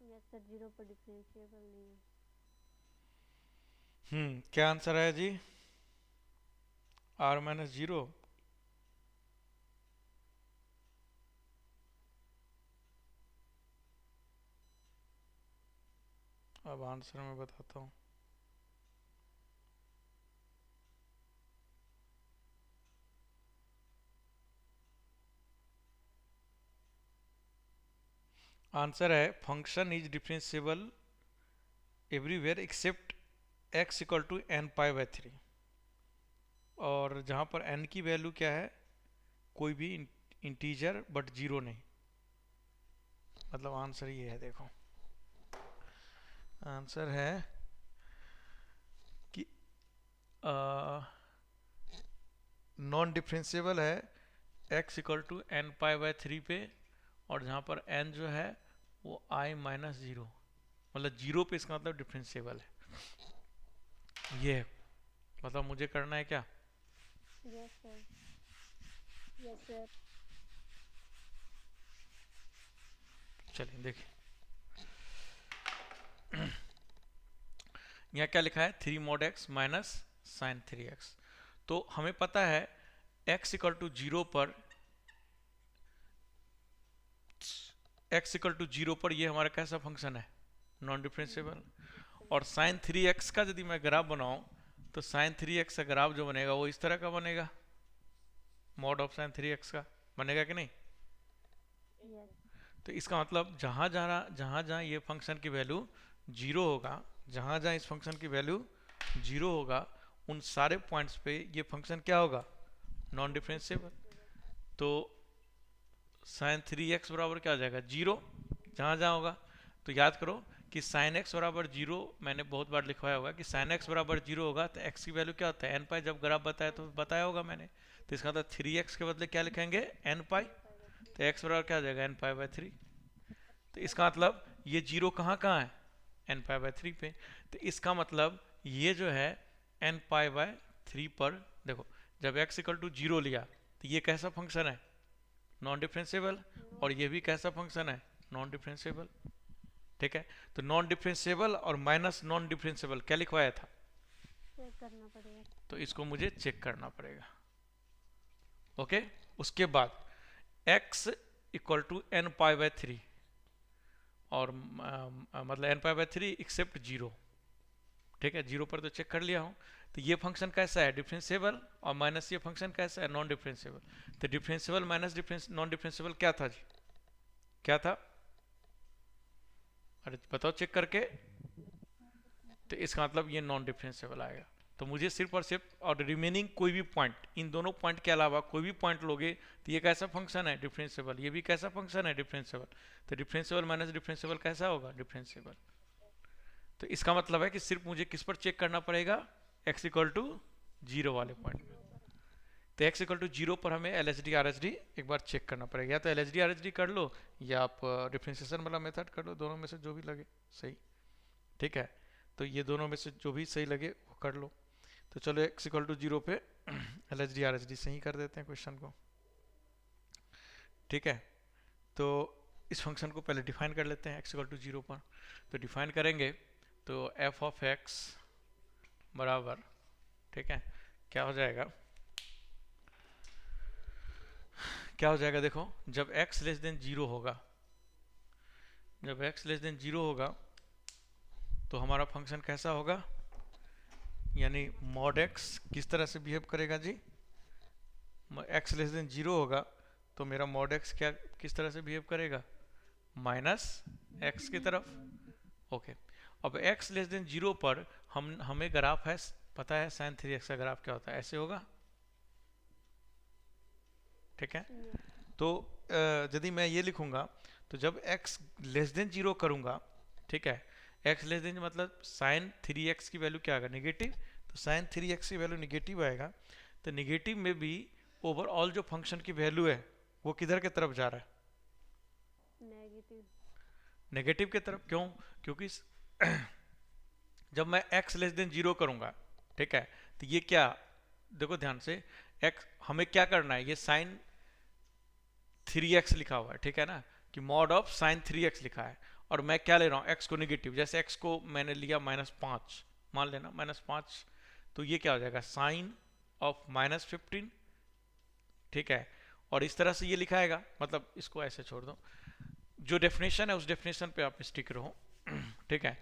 यस सर, जीरो पर डिफरेंशिएबल नहीं है। क्या आंसर है जी, r माइनस जीरो। अब आंसर मैं बताता हूँ, आंसर है function is differentiable everywhere except x equal to n pi by three, और जहाँ पर n की वैल्यू क्या है, कोई भी इंटीजर बट जीरो नहीं, मतलब आंसर ये है, देखो आंसर है कि नॉन डिफरेंशिएबल है x equal to n pi by three पे, और जहाँ पर n जो है वो i माइनस जीरो, मतलब जीरो पे, इसका मतलब डिफरेंशिएबल है, ये है। मतलब मुझे करना है क्या, यस सर। yes, sir. चलिए देखिए यहाँ क्या लिखा है, three mod x minus sine three x, तो हमें पता है x इक्वल टू जीरो पर ये हमारा कैसा फंक्शन है, नॉन डिफरेंशिएबल। और साइन 3x का यदि मैं ग्राफ बनाऊं तो साइन 3x का ग्राफ जो बनेगा वो इस तरह का बनेगा, मॉड ऑफ साइन 3x का बनेगा कि नहीं। यस। तो इसका मतलब जहां जहां ये फंक्शन की वैल्यू जीरो होगा, जहां जहां इस फंक्शन की वैल्यू जीरो होगा, उन सारे पॉइंट्स पे ये फंक्शन क्या होगा, नॉन डिफरेंशिएबल। तो साइन 3x बराबर क्या हो जाएगा, जीरो, जहां जहां होगा। तो याद करो कि साइन x बराबर जीरो, मैंने बहुत बार लिखवाया होगा कि साइन x बराबर जीरो होगा तो x की वैल्यू क्या होता है, एन पाई। जब ग्राफ बताया तो बताया होगा मैंने। तो इसका मतलब 3x के बदले क्या लिखेंगे, एन पाई। तो x बराबर क्या हो जाएगा, एन पाई बाई 3। तो इसका मतलब ये जीरो कहाँ कहाँ है, एन पाई बाई 3 पे। तो इसका मतलब ये जो है एन पाई बाई 3 पर, देखो जब x इक्वल टू जीरो लिया तो ये कैसा फंक्शन है, नॉन डिफरेंशिएबल। और ये भी कैसा फंक्शन है, नॉन डिफरेंशिएबल। ठीक है, तो नॉन डिफरेंशिएबल और माइनस नॉन डिफरेंशिएबल क्या लिखवाया था, चेक करना पड़ेगा। तो इसको मुझे चेक करना पड़ेगा। ओके, उसके बाद x equal to n pi by 3 और मतलब n pi by 3 except zero. ठीक है, जीरो पर तो चेक कर लिया हूं। तो ये फंक्शन कैसा है, डिफरेंशिएबल, और माइनस ये फंक्शन कैसा है, नॉन डिफरेंशिएबल। तो डिफरेंशिएबल माइनस नॉन डिफरेंशिएबल क्या था जी, क्या था, अरे बताओ चेक करके। तो इसका मतलब ये नॉन डिफरेंशिएबल आएगा। तो मुझे सिर्फ और सिर्फ, और रिमेनिंग कोई भी पॉइंट, इन दोनों पॉइंट के अलावा कोई भी पॉइंट लोगे तो ये कैसा फंक्शन है, डिफरेंशिएबल। ये भी कैसा फंक्शन है, डिफरेंशिएबल। तो डिफरेंशिएबल माइनस डिफरेंशिएबल कैसा होगा, डिफरेंशिएबल। तो इसका मतलब है कि सिर्फ मुझे किस पर चेक करना पड़ेगा, x इक्वल टू जीरो वाले पॉइंट में। तो x इक्वल टू जीरो पर हमें LHD RHD एक बार चेक करना पड़ेगा। या तो LHD RHD कर लो या आप डिफरेंशिएशन वाला मेथड कर लो, दोनों में से जो भी लगे सही। ठीक है, तो ये दोनों में से जो भी सही लगे वो कर लो। तो चलो x इक्वल टू जीरो पे LHD RHD सही कर देते हैं क्वेश्चन को। ठीक है, तो इस फंक्शन को पहले डिफाइन कर लेते हैं x इक्वल टू जीरो पर। तो डिफाइन करेंगे तो f ऑफ x बराबर, ठीक है, क्या हो जाएगा, क्या हो जाएगा, देखो जब x लेस देन जीरो होगा, जब x लेस देन जीरो होगा तो हमारा फंक्शन कैसा होगा, यानी मॉड x किस तरह से बिहेव करेगा जी, x लेस देन जीरो होगा तो मेरा मॉड x क्या किस तरह से बिहेव करेगा, माइनस x की तरफ। ओके, अब x लेस देन जीरो पर हमें ग्राफ है पता है, साइन 3x का ग्राफ क्या होता है, ऐसे होगा। ठीक है, तो यदि मैं ये लिखूंगा तो जब x लेस देन जीरो करूंगा, ठीक है, x लेस देन मतलब साइन 3x की वैल्यू क्या आएगा, निगेटिव। तो साइन 3x की वैल्यू निगेटिव आएगा। तो निगेटिव में भी ओवरऑल जो फंक्शन की वैल्यू है वो किधर की तरफ जा रहा है, नेगेटिव। नेगेटिव की तरफ। क्यों, क्योंकि जब मैं x लेस देन जीरो करूंगा, ठीक है, तो ये क्या, देखो ध्यान से, x हमें क्या करना है, ये साइन 3x लिखा हुआ है, ठीक है ना, कि मॉड ऑफ साइन 3x लिखा है, और मैं क्या ले रहा हूँ, x को निगेटिव। जैसे x को मैंने लिया -5, मान लेना -5, तो ये क्या हो जाएगा, साइन ऑफ -15। ठीक है, और इस तरह से ये लिखाएगा, मतलब इसको ऐसे छोड़ दो, जो डेफिनेशन है उस डेफिनेशन पे आप स्टिक रहो। ठीक है,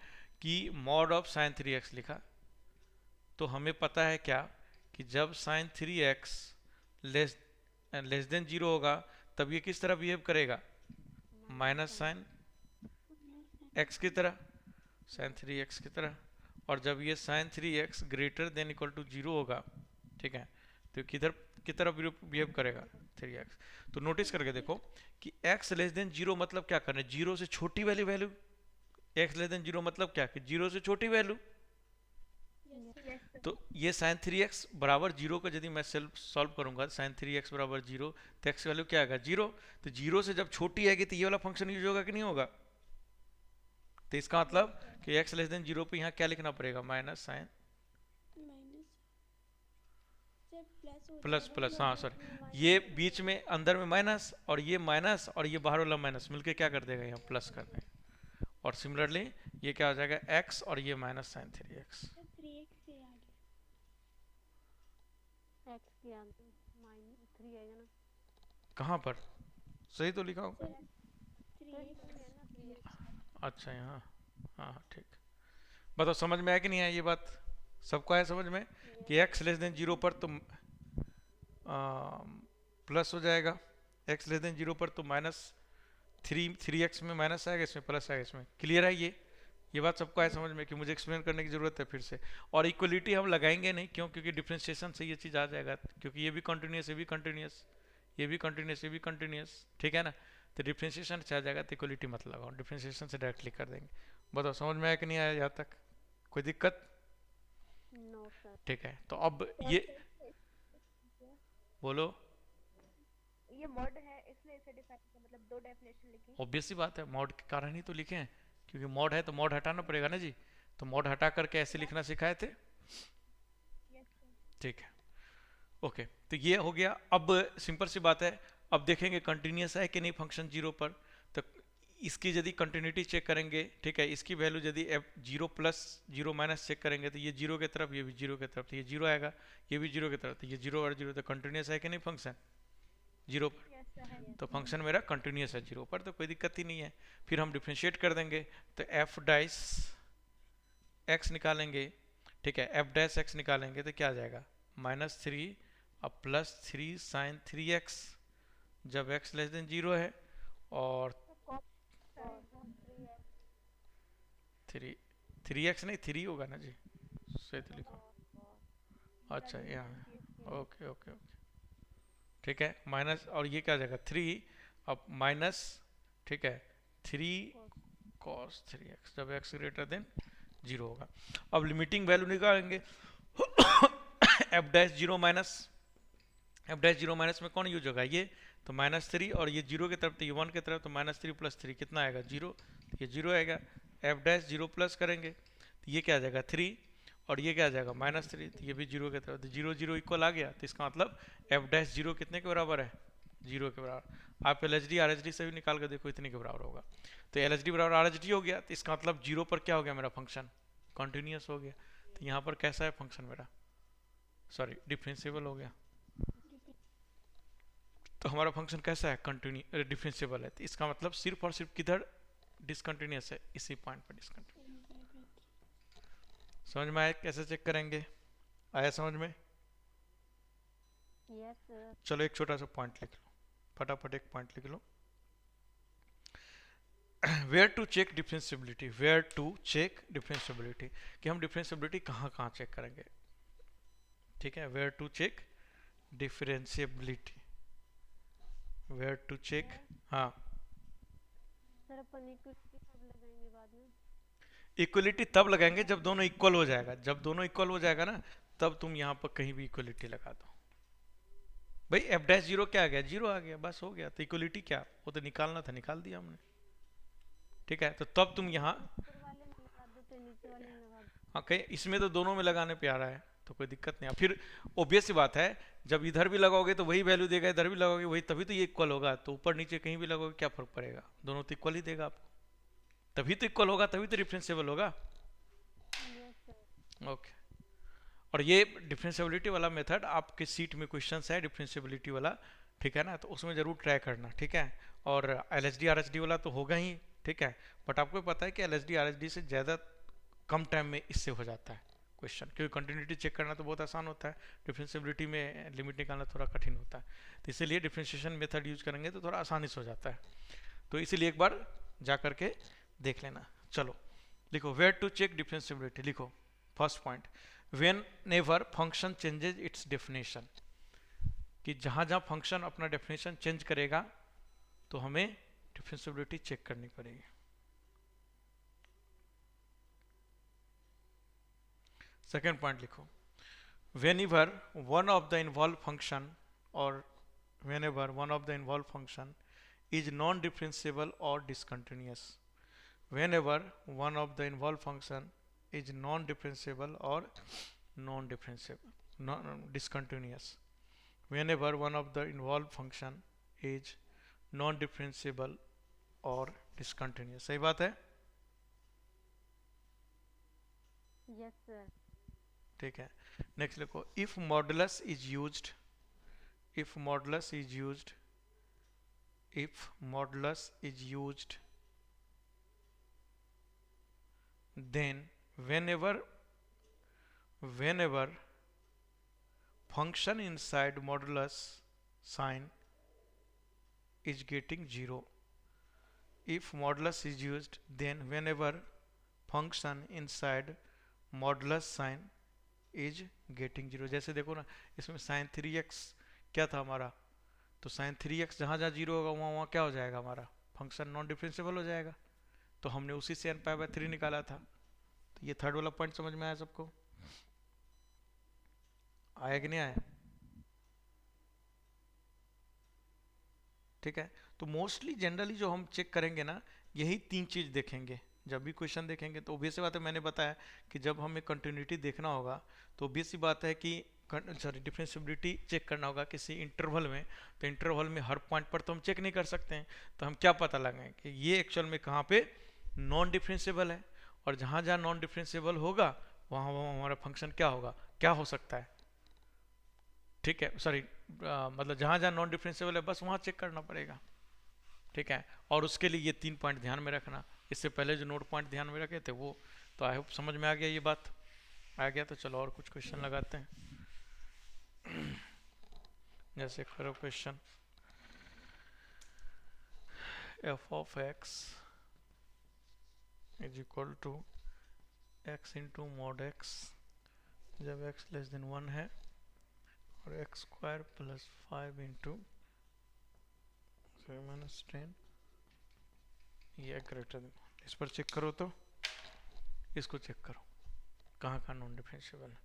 कि मॉड ऑफ साइन 3x लिखा, तो हमें पता है क्या, कि जब sign 3x less than zero होगा तब ये किस तरह बिहेव करेगा, माइनस साइन x की तरह, साइन 3x की तरह। और जब ये sine 3x greater than equal to zero होगा, ठीक है, तो किधर की तरफ बिहेव करेगा, 3x। तो नोटिस करके देखो कि x लेस देन जीरो मतलब क्या करना है, जीरो से छोटी वाली value. x less than zero मतलब क्या, कि जीरो से छोटी वैल्यू। तो ये साइन 3x बराबर जीरो को यदि मैं सॉल्व करूंगा, साइन 3x बराबर जीरो, तो x वैल्यू क्या आएगा, जीरो। तो जीरो से जब छोटी आएगी तो ये वाला फंक्शन यूज होगा कि नहीं होगा। तो इसका मतलब कि x लेस देन जीरो पे यहाँ क्या लिखना पड़ेगा, माइनस साइन प्लस, हाँ सॉरी, ये बीच में अंदर में माइनस और ये माइनस और ये बाहर वाला माइनस मिलके क्या कर देगा, यहाँ प्लस कर देगा। और सिमिलरली ये क्या हो जाएगा, x और ये माइनस साइन 3x। यहाँ -3 आएगा ना, कहाँ पर? सही तो लिखा हूँ। तो इसमें है ना 3x। अच्छा यहाँ, हाँ ठीक। बताओ समझ में आया कि नहीं आया ये बात? सबको आया समझ में कि x लेस देन 0 पर तो प्लस हो जाएगा, x लेस देन 0 पर तो -3x में माइनस आएगा, इसमें प्लस आएगा। इसमें क्लियर है ये बात सबको आया समझ में कि मुझे एक्सप्लेन करने की जरूरत है फिर से? और इक्वलिटी हम लगाएंगे नहीं, क्यों? क्योंकि डिफ्रेंशिएशन से ये चीज़ आ जाएगा, क्योंकि ये भी कंटिन्यूस, ये भी कंटिन्यूस, ये भी कंटिन्यूस, ये भी कंटिन्यूस, ठीक है ना? तो डिफ्रेंशिएशन से आ जाएगा, तो इक्वलिटी मत लगाओ, डिफ्रेंशिएशन से डायरेक्टली कर देंगे। बताओ समझ में आया कि नहीं आया यहाँ तक? कोई दिक्कत? No sir. ठीक है, तो अब ये बोलो। ये मॉड है इसलिए इसे डिफाइन किया, मतलब दो डेफिनेशन लिखी। ऑब्वियस सी बात है, मॉड के कारण ही तो लिखे हैं, क्योंकि मॉड है तो मॉड हटाना पड़ेगा ना जी। तो मॉड हटा करके ऐसे लिखना सिखाए थे, यस सर। ठीक है। ओके, तो ये हो गया। अब सिंपल सी बात है, अब देखेंगे कंटिन्यूस है कि नहीं फंक्शन 0 पर। तो इसकी यदि कंटिन्यूटी चेक करेंगे, ठीक है, इसकी वैल्यू यदि f 0 प्लस 0 माइनस चेक करेंगे तो ये 0 की तरफ, ये भी 0 की तरफ, तो ये 0 आएगा, ये भी 0 की तरफ, तो ये 0 और 0, तो कंटिन्यूस है कि नहीं फंक्शन 0 पर? यस सर है। तो फंक्शन मेरा कंटिन्यूस है 0 पर, तो कोई दिक्कत ही नहीं है। फिर हम डिफ्रेंशिएट कर देंगे, तो f डाइस x निकालेंगे, ठीक है, f डैश x निकालेंगे तो क्या आ जाएगा? -3 अब +3 sin 3x, जब x लेस देन 0 है, और 3x नहीं 3 होगा ना जी, सही तो लिखो। अच्छा यहाँ, ओके ओके ओके, ठीक है, माइनस, और ये क्या आ जाएगा 3, अब माइनस, ठीक है, 3 cos 3x, जब x ग्रेटर देन 0 होगा। अब लिमिटिंग वैल्यू निकालेंगे f dash 0 minus, f dash 0 minus में कौन यूज होगा? ये तो -3, और ये 0 की तरफ, तो ये 1 की तरफ, तो -3 + 3 कितना आएगा? 0, तो ये 0 आएगा। f डैश 0 प्लस करेंगे तो ये क्या आ जाएगा? 3, और ये क्या आ जाएगा? -3, तो ये भी 0 की तरफ, तो 0 0 इक्वल आ गया। तो इसका मतलब f डैश 0 कितने के बराबर है? 0 के बराबर। आप LHD RHD से भी निकाल कर देखो, इतने के बराबर होगा। तो LHD बराबर RHD हो गया, तो इसका मतलब 0 पर क्या हो गया मेरा फंक्शन? कंटिन्यूस हो गया। तो यहाँ पर कैसा है फंक्शन मेरा? सॉरी, डिफरेंशिएबल हो गया। तो हमारा फंक्शन कैसा है? कंटिन्यू डिफरेंशिएबल है। तो इसका मतलब सिर्फ और सिर्फ किधर डिसकंटिन्यूस है? इसी पॉइंट पर डिसकंटिन्यूस। समझ में आया कैसे चेक करेंगे? आया समझ में? Yes sir. चलो एक छोटा सा पॉइंट लिख लो, फटाफट एक पॉइंट लिख लो। Where to check differentiability, where to check differentiability, कि हम डिफरेंशिएबिलिटी कहाँ कहाँ चेक करेंगे, ठीक है? Where to check differentiability, where to check, हाँ सर अपन इक्वलिटी कब लगाएंगे बाद में? इक्वलिटी तब लगाएंगे जब दोनों इक्वल हो जाएगा। जब दोनों इक्वल हो जाएगा ना, तब तुम यहाँ पर कहीं भी इक्वलिटी लगा दो। भाई f डैश 0 क्या आ गया? 0 आ गया, बस हो गया। तो इक्वलिटी क्या, वो तो निकालना था, निकाल दिया हमने, ठीक है? तो तब तुम यहाँ, ऊपर वाले में लगा दो तो नीचे वाले में लगा दो। हाँ कहीं इसमें तो दोनों में लगाने पे आ रहा है, तो कोई दिक्कत नहीं। फिर ओबियस सी बात है, जब इधर भी लगाओगे तो वही वैल्यू देगा, इधर भी लगाओगे वही, तभी तो ये इक्वल होगा। तो ऊपर नीचे कहीं भी लगाओगे क्या फर्क पड़ेगा? दोनों तो इक्वल ही देगा आपको, तभी तो इक्वल होगा, तभी तो डिफरेंशिएबल होगा। Yes sir. ओके, और ये डिफरेंशिएबिलिटी वाला मेथड आपके सीट में क्वेश्चन है, डिफरेंशिएबिलिटी वाला, ठीक है ना? तो उसमें जरूर ट्राई करना, ठीक है? और LHD RHD वाला तो होगा ही, ठीक है? बट आपको पता है कि LHD RHD से ज़्यादा कम टाइम में इससे हो जाता है क्वेश्चन, क्योंकि कंटिन्यूटी चेक करना तो बहुत आसान होता है, डिफरेंशिएबिलिटी में लिमिट निकालना थोड़ा कठिन होता है। तो इसीलिए डिफरेंशिएशन मेथड यूज करेंगे तो थोड़ा आसानी से हो जाता है। तो इसीलिए एक बार जा करके देख लेना। चलो लिखो, वेयर टू चेक डिफरेंशिएबिलिटी, लिखो first point, when never function changes it's definition, कि जहाँ जहाँ फंक्शन अपना डेफिनेशन चेंज करेगा तो हमें डिफरेंशिएबिलिटी चेक करनी पड़ेगी। सेकेंड पॉइंट लिखो, whenever one of the involved function or whenever one of the involved function is non-differentiable or discontinuous, whenever one of the involved function is non-differentiable or discontinuous, whenever one of the involved function is non-differentiable or discontinuous। सही बात है? Yes sir. ठीक है, next लिखो, if modulus is used, if modulus is used, if modulus is used, then whenever function inside modulus sign is getting 0. If modulus is used, then whenever function inside modulus sign is getting 0. जैसे देखो ना, इसमें sign 3x क्या था हमारा, तो sign 3x जहाँ जहाँ 0 होगा वहाँ वहाँ क्या हो जाएगा, हमारा फंक्शन नॉन डिफरेंशिएबल हो जाएगा. तो हमने उसी से n पाई बाय 3 निकाला था. तो ये थर्ड वाला पॉइंट समझ में आया सबको, आया कि नहीं आया? ठीक है. तो मोस्टली जनरली जो हम चेक करेंगे ना, यही 3 चीज देखेंगे जब भी क्वेश्चन देखेंगे. तो ऑब्वियस सी बात है, मैंने बताया कि जब हमें कंटिन्यूटी देखना होगा तो ऑब्वियस सी बात है कि सॉरी डिफरेंशिएबिलिटी चेक करना होगा किसी इंटरवल में. तो इंटरवल में हर पॉइंट पर तो हम चेक नहीं कर सकते हैं. तो हम क्या पता लगाएं कि ये एक्चुअल में कहाँ पे नॉन डिफरेंशिएबल है, और जहाँ जहाँ नॉन डिफरेंशिएबल होगा वहाँ वहाँ हमारा फंक्शन क्या होगा, क्या हो सकता है. ठीक है, सॉरी मतलब जहाँ जहाँ नॉन डिफरेंशिएबल है बस वहाँ चेक करना पड़ेगा. ठीक है, और उसके लिए ये 3 पॉइंट ध्यान में रखना. इससे पहले जो नोट पॉइंट ध्यान में रखे थे वो तो आई होप समझ में आ गया, ये बात आ गया. तो चलो और कुछ क्वेश्चन लगाते हैं. जैसे करो question, f of x is equal to x into mod x जब एक्स लेस देन 1 है, और x square plus 5 into minus 10 ये करेक्टर. इस पर चेक करो, तो इसको चेक करो कहाँ कहाँ नॉन डिफरेंशिएबल है.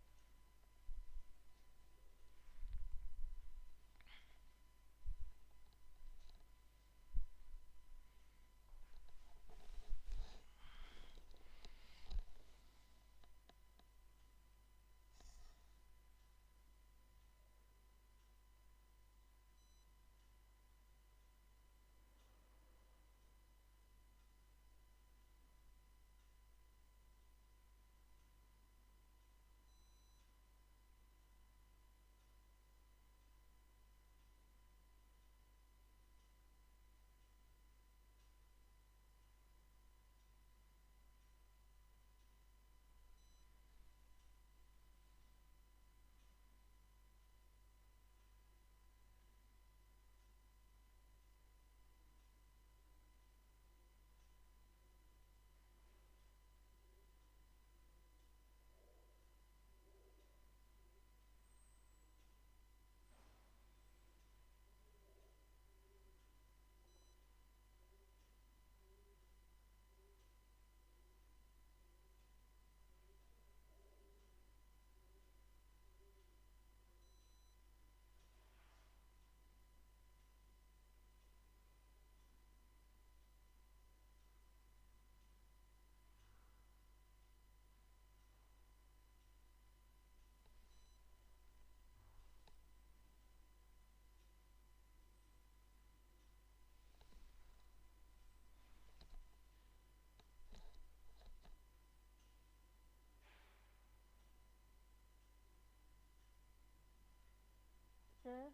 सर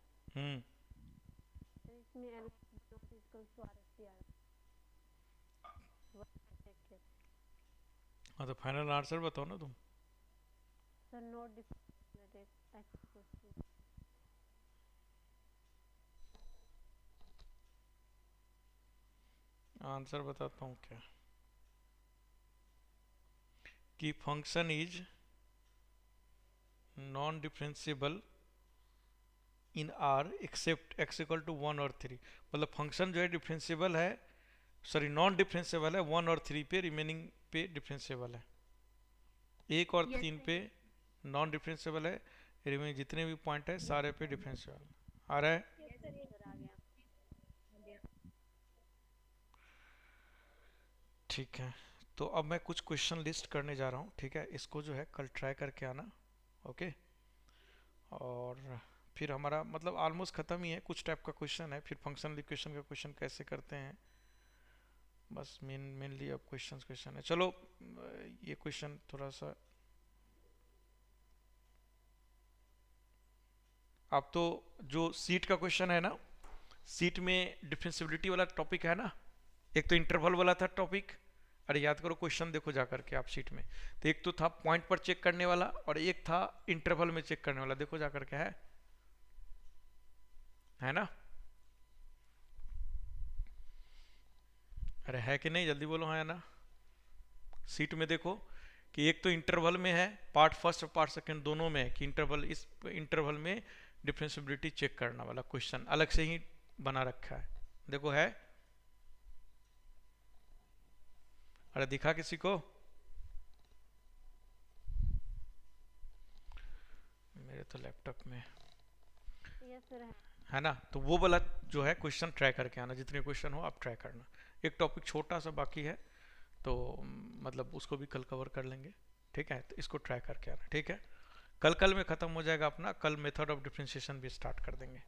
इसमें L not equals to R S T R. हाँ, तो फाइनल आंसर बताओ ना तुम. Sir not differentiable x equals to. Answer बताता हूँ क्या, कि function is non differentiable in R except x equal to 1 और 3. मतलब फंक्शन जो है डिफरेंशिएबल है, सॉरी नॉन डिफरेंशिएबल है 1 और 3 पे, रिमेनिंग पे डिफरेंशिएबल है. 1 और 3 पे नॉन डिफरेंशिएबल है, रिमेनिंग जितने भी पॉइंट है सारे पे डिफरेंशिएबल. आ रहा है? ठीक है. तो अब मैं कुछ क्वेश्चन लिस्ट करने जा रहा हूँ. ठीक है, इसको जो है कल ट्राई करके आना. ओके, और फिर हमारा मतलब ऑलमोस्ट ख़त्म ही है. कुछ टाइप का क्वेश्चन है, फिर फंक्शनल इक्वेशन का क्वेश्चन कैसे करते हैं, बस मेनली अब क्वेश्चन है. चलो ये क्वेश्चन थोड़ा सा आप तो जो सीट का क्वेश्चन है ना, सीट में डिफरेंशियबिलिटी वाला टॉपिक है ना, एक तो इंटरवल वाला था टॉपिक, अरे याद करो क्वेश्चन देखो जा करके आप सीट में, तो एक तो था पॉइंट पर चेक करने वाला और एक था इंटरवल में चेक करने वाला, देखो जा करके है ना? अरे है कि नहीं, जल्दी बोलो हाँ या ना। सीट में देखो कि एक तो इंटरवल में है, पार्ट फर्स्ट और पार्ट सेकंड दोनों में है कि इंटरवल, इस इंटरवल में डिफरेंशियबिलिटी चेक करना वाला क्वेश्चन अलग से ही बना रखा है, देखो है। अरे दिखा किसी को? मेरे तो लैपटॉप में यस सर है। है ना, तो वो वाला जो है क्वेश्चन ट्राई करके आना, जितने क्वेश्चन हो आप ट्राई करना। एक टॉपिक छोटा सा बाकी है तो मतलब उसको भी कल कवर कर लेंगे, ठीक है? तो इसको ट्राई करके आना, ठीक है? कल में ख़त्म हो जाएगा अपना, कल मेथड ऑफ डिफरेंशिएशन भी स्टार्ट कर देंगे।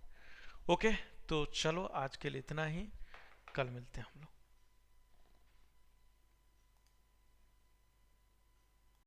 ओके, तो चलो आज के लिए इतना ही, कल मिलते हैं हम लोग।